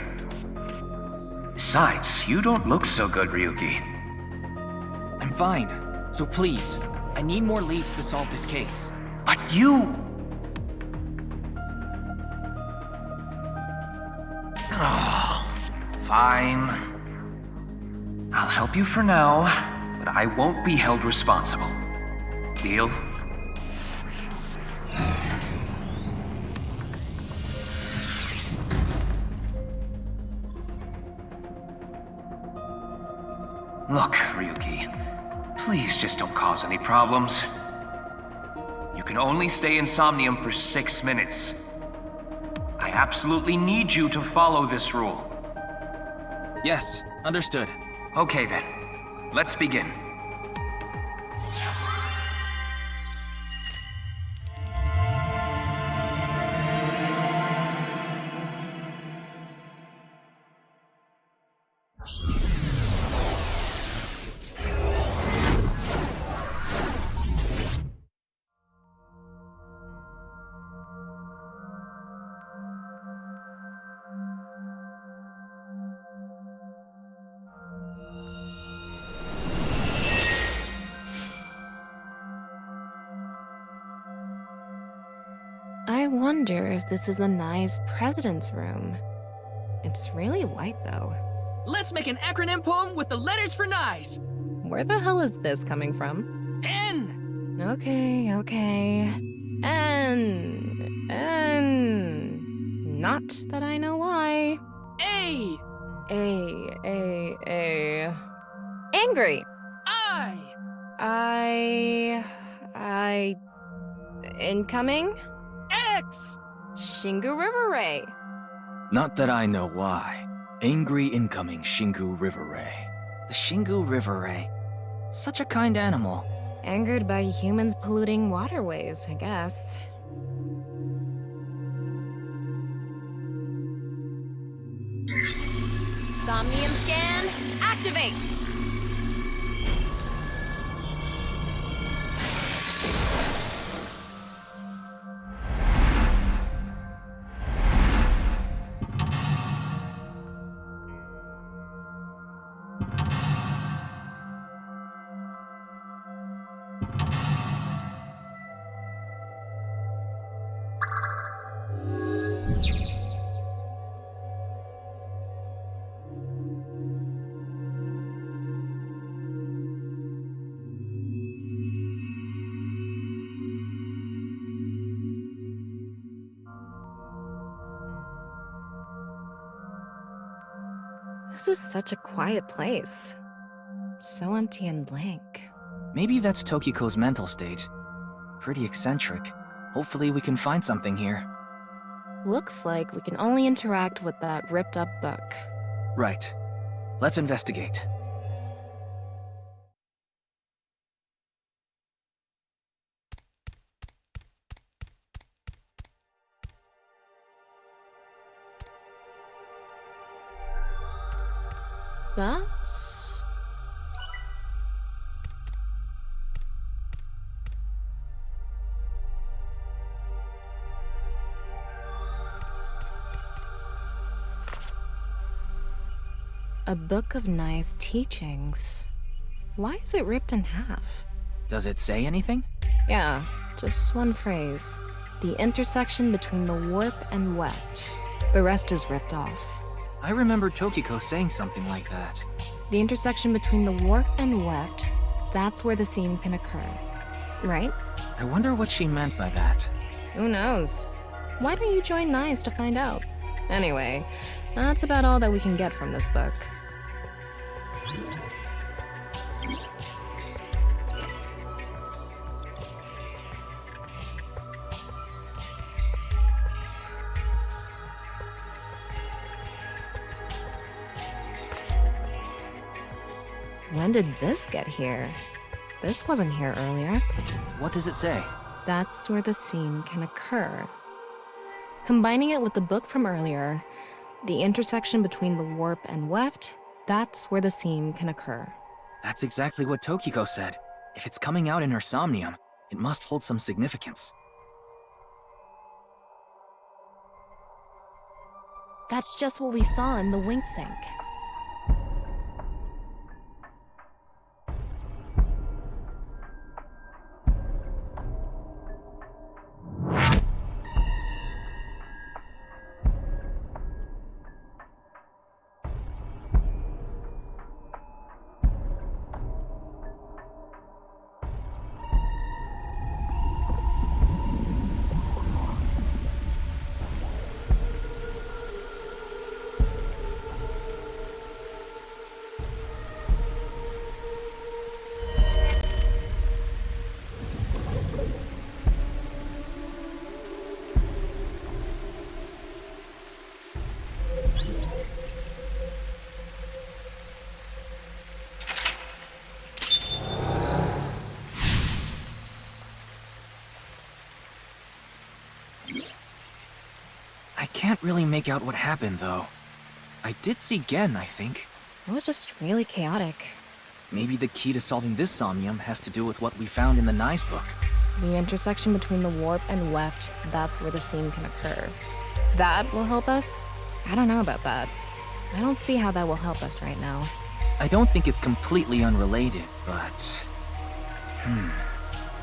Besides, you don't look so good, Ryuki. I'm fine. So please, I need more leads to solve this case. But you... Oh, fine. I'll help you for now, but I won't be held responsible. Deal? Look, Ryuki, please just don't cause any problems. You can only stay in Somnium for 6 minutes. I absolutely need you to follow this rule. Yes, understood. Okay then, let's begin. I wonder if this is the Nye's president's room. It's really white, though. Let's make an acronym poem with the letters for Nyes. Where the hell is this coming from? N! Okay. N. Not that I know why. A! A. Angry! I... Incoming? X! Shingu River Ray. Not that I know why. Angry incoming Shingu River Ray. The Shingu River Ray. Such a kind animal. Angered by humans polluting waterways, I guess. Somnium scan, activate! This is such a quiet place. So empty and blank. Maybe that's Tokiko's mental state. Pretty eccentric. Hopefully we can find something here. Looks like we can only interact with that ripped up book. Right. Let's investigate. That's... a book of nice teachings. Why is it ripped in half? Does it say anything? Yeah, just one phrase. The intersection between the warp and weft. The rest is ripped off. I remember Tokiko saying something like that. The intersection between the warp and weft, that's where the seam can occur. Right? I wonder what she meant by that. Who knows? Why don't you join NICE to find out? Anyway, that's about all that we can get from this book. When did this get here? This wasn't here earlier. What does it say? That's where the seam can occur. Combining it with the book from earlier, the intersection between the warp and weft, that's where the seam can occur. That's exactly what Tokiko said. If it's coming out in her Somnium, it must hold some significance. That's just what we saw in the wink sink. I can't really make out what happened, though. I did see Gen, I think. It was just really chaotic. Maybe the key to solving this Somnium has to do with what we found in the NICE book. The intersection between the warp and weft, that's where the seam can occur. That will help us? I don't know about that. I don't see how that will help us right now. I don't think it's completely unrelated, but...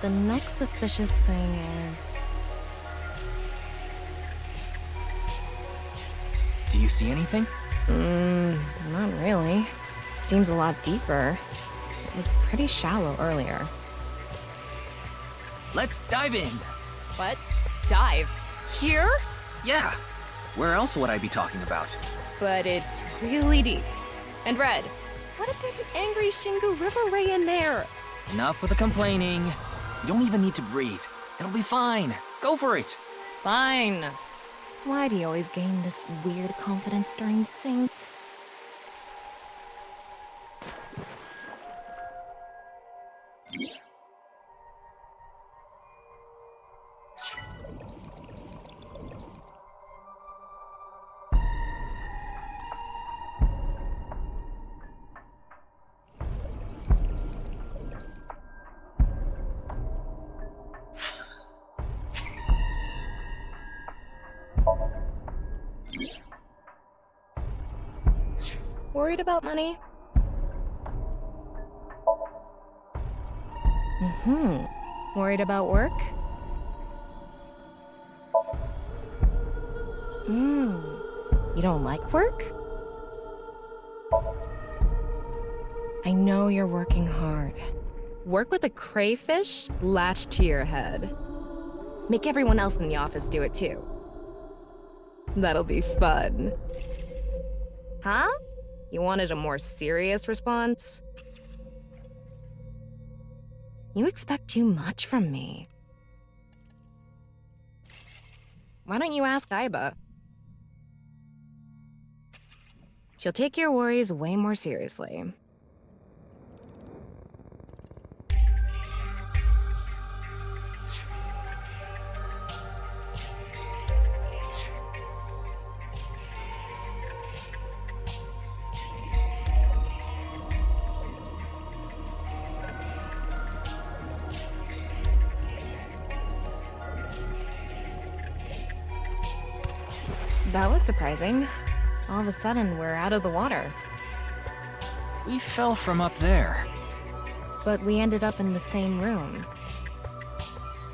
The next suspicious thing is... Do you see anything? Not really. Seems a lot deeper. It was pretty shallow earlier. Let's dive in! What? Dive? Here? Yeah! Where else would I be talking about? But it's really deep. And Red, what if there's an angry Shingu River Ray in there? Enough with the complaining. You don't even need to breathe. It'll be fine. Go for it. Fine. Why do you always gain this weird confidence during syncs? Worried about money? Worried about work? You don't like work? I know you're working hard. Work with a crayfish latched to your head. Make everyone else in the office do it too. That'll be fun. Huh? You wanted a more serious response? You expect too much from me. Why don't you ask Aiba? She'll take your worries way more seriously. That was surprising. All of a sudden, we're out of the water. We fell from up there. But we ended up in the same room.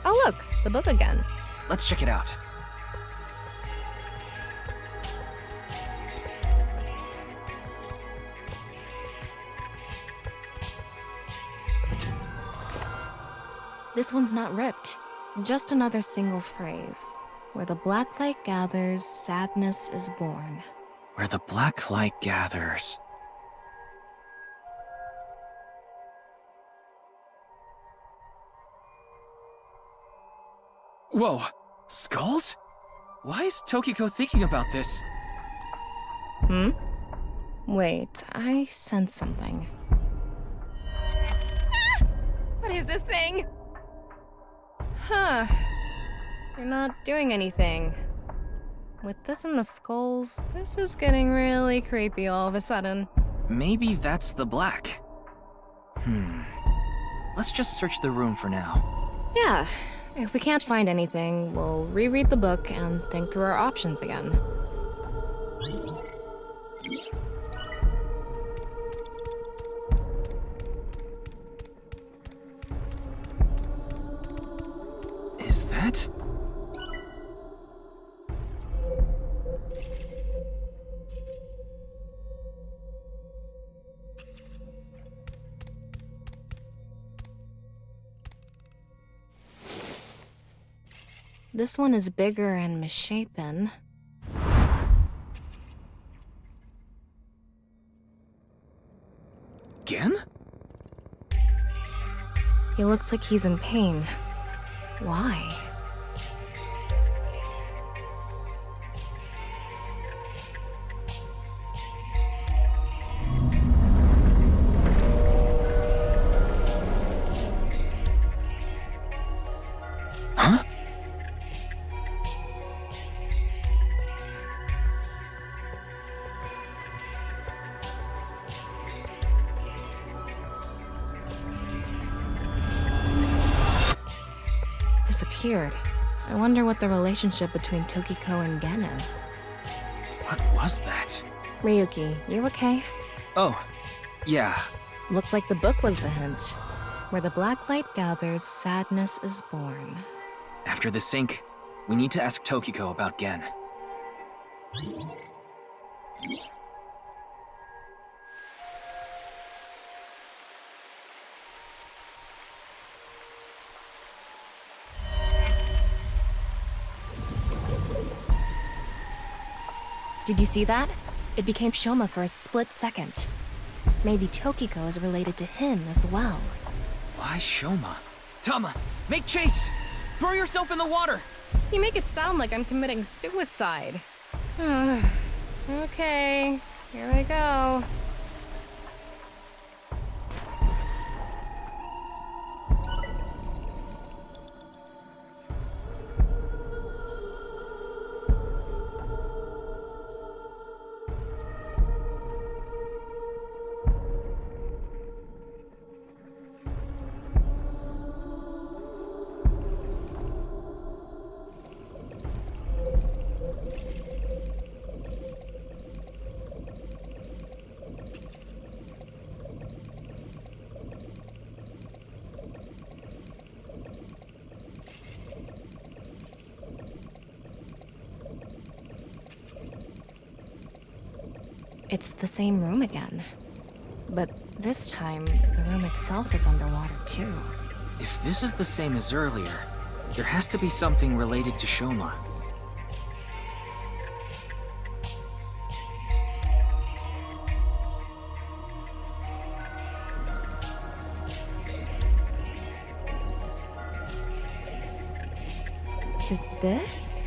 Oh look, the book again. Let's check it out. This one's not ripped. Just another single phrase. Where the black light gathers, sadness is born. Where the black light gathers. Whoa! Skulls? Why is Tokiko thinking about this? Wait, I sense something. What is this thing? Huh. You're not doing anything. With this and the skulls, this is getting really creepy all of a sudden. Maybe that's the black. Let's just search the room for now. Yeah. If we can't find anything, we'll reread the book and think through our options again. Is that? This one is bigger and misshapen. Gen? He looks like he's in pain. Why? Huh? Disappeared. I wonder what the relationship between Tokiko and Gen is. What was that? Ryuki, you okay? Oh, yeah. Looks like the book was the hint. Where the black light gathers, sadness is born. After the sync, we need to ask Tokiko about Gen. Did you see that? It became Shoma for a split second. Maybe Tokiko is related to him as well. Why Shoma? Tama, make chase! Throw yourself in the water! You make it sound like I'm committing suicide. Okay, here I go. It's the same room again. But this time, the room itself is underwater too. If this is the same as earlier, there has to be something related to Shoma. Is this?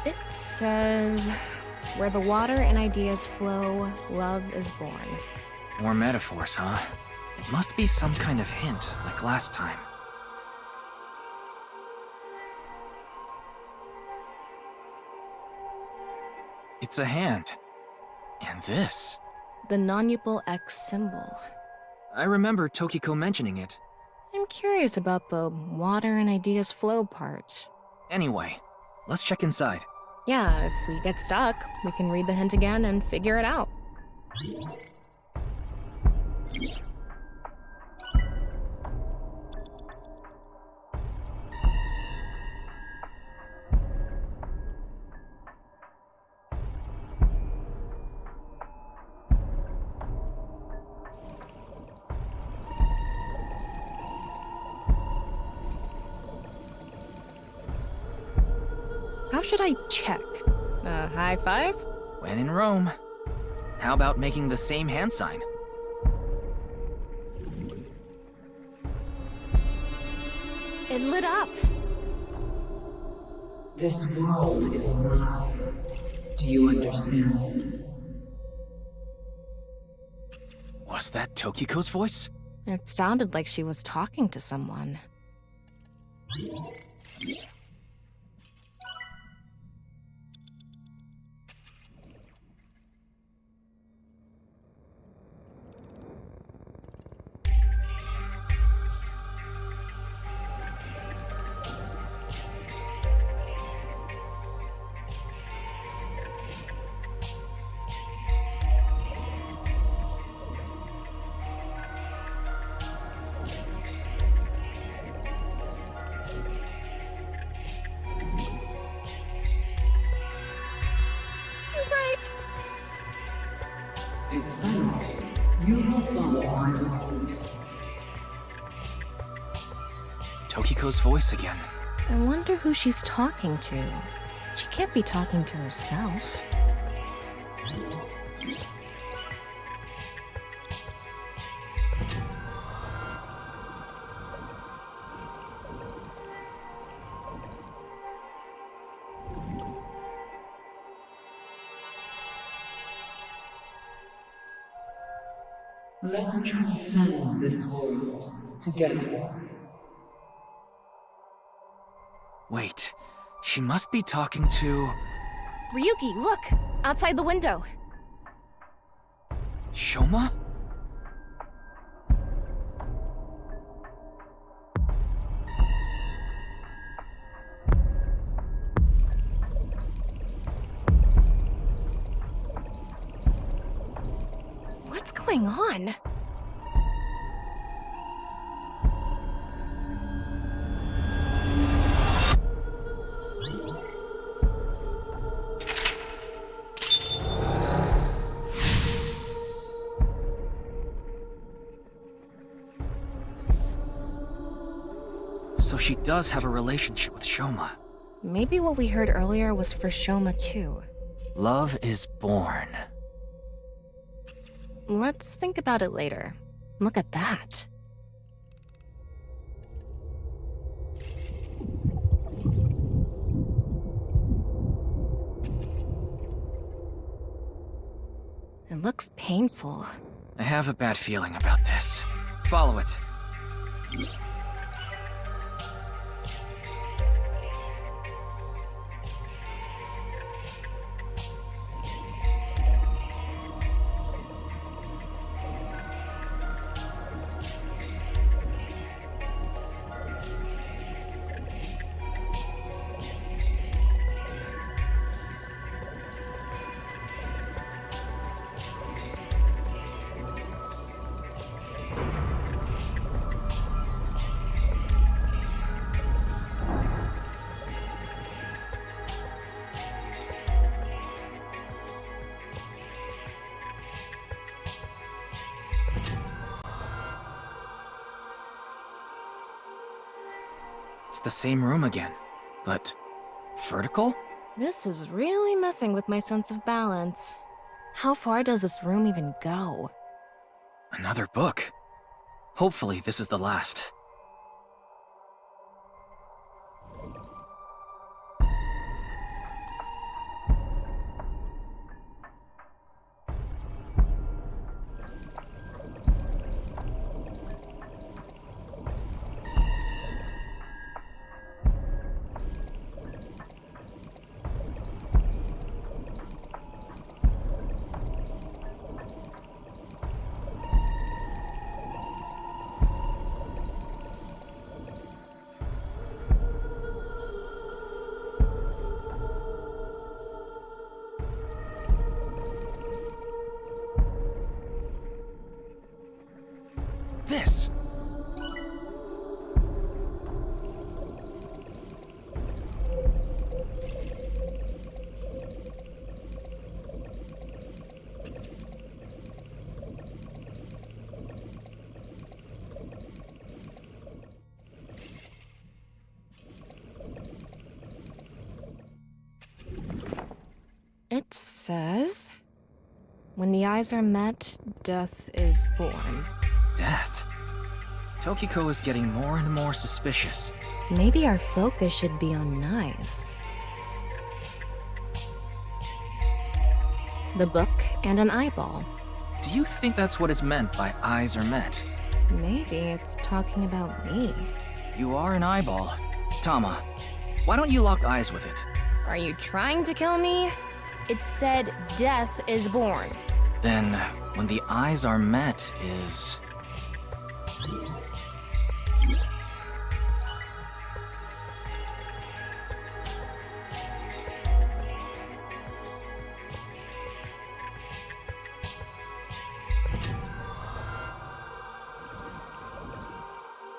It says, where the water and ideas flow, love is born. More metaphors, huh? It must be some kind of hint, like last time. It's a hand. And this. The non-upal X symbol. I remember Tokiko mentioning it. I'm curious about the water and ideas flow part. Anyway, let's check inside. Yeah, if we get stuck, we can read the hint again and figure it out. How should I check? A high five? When in Rome. How about making the same hand sign? It lit up. This world is alive. Do you understand? Was that Tokiko's voice? It sounded like she was talking to someone. It's silent. You will follow my orders. Tokiko's voice again. I wonder who she's talking to. She can't be talking to herself. Let's transcend this world together. Wait, she must be talking to... Ryuki, look! Outside the window. Shoma? What's going on? So she does have a relationship with Shoma. Maybe what we heard earlier was for Shoma too. Love is born. Let's think about it later. Look at that. It looks painful. I have a bad feeling about this. Follow it. the same room again, but vertical? This is really messing with my sense of balance. How far does this room even go? Another book. Hopefully this is the last. This! It says, when the eyes are met, death is born. Death? Tokiko is getting more and more suspicious. Maybe our focus should be on eyes. The book and an eyeball. Do you think that's what is meant by eyes are met? Maybe it's talking about me. You are an eyeball. Tama, why don't you lock eyes with it? Are you trying to kill me? It said death is born. Then, when the eyes are met is...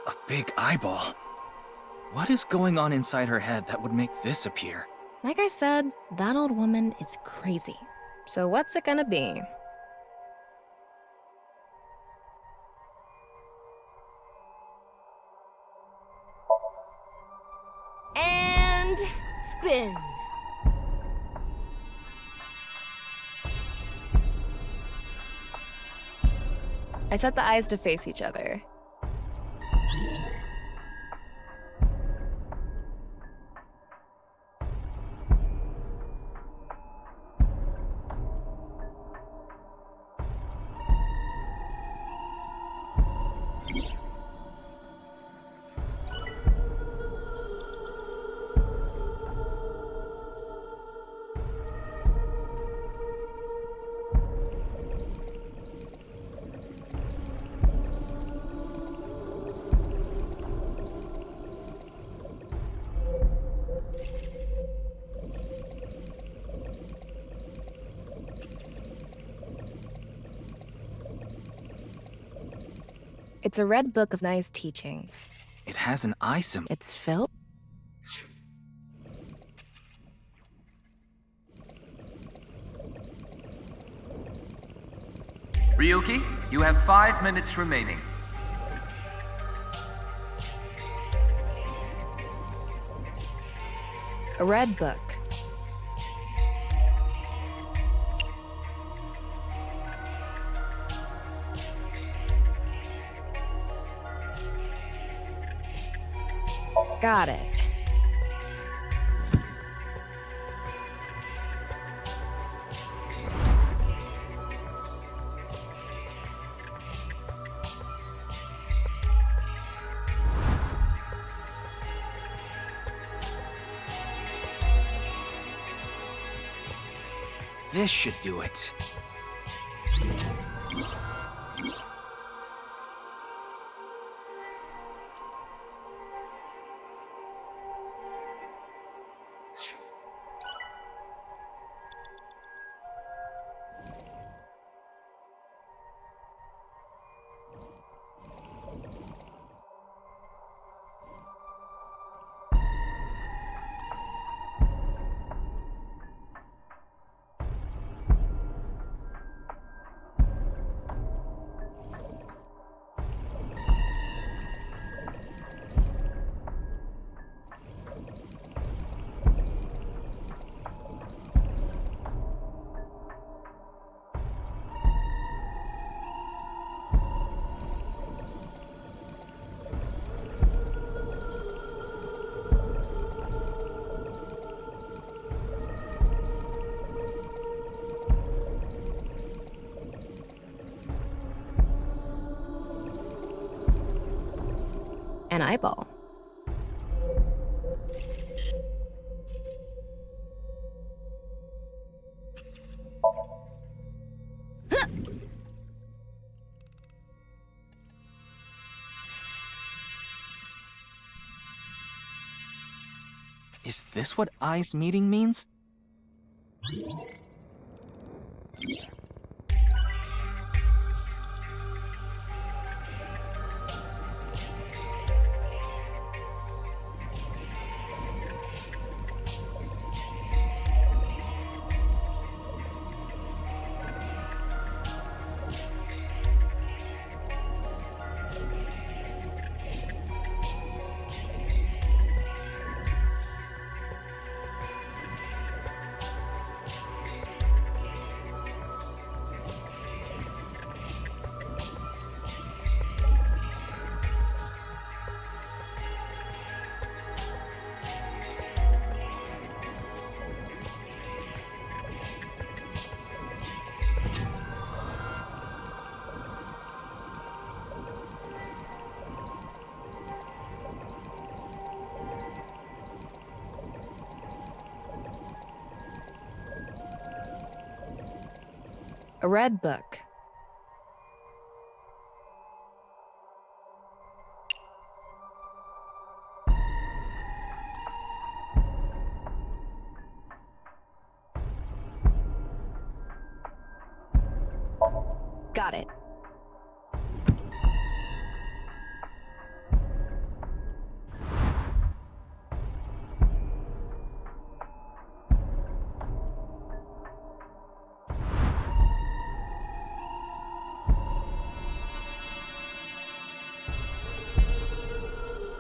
a big eyeball. What is going on inside her head that would make this appear? Like I said, that old woman is crazy. So what's it gonna be? And spin. I set the eyes to face each other. It's a red book of nice teachings. It has an eye symbol. It's filled. Ryuki, you have 5 minutes remaining. A red book. Got it. This should do it. an eyeball. Is this what eyes meeting means? A red book. Got it.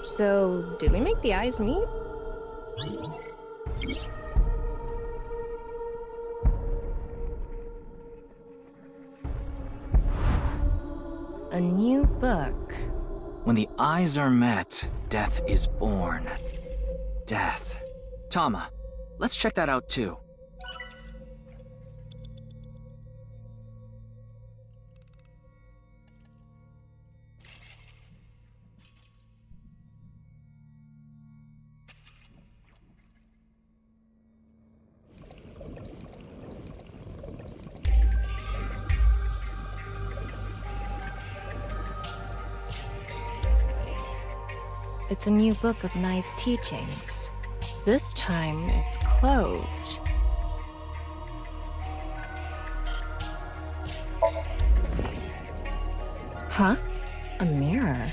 So, did we make the eyes meet? A new book. When the eyes are met, death is born. Death. Tama, let's check that out too. It's a new book of nice teachings. This time, it's closed. Huh? A mirror?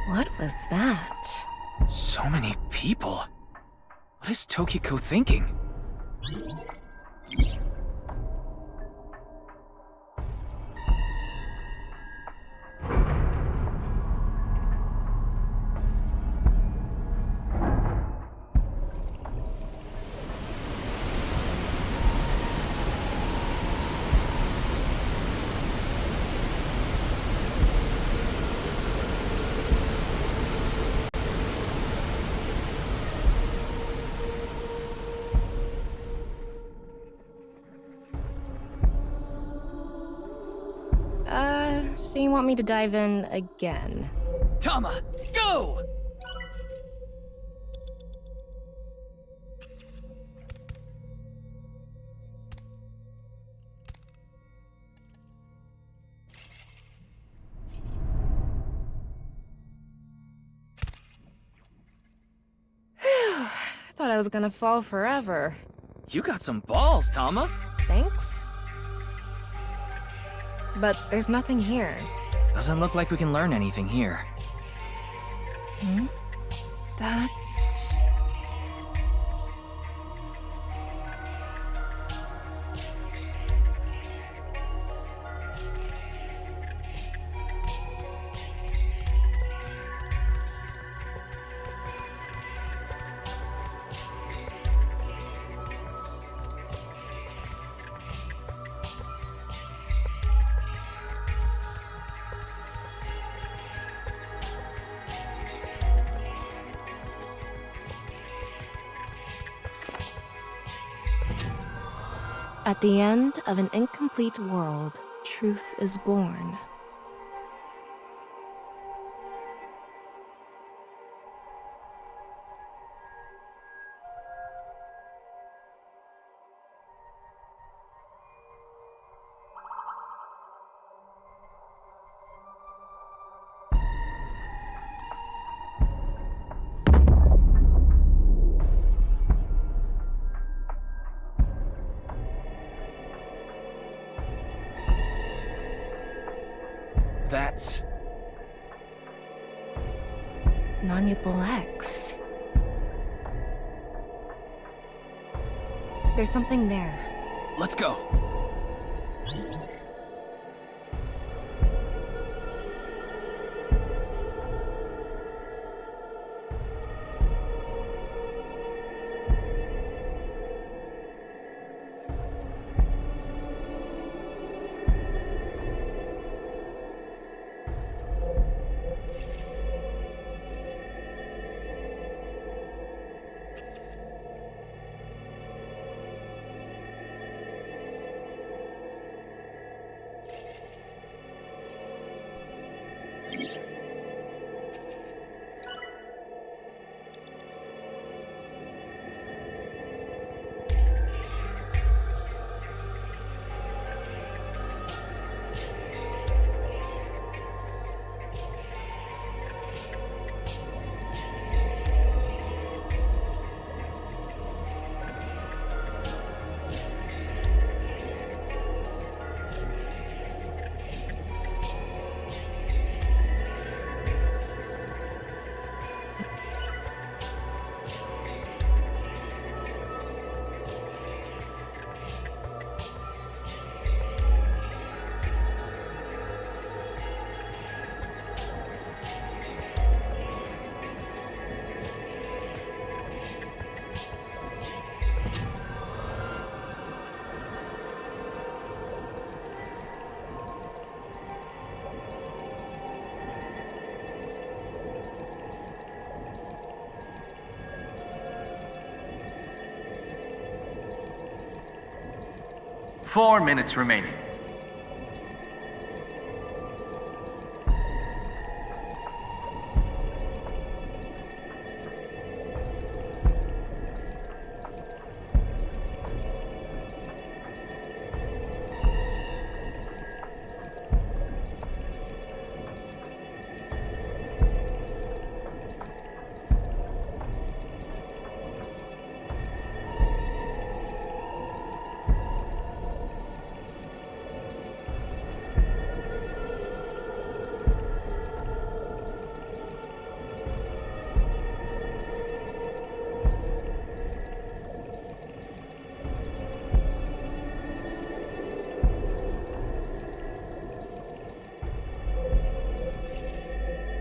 What was that? So many people. What is Tokiko thinking? So you want me to dive in again? Tama, go! I thought I was gonna fall forever. You got some balls, Tama. Thanks. But there's nothing here. Doesn't look like we can learn anything here. That's... At the end of an incomplete world, truth is born. That's... Non-Mutable X. There's something there. Let's go. Four minutes remaining.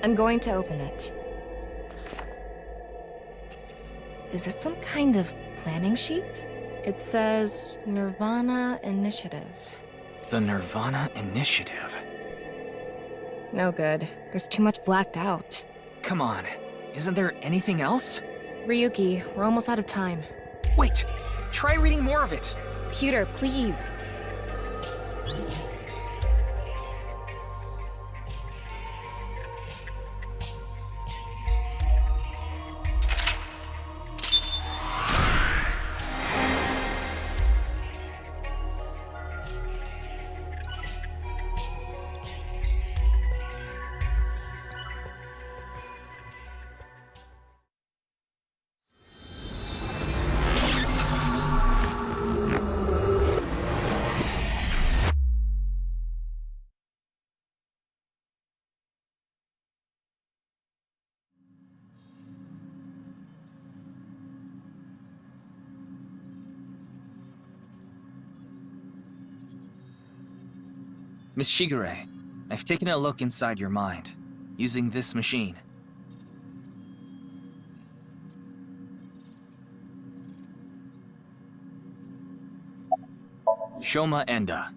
I'm going to open it. Is it some kind of planning sheet? It says Nirvana Initiative. The Nirvana Initiative. No good. There's too much blacked out. Come on, isn't there anything else? Ryuki, we're almost out of time. Wait! Try reading more of it! Pewter, please. Miss Shigure, I've taken a look inside your mind, using this machine. Shoma Enda.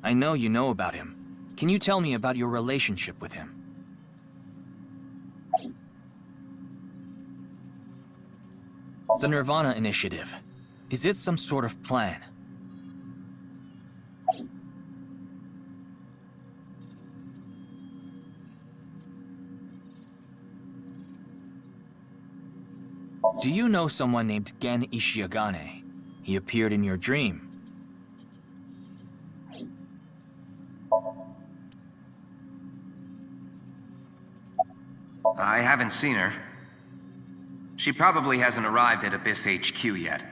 I know you know about him. Can you tell me about your relationship with him? The Nirvana initiative. Is it some sort of plan? Do you know someone named Gen Ishiagane? He appeared in your dream. I haven't seen her. She probably hasn't arrived at Abyss HQ yet.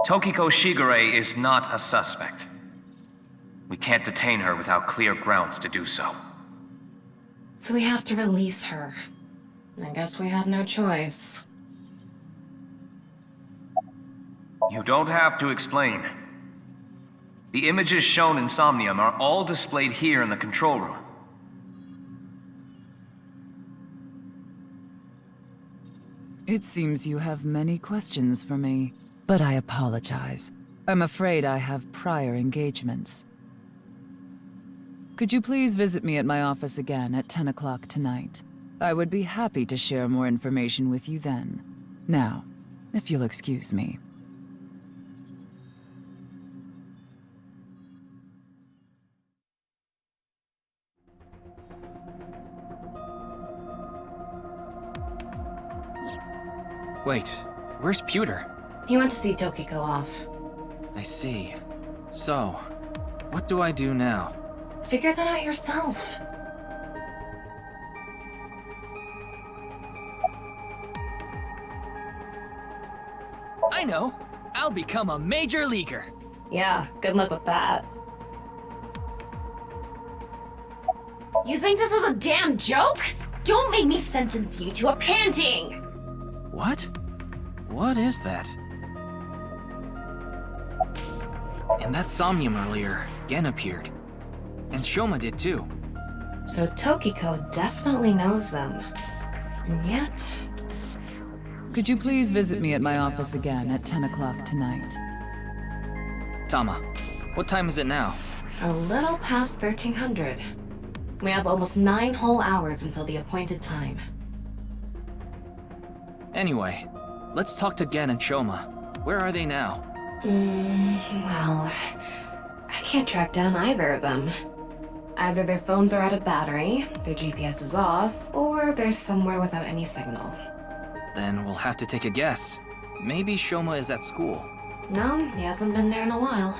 Tokiko Shigure is not a suspect. We can't detain her without clear grounds to do so. So we have to release her. I guess we have no choice. You don't have to explain. The images shown in Somnium are all displayed here in the control room. It seems you have many questions for me, but I apologize. I'm afraid I have prior engagements. Could you please visit me at my office again at 10 o'clock tonight? I would be happy to share more information with you then. Now, if you'll excuse me. Wait, where's Pewter? He went to see Tokiko off. I see. So, what do I do now? Figure that out yourself. I know. I'll become a major leaguer. Yeah, good luck with that. You think this is a damn joke? Don't make me sentence you to a panting! What? What is that? In that Somnium earlier, Gen appeared. And Shoma did too. So Tokiko definitely knows them. And yet... Could you please visit me at my office again at 10 o'clock tonight? Tama, what time is it now? A little past 1300. We have almost 9 whole hours until the appointed time. Anyway, let's talk to Gen and Shoma. Where are they now? Well... I can't track down either of them. Either their phones are out of battery, their GPS is off, or they're somewhere without any signal. Then we'll have to take a guess. Maybe Shoma is at school. No, he hasn't been there in a while.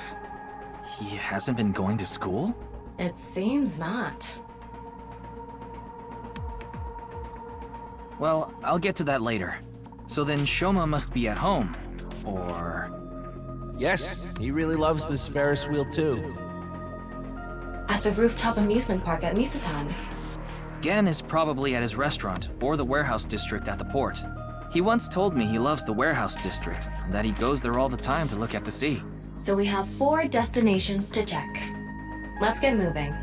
He hasn't been going to school? It seems not. Well, I'll get to that later. So then Shoma must be at home, or... Yes, he really loves this Ferris wheel too. At the rooftop amusement park at Misatan. Gen is probably at his restaurant, or the warehouse district at the port. He once told me he loves the warehouse district, and that he goes there all the time to look at the sea. So we have 4 destinations to check. Let's get moving.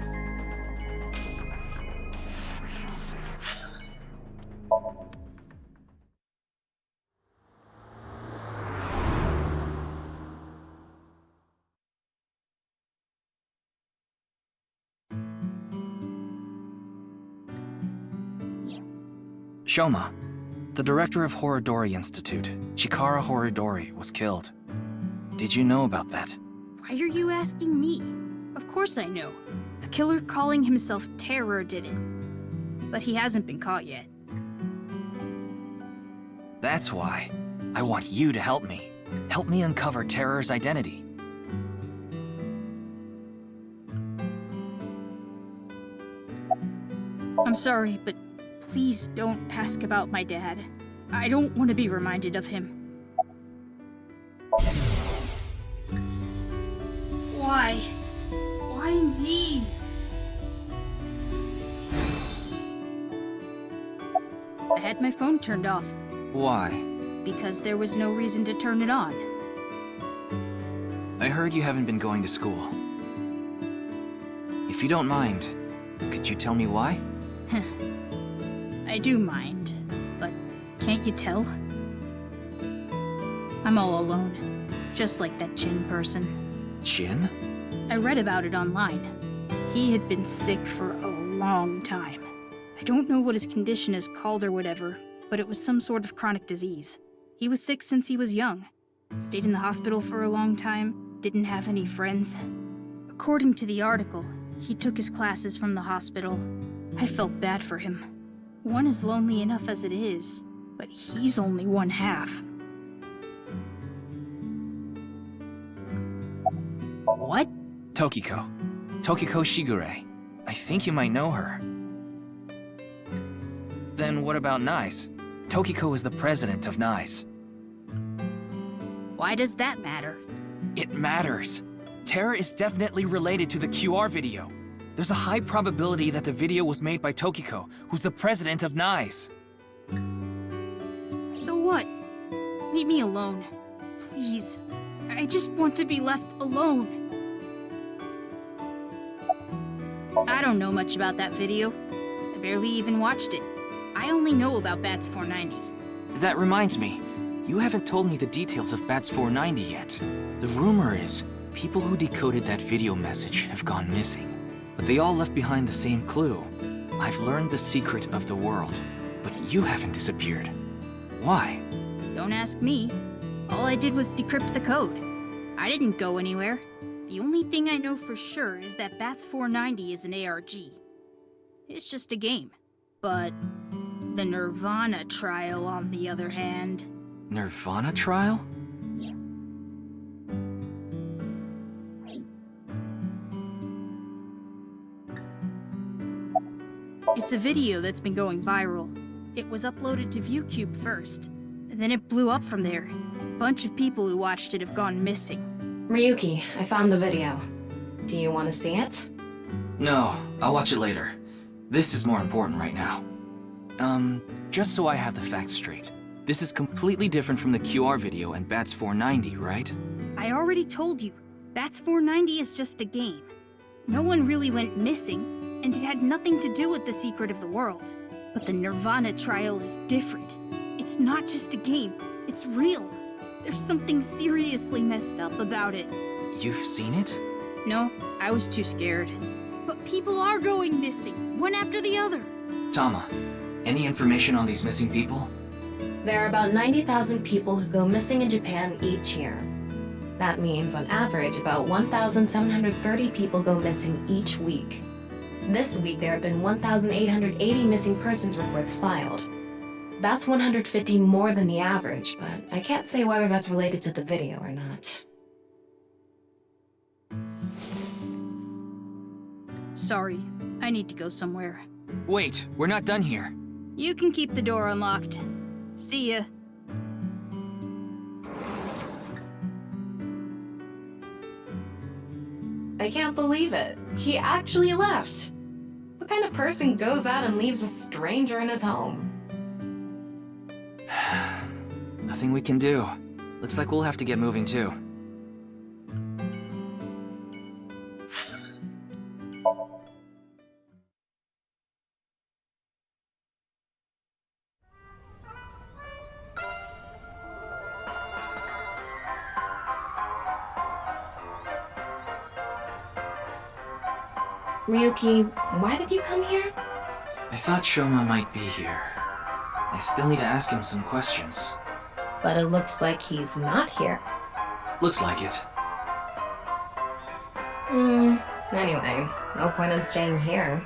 Shoma, the director of Horodori Institute, Chikara Horodori, was killed. Did you know about that? Why are you asking me? Of course I know. A killer calling himself Terror did it. But he hasn't been caught yet. That's why. I want you to help me. Help me uncover Terror's identity. I'm sorry, but please don't ask about my dad. I don't want to be reminded of him. Why? Why me? I had my phone turned off. Why? Because there was no reason to turn it on. I heard you haven't been going to school. If you don't mind, could you tell me why? I do mind, but can't you tell? I'm all alone, just like that Jin person. Jin? I read about it online. He had been sick for a long time. I don't know what his condition is called or whatever, but it was some sort of chronic disease. He was sick since he was young. Stayed in the hospital for a long time, didn't have any friends. According to the article, he took his classes from the hospital. I felt bad for him. One is lonely enough as it is, but he's only one half. What? Tokiko. Tokiko Shigure. I think you might know her. Then what about NICE? Tokiko is the president of NICE. Why does that matter? It matters. Terra is definitely related to the QR video. There's a high probability that the video was made by Tokiko, who's the president of NICE. So what? Leave me alone. Please. I just want to be left alone. I don't know much about that video. I barely even watched it. I only know about Bats 490. That reminds me, you haven't told me the details of Bats 490 yet. The rumor is, people who decoded that video message have gone missing. But they all left behind the same clue. I've learned the secret of the world, but you haven't disappeared. Why? Don't ask me. All I did was decrypt the code. I didn't go anywhere. The only thing I know for sure is that Bats 490 is an ARG. It's just a game. But the Nirvana trial, on the other hand... Nirvana trial? It's a video that's been going viral. It was uploaded to ViewCube first, and then it blew up from there. A bunch of people who watched it have gone missing. Ryuki, I found the video. Do you want to see it? No, I'll watch it later. This is more important right now. Just so I have the facts straight. This is completely different from the QR video and Bats 490, right? I already told you, Bats 490 is just a game. No one really went missing, and it had nothing to do with the secret of the world. But the Nirvana trial is different. It's not just a game, it's real. There's something seriously messed up about it. You've seen it? No, I was too scared. But people are going missing, one after the other. Tama, any information on these missing people? There are about 90,000 people who go missing in Japan each year. That means, on average, about 1,730 people go missing each week. This week, there have been 1,880 missing persons reports filed. That's 150 more than the average, but I can't say whether that's related to the video or not. Sorry, I need to go somewhere. Wait, we're not done here. You can keep the door unlocked. See ya. I can't believe it. He actually left. What kind of person goes out and leaves a stranger in his home? Nothing we can do. Looks like we'll have to get moving too. Ryuki, why did you come here? I thought Shoma might be here. I still need to ask him some questions. But it looks like he's not here. Looks like it. Anyway, no point in staying here.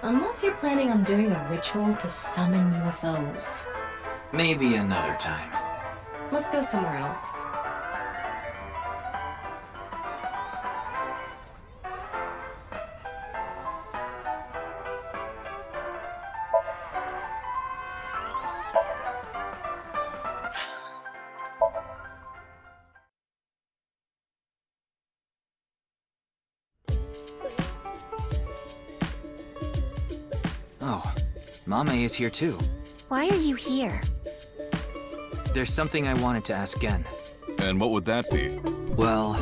Unless you're planning on doing a ritual to summon UFOs. Maybe another time. Let's go somewhere else. Oh, Mame is here too. Why are you here? There's something I wanted to ask Gen. And what would that be? Well...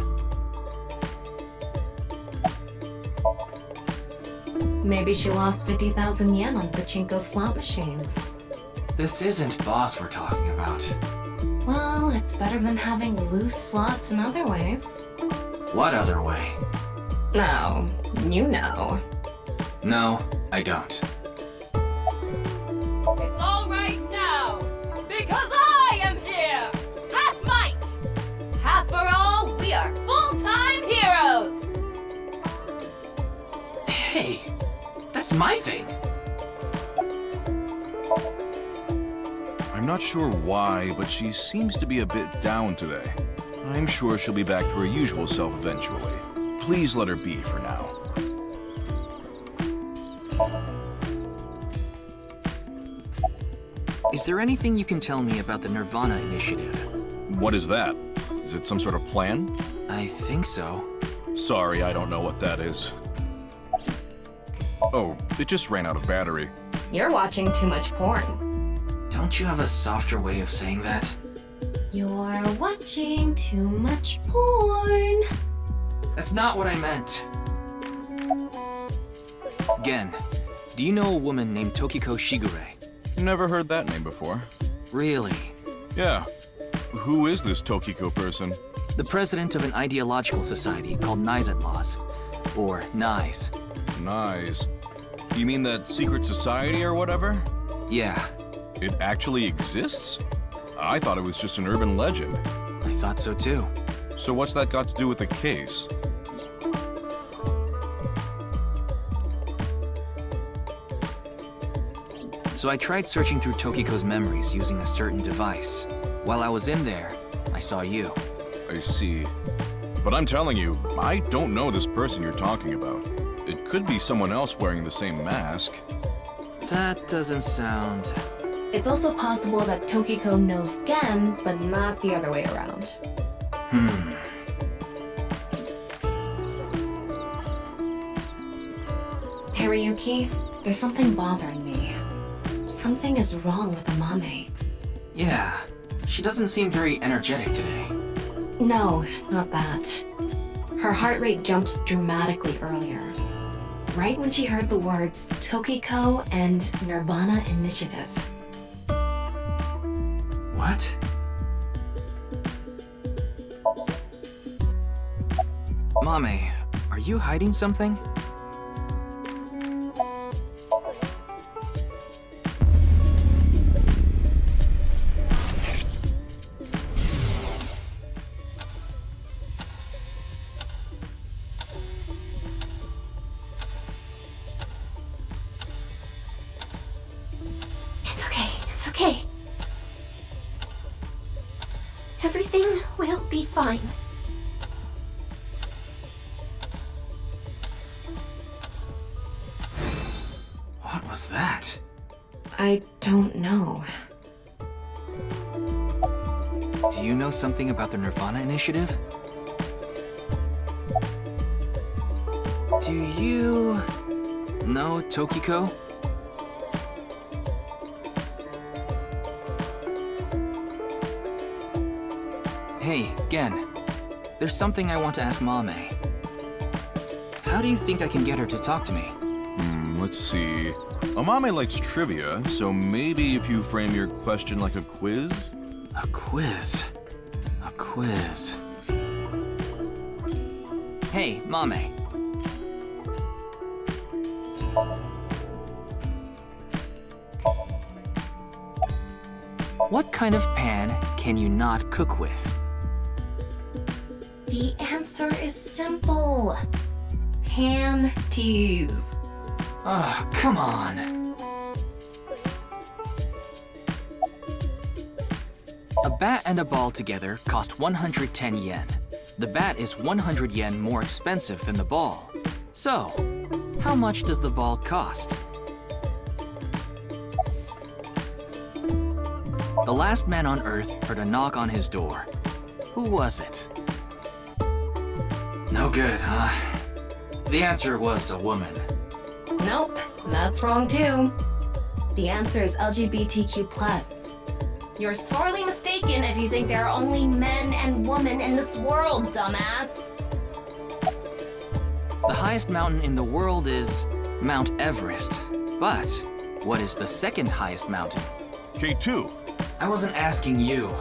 Maybe she lost 50,000 yen on pachinko slot machines. This isn't boss we're talking about. Well, it's better than having loose slots in other ways. What other way? No, you know. No, I don't. It's all right now, because I am here! Half might! Half for all, we are full-time heroes! Hey, that's my thing. I'm not sure why, but she seems to be a bit down today. I'm sure she'll be back to her usual self eventually. Please let her be for now. Is there anything you can tell me about the Nirvana initiative? What is that? Is it some sort of plan? I think so. Sorry, I don't know what that is. Oh, it just ran out of battery. You're watching too much porn. Don't you have a softer way of saying that? You're watching too much porn. That's not what I meant. Gen, do you know a woman named Tokiko Shigure? Never heard that name before. Really? Yeah. Who is this Tokiko person? The president of an ideological society called Nizet Laws. Or NISE. NISE. You mean that secret society or whatever? Yeah. It actually exists? I thought it was just an urban legend. I thought so too. So what's that got to do with the case? So I tried searching through Tokiko's memories using a certain device. While I was in there, I saw you. I see. But I'm telling you, I don't know this person you're talking about. It could be someone else wearing the same mask. That doesn't sound... It's also possible that Tokiko knows Gen, but not the other way around. Hariyuki, there's something bothering me. Something is wrong with Amame. Yeah, she doesn't seem very energetic today. No, not that. Her heart rate jumped dramatically earlier. Right when she heard the words Tokiko and Nirvana Initiative. What? Mame, are you hiding something? It's okay. Everything will be fine. What was that? I don't know. Do you know something about the Nirvana Initiative? Do you know Tokiko? Hey, Gen. There's something I want to ask Mame. How do you think I can get her to talk to me? Let's see. Amame likes trivia, so maybe if you frame your question like a quiz? A quiz? A quiz. Hey, Mame. What kind of pan can you not cook with? The answer is simple. Panties. Oh, come on. A bat and a ball together cost 110 yen. The bat is 100 yen more expensive than the ball. So, how much does the ball cost? The last man on Earth heard a knock on his door. Who was it? No good, huh? The answer was a woman. Nope, that's wrong too. The answer is LGBTQ+. You're sorely mistaken if you think there are only men and women in this world, dumbass. The highest mountain in the world is Mount Everest. But what is the second highest mountain? K2. I wasn't asking you.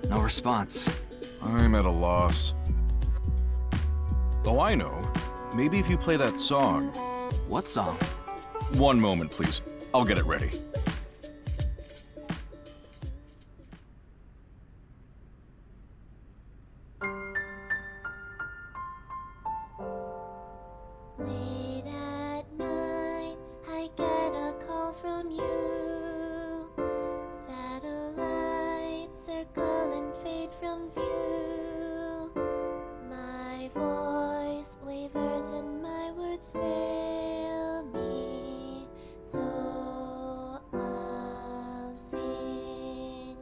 No response. I'm at a loss. Oh, I know. Maybe if you play that song. What song? One moment, please. I'll get it ready. Late at night, I get a call from you. Satellites circle and fade from view. My voice wavers and my words fail me. So I'll sing.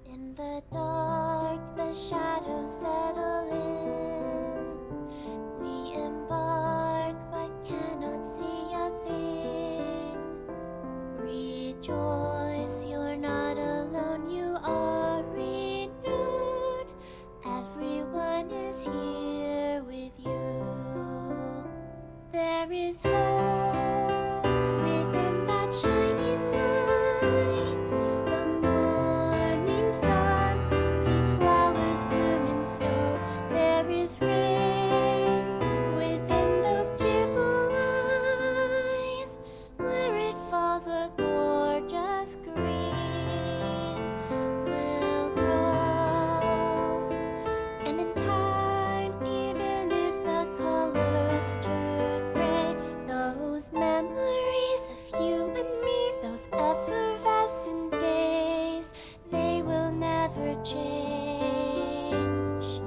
In the dark, the shadows settle in. We embark but cannot see a thing. Rejoice, you're not alone, you are renewed. Everyone is here with you. There is hope within that shining light. The morning sun sees flowers bloom in snow. There is rain within those cheerful eyes. Where it falls, a gorgeous green will grow. And in time, even if the colors turn gray, those memories of you and me, those effervescent days, they will never change.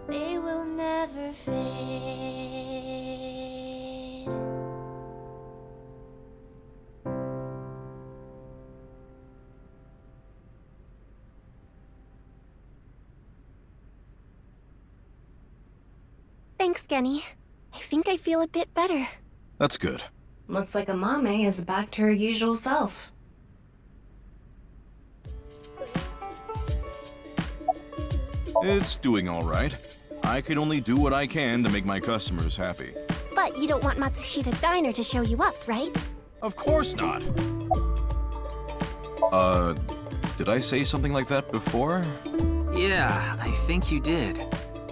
They will never fade. Thanks, Genny. I think I feel a bit better. That's good. Looks like Amame is back to her usual self. It's doing all right. I can only do what I can to make my customers happy. But you don't want Matsushita Diner to show you up, right? Of course not. Did I say something like that before? Yeah, I think you did.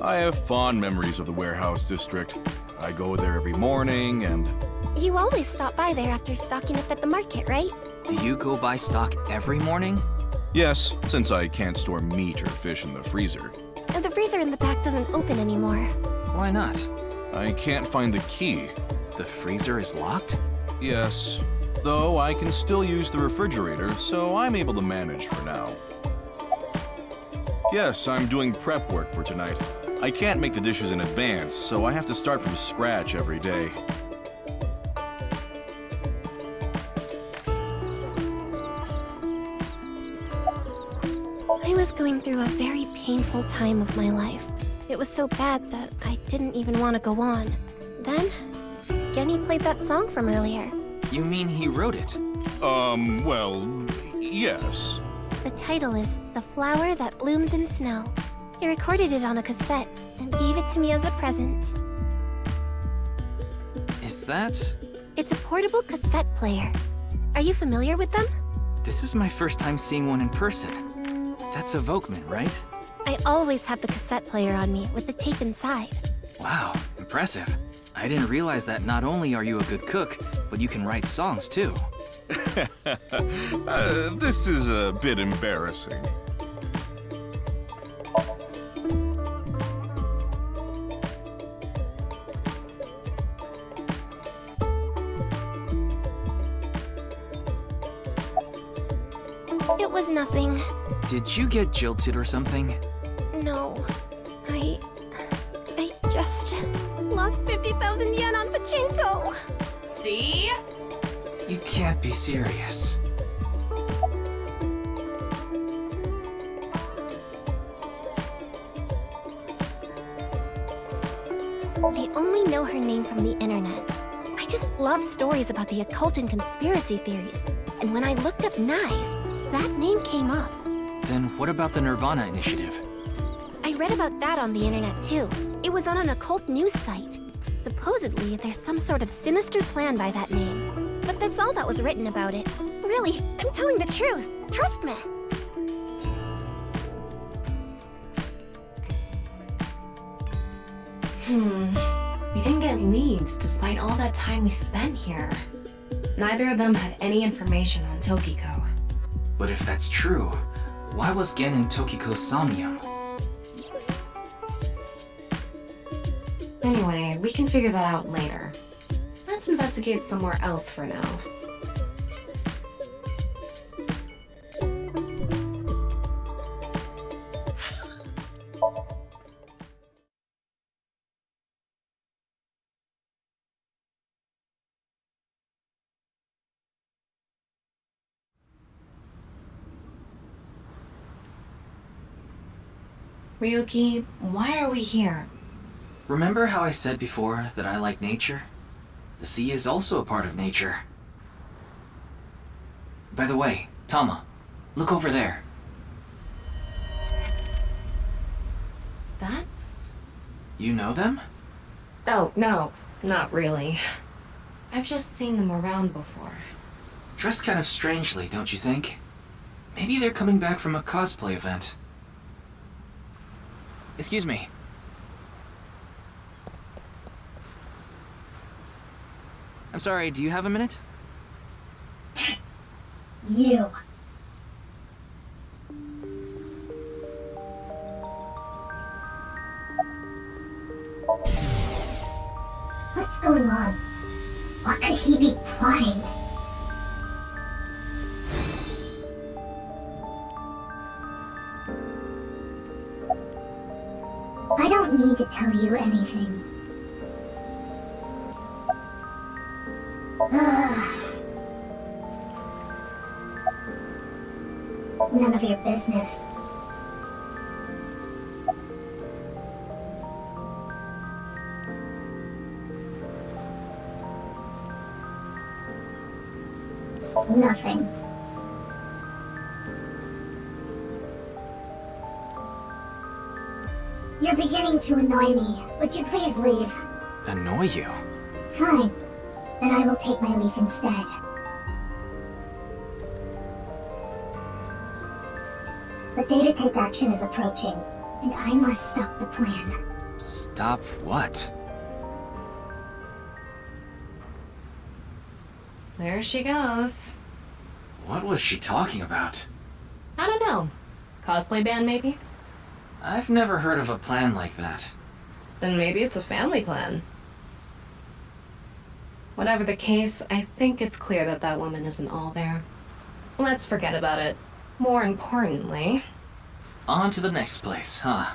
I have fond memories of the warehouse district. I go there every morning and... You always stop by there after stocking up at the market, right? Do you go buy stock every morning? Yes, since I can't store meat or fish in the freezer. And the freezer in the back doesn't open anymore. Why not? I can't find the key. The freezer is locked? Yes, though I can still use the refrigerator, so I'm able to manage for now. Yes, I'm doing prep work for tonight. I can't make the dishes in advance, so I have to start from scratch every day. I was going through a very painful time of my life. It was so bad that I didn't even want to go on. Then, Genny played that song from earlier. You mean he wrote it? Well, yes. The title is The Flower That Blooms in Snow. He recorded it on a cassette and gave it to me as a present. Is that? It's a portable cassette player. Are you familiar with them? This is my first time seeing one in person. That's a Volkman, right? I always have the cassette player on me with the tape inside. Wow, impressive. I didn't realize that not only are you a good cook, but you can write songs too. This is a bit embarrassing. It was nothing. Did you get jilted or something? No. I just lost 50,000 yen on pachinko. See? You can't be serious. I only know her name from the internet. I just love stories about the occult and conspiracy theories. And when I looked up Nyes, that name came up. Then what about the Nirvana initiative? I read about that on the internet too. It was on an occult news site. Supposedly, there's some sort of sinister plan by that name. But that's all that was written about it. Really, I'm telling the truth. Trust me. We didn't get leads despite all that time we spent here. Neither of them had any information on Tokiko. But if that's true, why was Gen in Tokiko's Somnium? Anyway, we can figure that out later. Let's investigate somewhere else for now. Ryuki, why are we here? Remember how I said before that I like nature? The sea is also a part of nature. By the way, Tama, look over there. That's... You know them? Oh, no, not really. I've just seen them around before. Dressed kind of strangely, don't you think? Maybe they're coming back from a cosplay event. Excuse me. I'm sorry, do you have a minute? You. What's going on? What could he be plotting? I don't need to tell you anything. None of your business. Nothing. You're beginning to annoy me. Would you please leave? Annoy you? Fine. Then I will take my leave instead. The day to take action is approaching, and I must stop the plan. Stop what? There she goes. What was she talking about? I don't know. Cosplay band, maybe? I've never heard of a plan like that. Then maybe it's a family plan. Whatever the case, I think it's clear that that woman isn't all there. Let's forget about it. More importantly... On to the next place, huh?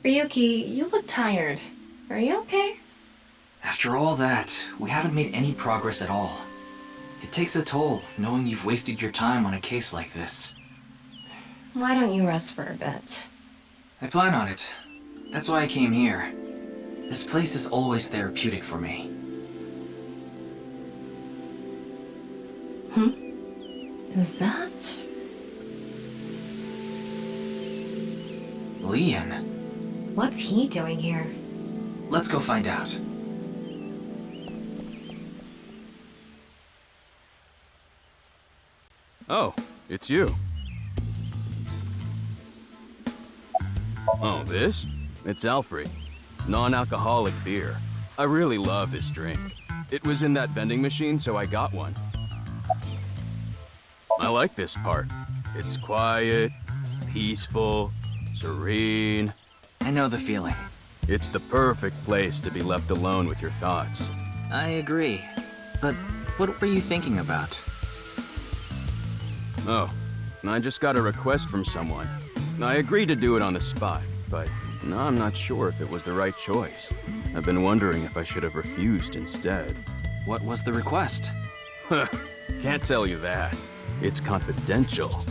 Ryuki, you look tired. Are you okay? After all that, we haven't made any progress at all. It takes a toll, knowing you've wasted your time on a case like this. Why don't you rest for a bit? I plan on it. That's why I came here. This place is always therapeutic for me. Is that... Leon. What's he doing here? Let's go find out. Oh, it's you. Oh, this? It's Alfred. Non-alcoholic beer. I really love this drink. It was in that vending machine, so I got one. I like this part. It's quiet, peaceful, serene. I know the feeling. It's the perfect place to be left alone with your thoughts. I agree. But what were you thinking about? Oh, I just got a request from someone. I agreed to do it on the spot, but now I'm not sure if it was the right choice. I've been wondering if I should have refused instead. What was the request? Can't tell you that. It's confidential.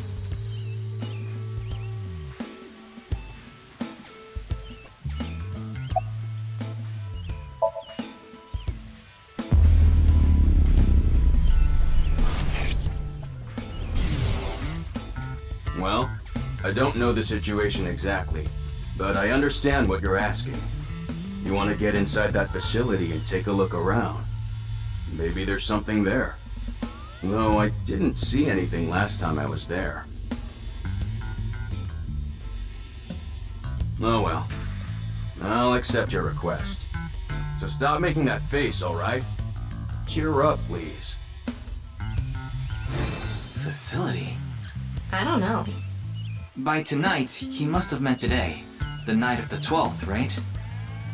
Well, I don't know the situation exactly, but I understand what you're asking. You want to get inside that facility and take a look around. Maybe there's something there. Though I didn't see anything last time I was there. Oh well. I'll accept your request. So stop making that face, alright? Cheer up, please. Facility? I don't know. By tonight, he must have meant today. The night of the 12th, right?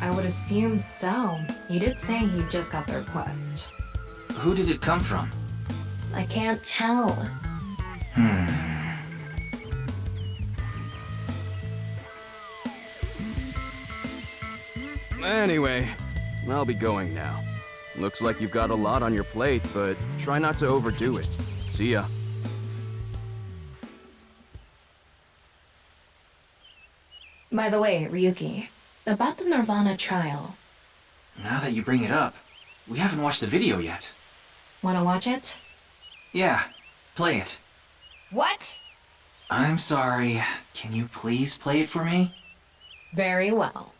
I would assume so. You did say he just got the request. Who did it come from? I can't tell. Anyway, I'll be going now. Looks like you've got a lot on your plate, but try not to overdo it. See ya. By the way, Ryuki, about the Nirvana trial. Now that you bring it up, we haven't watched the video yet. Wanna watch it? Yeah, play it. What? I'm sorry. Can you please play it for me? Very well.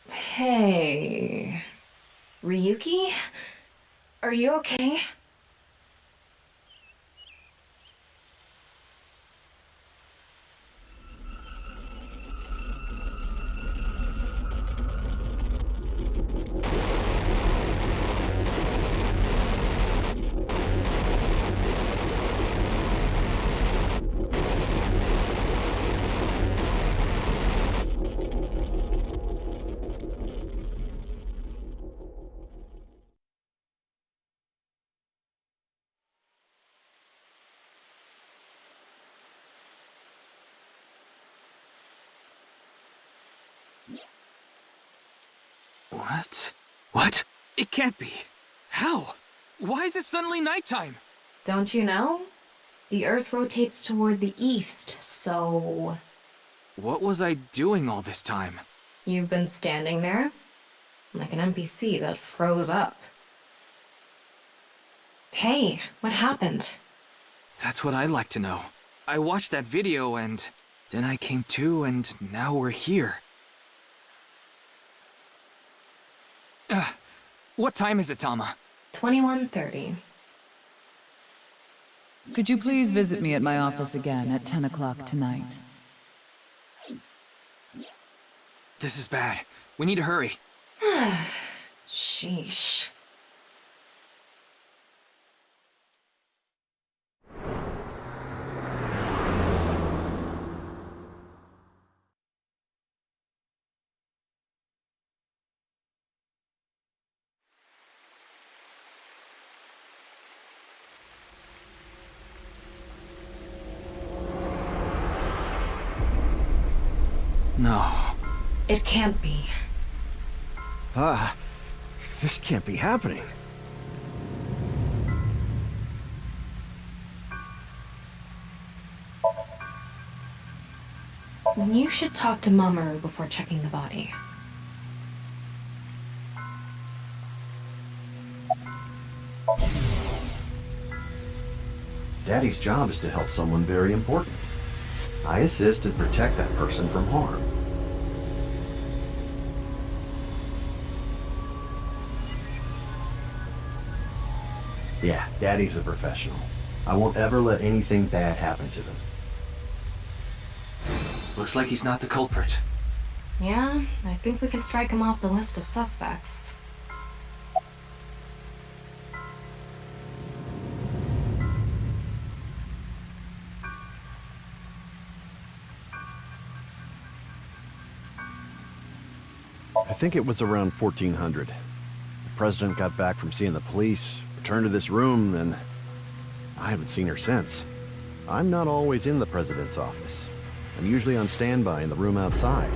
Hey... Ryuki? Are you okay? What? What? It can't be. How? Why is it suddenly nighttime? Don't you know? The Earth rotates toward the east, so... What was I doing all this time? You've been standing there? Like an NPC that froze up. Hey, what happened? That's what I'd like to know. I watched that video and... then I came to and now we're here. What time is it, Tama? 21:30. Could you please visit me at my office again at 10 o'clock tonight? This is bad. We need to hurry. Sheesh. No. It can't be. This can't be happening. You should talk to Mamoru before checking the body. Daddy's job is to help someone very important. I assist and protect that person from harm. Yeah, Daddy's a professional. I won't ever let anything bad happen to them. Looks like he's not the culprit. Yeah, I think we can strike him off the list of suspects. I think it was around 1400. The president got back from seeing the police, returned to this room, and I haven't seen her since. I'm not always in the president's office. I'm usually on standby in the room outside.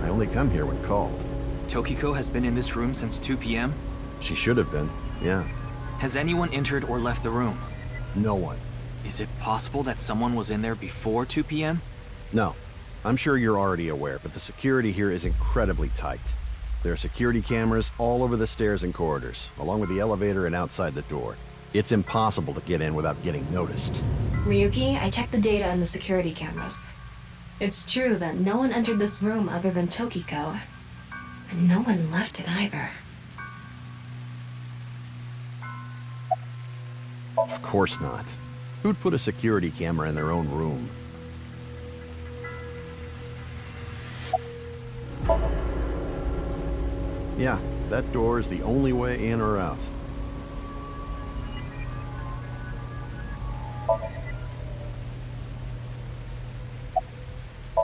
I only come here when called. Tokiko has been in this room since 2 p.m.? She should have been, yeah. Has anyone entered or left the room? No one. Is it possible that someone was in there before 2 p.m.? No. I'm sure you're already aware, but the security here is incredibly tight. There are security cameras all over the stairs and corridors, along with the elevator and outside the door. It's impossible to get in without getting noticed. Ryuki, I checked the data on the security cameras. It's true that no one entered this room other than Tokiko, and no one left it either. Of course not. Who'd put a security camera in their own room? Yeah, that door is the only way in or out.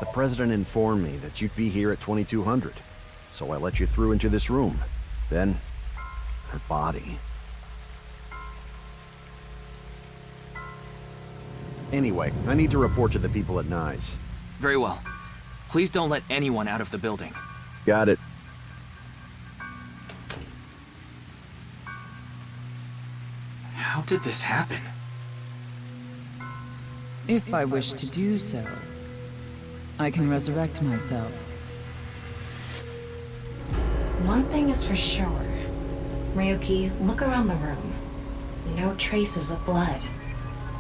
The president informed me that you'd be here at 2200, so I let you through into this room. Then, her body. Anyway, I need to report to the people at Nye's. Very well. Please don't let anyone out of the building. Got it. How did this happen? If I wish to do so, I can resurrect myself. One thing is for sure. Ryuki, look around the room. No traces of blood.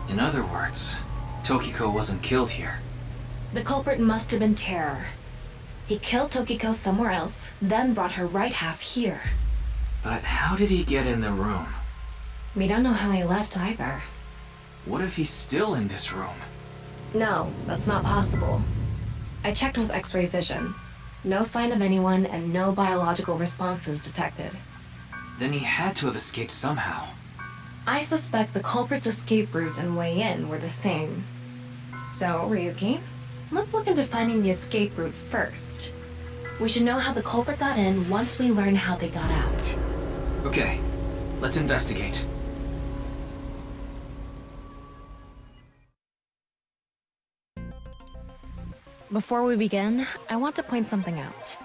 In other words, Tokiko wasn't killed here. The culprit must have been Terror. He killed Tokiko somewhere else, then brought her right half here. But how did he get in the room? We don't know how he left either. What if he's still in this room? No, that's not possible. I checked with X-ray vision. No sign of anyone and no biological responses detected. Then he had to have escaped somehow. I suspect the culprit's escape route and way in were the same. So, Ryuki, let's look into finding the escape route first. We should know how the culprit got in once we learn how they got out. Okay, let's investigate. Before we begin, I want to point something out.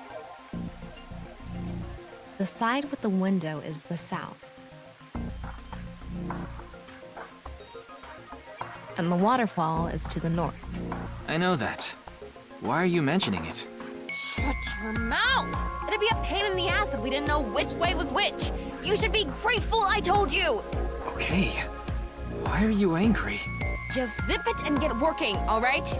The side with the window is the south. And the waterfall is to the north. I know that. Why are you mentioning it? Shut your mouth! It'd be a pain in the ass if we didn't know which way was which. You should be grateful I told you! Okay. Why are you angry? Just zip it and get working, alright?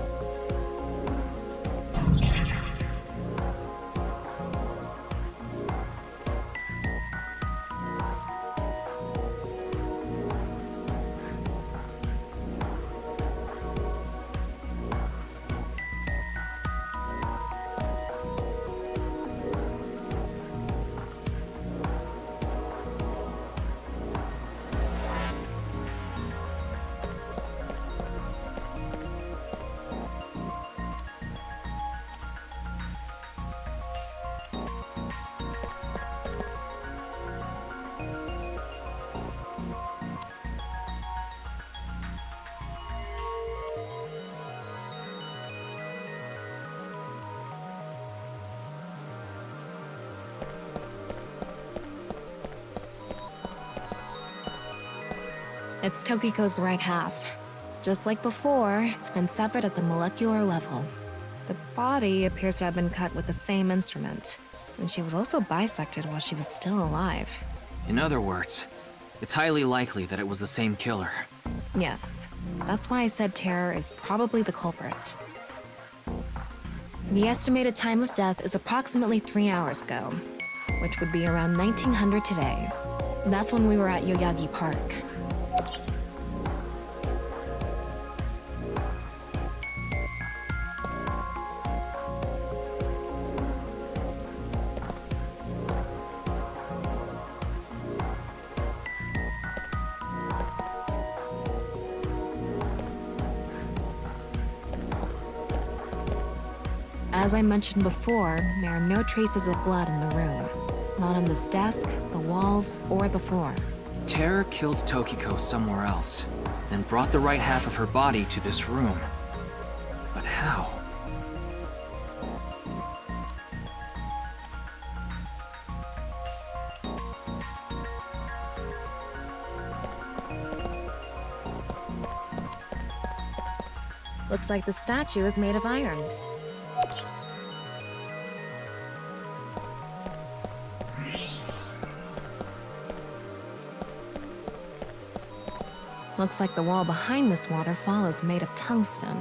It's Tokiko's right half. Just like before, it's been severed at the molecular level. The body appears to have been cut with the same instrument, and she was also bisected while she was still alive. In other words, it's highly likely that it was the same killer. Yes, that's why I said Terror is probably the culprit. The estimated time of death is approximately 3 hours ago, which would be around 1900 today. That's when we were at Yoyagi Park. As I mentioned before, there are no traces of blood in the room. Not on this desk, the walls, or the floor. Terror killed Tokiko somewhere else, then brought the right half of her body to this room. But how? Looks like the statue is made of iron. Looks like the wall behind this waterfall is made of tungsten.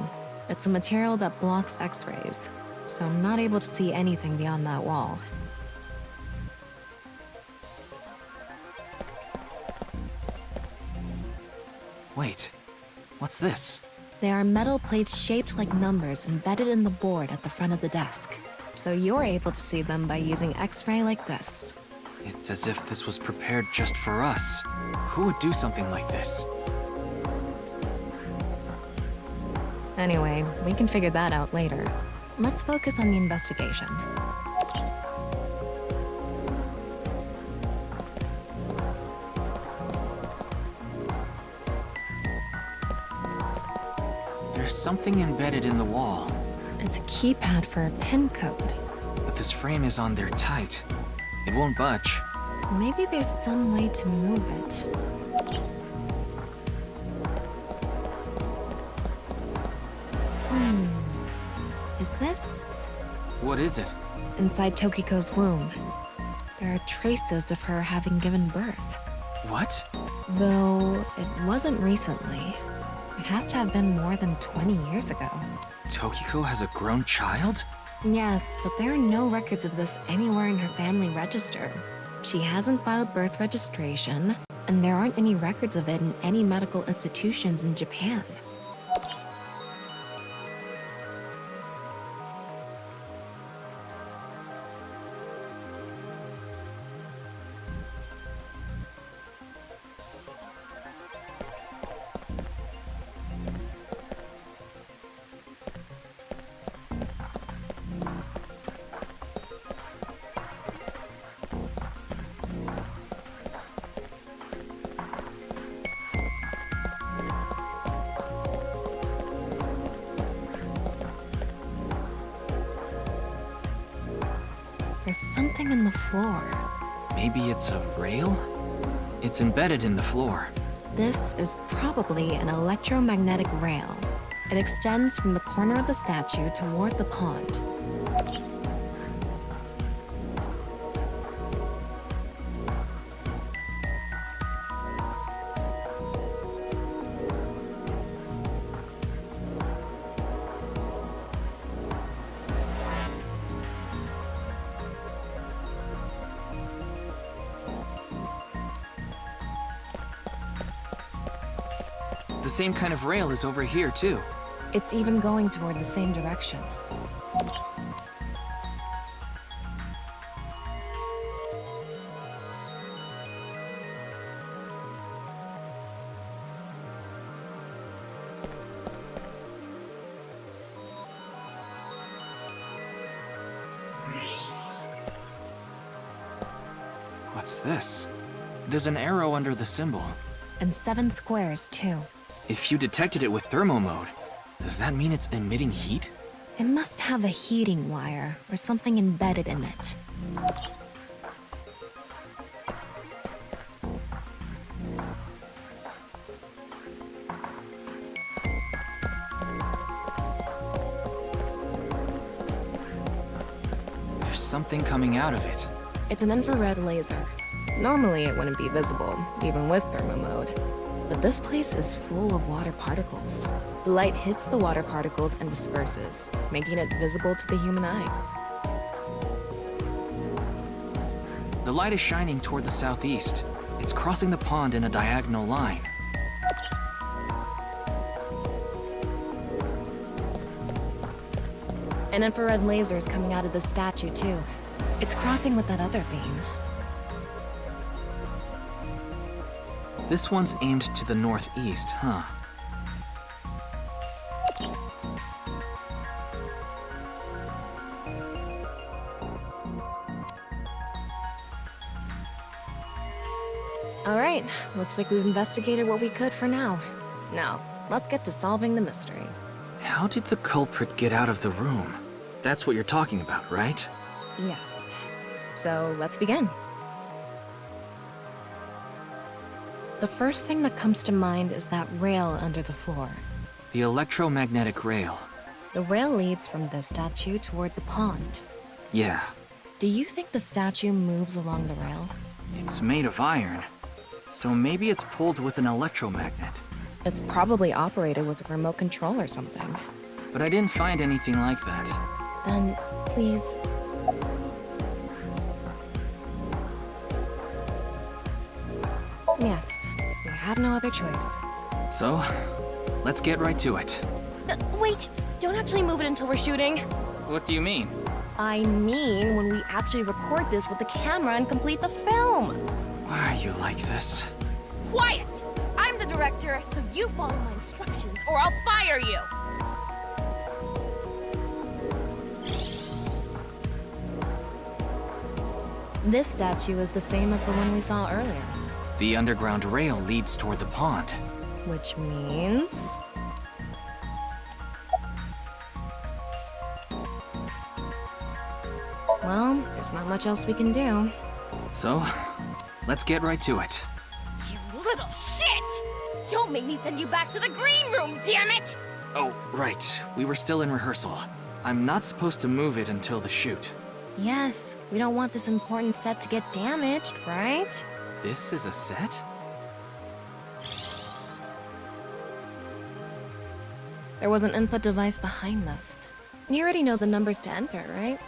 It's a material that blocks X-rays, so I'm not able to see anything beyond that wall. Wait, what's this? They are metal plates shaped like numbers embedded in the board at the front of the desk. So you're able to see them by using X-ray like this. It's as if this was prepared just for us. Who would do something like this? Anyway, we can figure that out later. Let's focus on the investigation. There's something embedded in the wall. It's a keypad for a pin code. But this frame is on there tight. It won't budge. Maybe there's some way to move it. Is this? What is it? Inside Tokiko's womb. There are traces of her having given birth. What? Though it wasn't recently. It has to have been more than 20 years ago. Tokiko has a grown child? Yes, but there are no records of this anywhere in her family register. She hasn't filed birth registration, and there aren't any records of it in any medical institutions in Japan. There's something in the floor. Maybe it's a rail? It's embedded in the floor. This is probably an electromagnetic rail. It extends from the corner of the statue toward the pond. The same kind of rail is over here, too. It's even going toward the same direction. What's this? There's an arrow under the symbol. And 7 squares, too. If you detected it with thermo mode, does that mean it's emitting heat? It must have a heating wire or something embedded in it. something coming out of it. It's an infrared laser. Normally it wouldn't be visible, even with thermo mode. But this place is full of water particles. The light hits the water particles and disperses, making it visible to the human eye. The light is shining toward the southeast. It's crossing the pond in a diagonal line. An infrared laser is coming out of the statue, too. It's crossing with that other beam. This one's aimed to the northeast, huh? All right, looks like we've investigated what we could for now. Now, let's get to solving the mystery. How did the culprit get out of the room? That's what you're talking about, right? Yes. So, let's begin. The first thing that comes to mind is that rail under the floor. The electromagnetic rail. The rail leads from this statue toward the pond. Yeah, Do you think the statue moves along the rail? it's made of iron. So maybe it's pulled with an electromagnet. It's probably operated with a remote control or something. But I didn't find anything like that. Then, please... Yes, we have no other choice. So, let's get right to it. Wait, don't actually move it until we're shooting. What do you mean? I mean, when we actually record this with the camera and complete the film. Why are you like this? Quiet! I'm the director, so you follow my instructions or I'll fire you! This statue is the same as the one we saw earlier. The underground rail leads toward the pond. Which means... Well, there's not much else we can do. So, let's get right to it. You little shit! Don't make me send you back to the green room, damn it! Oh, right. We were still in rehearsal. I'm not supposed to move it until the shoot. Yes, we don't want this important set to get damaged, right? This is a set? There was an input device behind this. You already know the numbers to enter, right?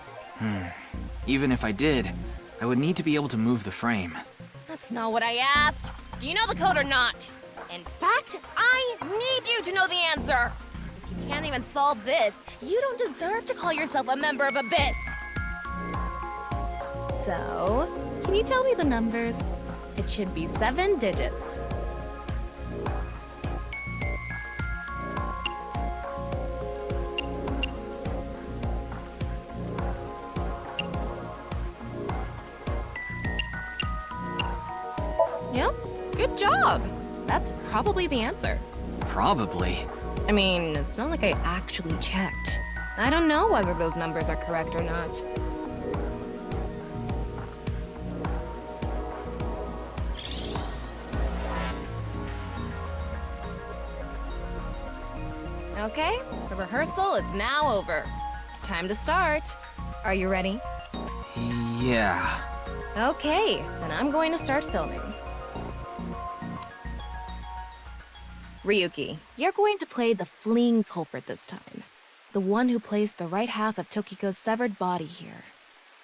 Even if I did, I would need to be able to move the frame. That's not what I asked. Do you know the code or not? In fact, I need you to know the answer. If you can't even solve this, you don't deserve to call yourself a member of Abyss. So, can you tell me the numbers? It should be 7 digits. Yep, good job. That's probably the answer. Probably. I mean, it's not like I actually checked. I don't know whether those numbers are correct or not. Okay, the rehearsal is now over. It's time to start. Are you ready? Yeah. Okay, then I'm going to start filming. Ryuki, you're going to play the fleeing culprit this time. The one who placed the right half of Tokiko's severed body here.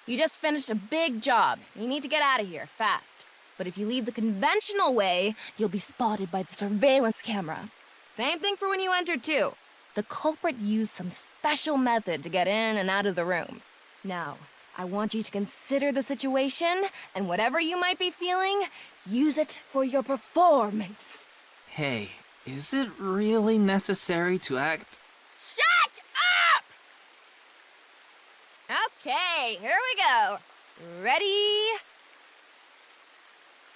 You just finished a big job. You need to get out of here, fast. But if you leave the conventional way, you'll be spotted by the surveillance camera. Same thing for when you entered, too. The culprit used some special method to get in and out of the room. Now, I want you to consider the situation, and whatever you might be feeling, use it for your performance. Hey, is it really necessary to act? Shut up! Okay, here we go. Ready?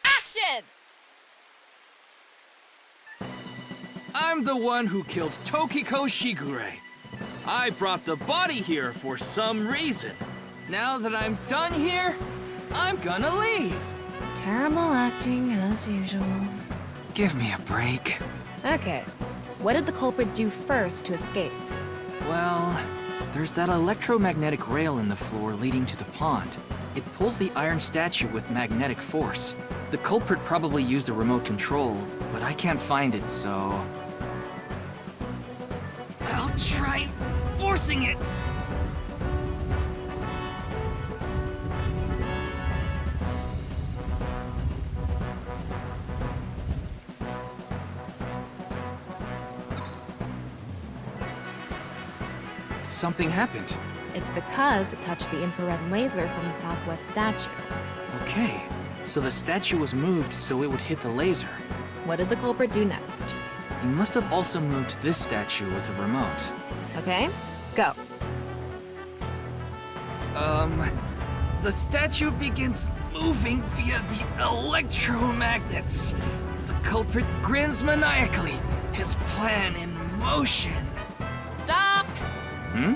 Action! I'm the one who killed Tokiko Shigure. I brought the body here for some reason. Now that I'm done here, I'm gonna leave. Terrible acting, as usual. Give me a break. Okay, what did the culprit do first to escape? Well, There's that electromagnetic rail in the floor leading to the pond. It pulls the iron statue with magnetic force. The culprit probably used a remote control, but I can't find it, so... I'll try forcing it! Something happened. It's because it touched the infrared laser from the southwest statue. Okay, so the statue was moved so it would hit the laser. What did the culprit do next? He must have also moved this statue with a remote. Okay, go. The statue begins moving via the electromagnets. The culprit grins maniacally, his plan in motion. Stop! Hmm?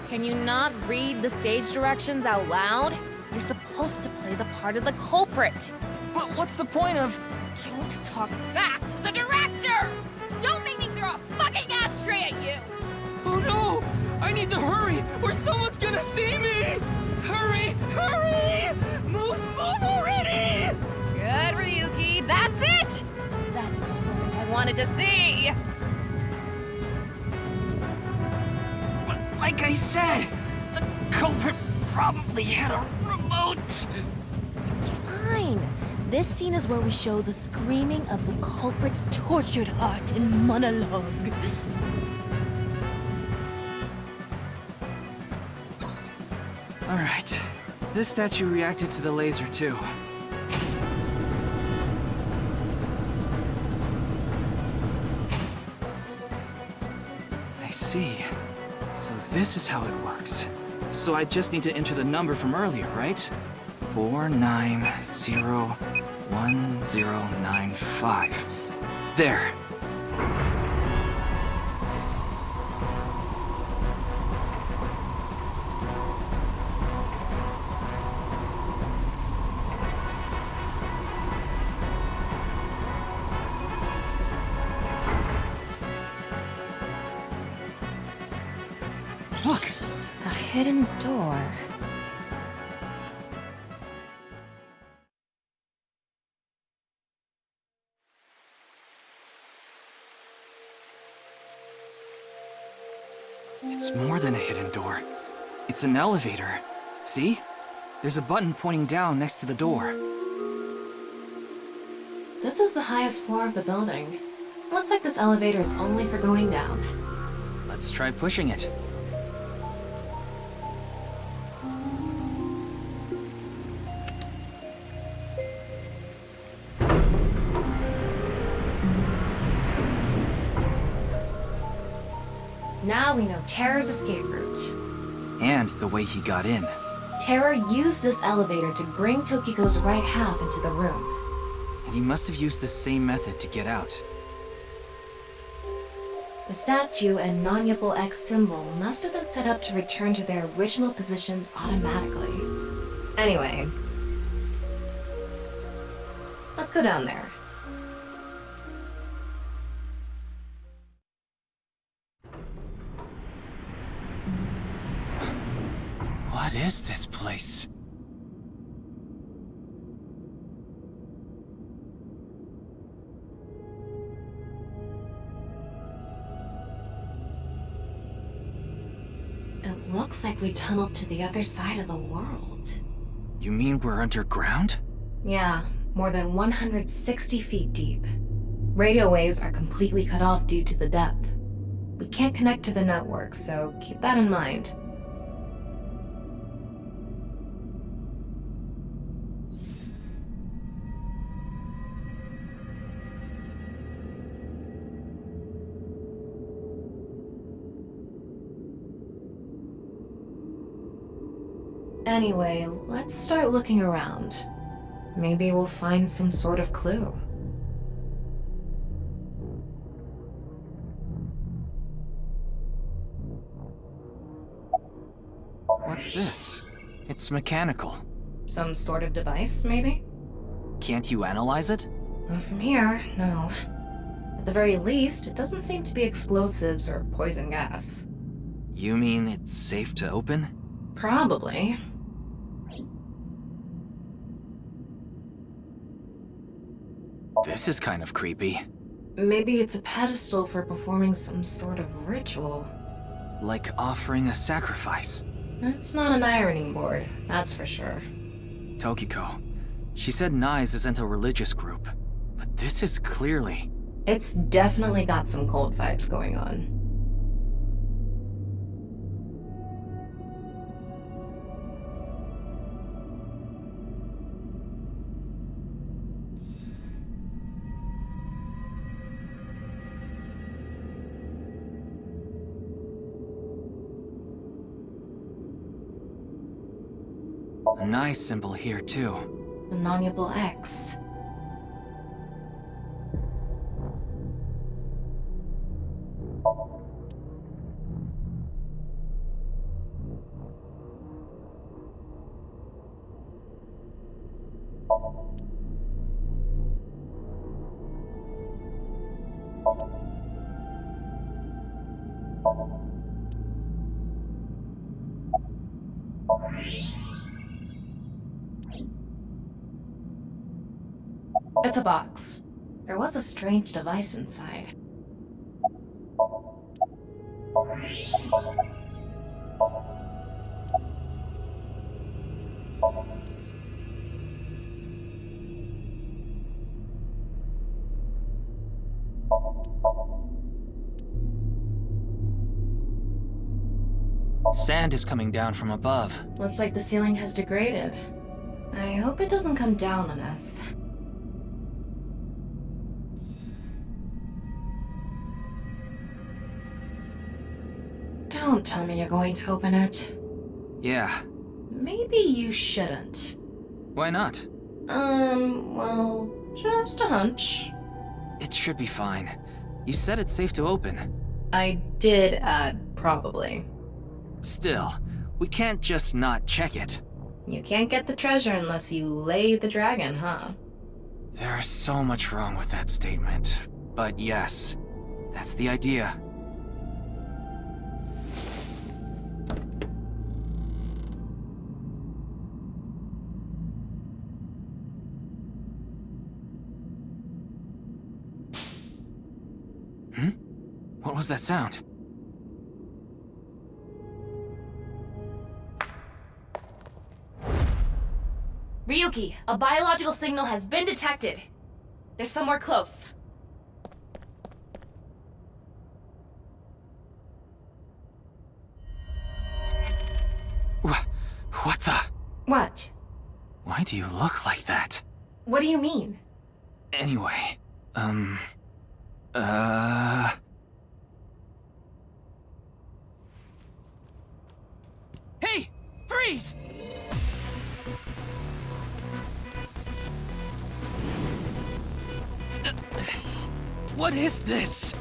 Can you not read the stage directions out loud? You're supposed to play the part of the culprit. But what's the point of... Don't talk back to the director! Don't make me throw a fucking ashtray at you! Oh no! I need to hurry, or someone's gonna see me! Hurry! Hurry! Move already! Good, Ryuki, that's it! That's the performance I wanted to see! But like I said, the culprit probably had a remote. It's fine. This scene is where we show the screaming of the culprit's tortured heart in monologue. All right. This statue reacted to the laser too. I see. So this is how it works. So I just need to enter the number from earlier, right? 4901095. There. Look! A hidden door. It's more than a hidden door. It's an elevator. See? There's a button pointing down next to the door. This is the highest floor of the building. Looks like this elevator is only for going down. Let's try pushing it. Now we know Terror's escape route. And the way he got in. Terror used this elevator to bring Tokiko's right half into the room. And he must have used the same method to get out. The statue and non-Yipple X symbol must have been set up to return to their original positions automatically. Anyway, let's go down there. What is this place? It looks like we tunneled to the other side of the world. You mean we're underground? Yeah, more than 160 feet deep. Radio waves are completely cut off due to the depth. We can't connect to the network, so keep that in mind. Anyway, let's start looking around. Maybe we'll find some sort of clue. What's this? It's mechanical. Some sort of device, maybe? Can't you analyze it? Not from here, no. At the very least, it doesn't seem to be explosives or poison gas. You mean it's safe to open? Probably. This is kind of creepy. Maybe it's a pedestal for performing some sort of ritual. Like offering a sacrifice. It's not an ironing board, that's for sure. Tokiko. She said Nyes isn't a religious group. But this is clearly... It's definitely got some cult vibes going on. A nice symbol here, too. The non-nuable X. It's a box. There was a strange device inside. Sand is coming down from above. Looks like the ceiling has degraded. I hope it doesn't come down on us. Don't tell me you're going to open it. Yeah. Maybe you shouldn't. Why not? Well, just a hunch. It should be fine. You said it's safe to open. I did add probably. Still, we can't just not check it. You can't get the treasure unless you lay the dragon, huh? There's so much wrong with that statement. But yes, that's the idea. What was that sound? Ryuki, a biological signal has been detected. They're somewhere close. What the? What? Why do you look like that? What do you mean? Anyway, Hey! Freeze! What is this?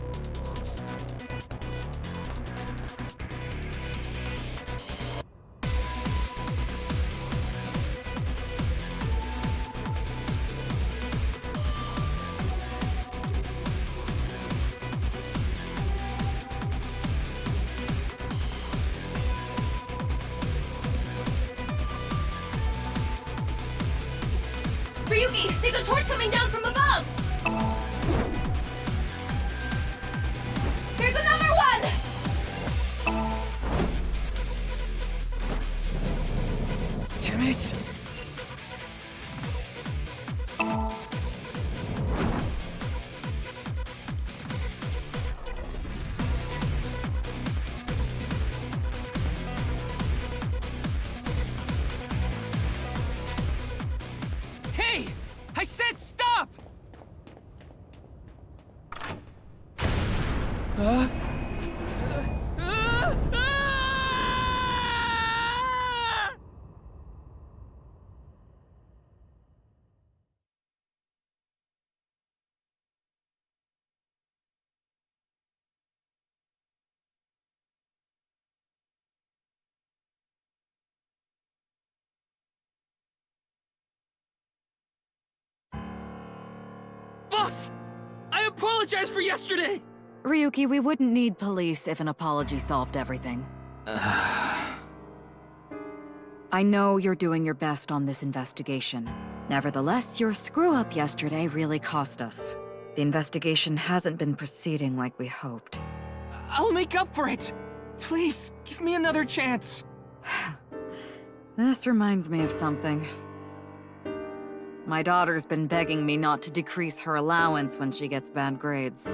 Ryuki, there's a torch coming down from above! There's another one! Damn it! Hey! I said stop! Boss! I apologize for yesterday! Ryuki, we wouldn't need police if an apology solved everything. I know you're doing your best on this investigation. Nevertheless, your screw-up yesterday really cost us. The investigation hasn't been proceeding like we hoped. I'll make up for it! Please, give me another chance. This reminds me of something. My daughter's been begging me not to decrease her allowance when she gets bad grades.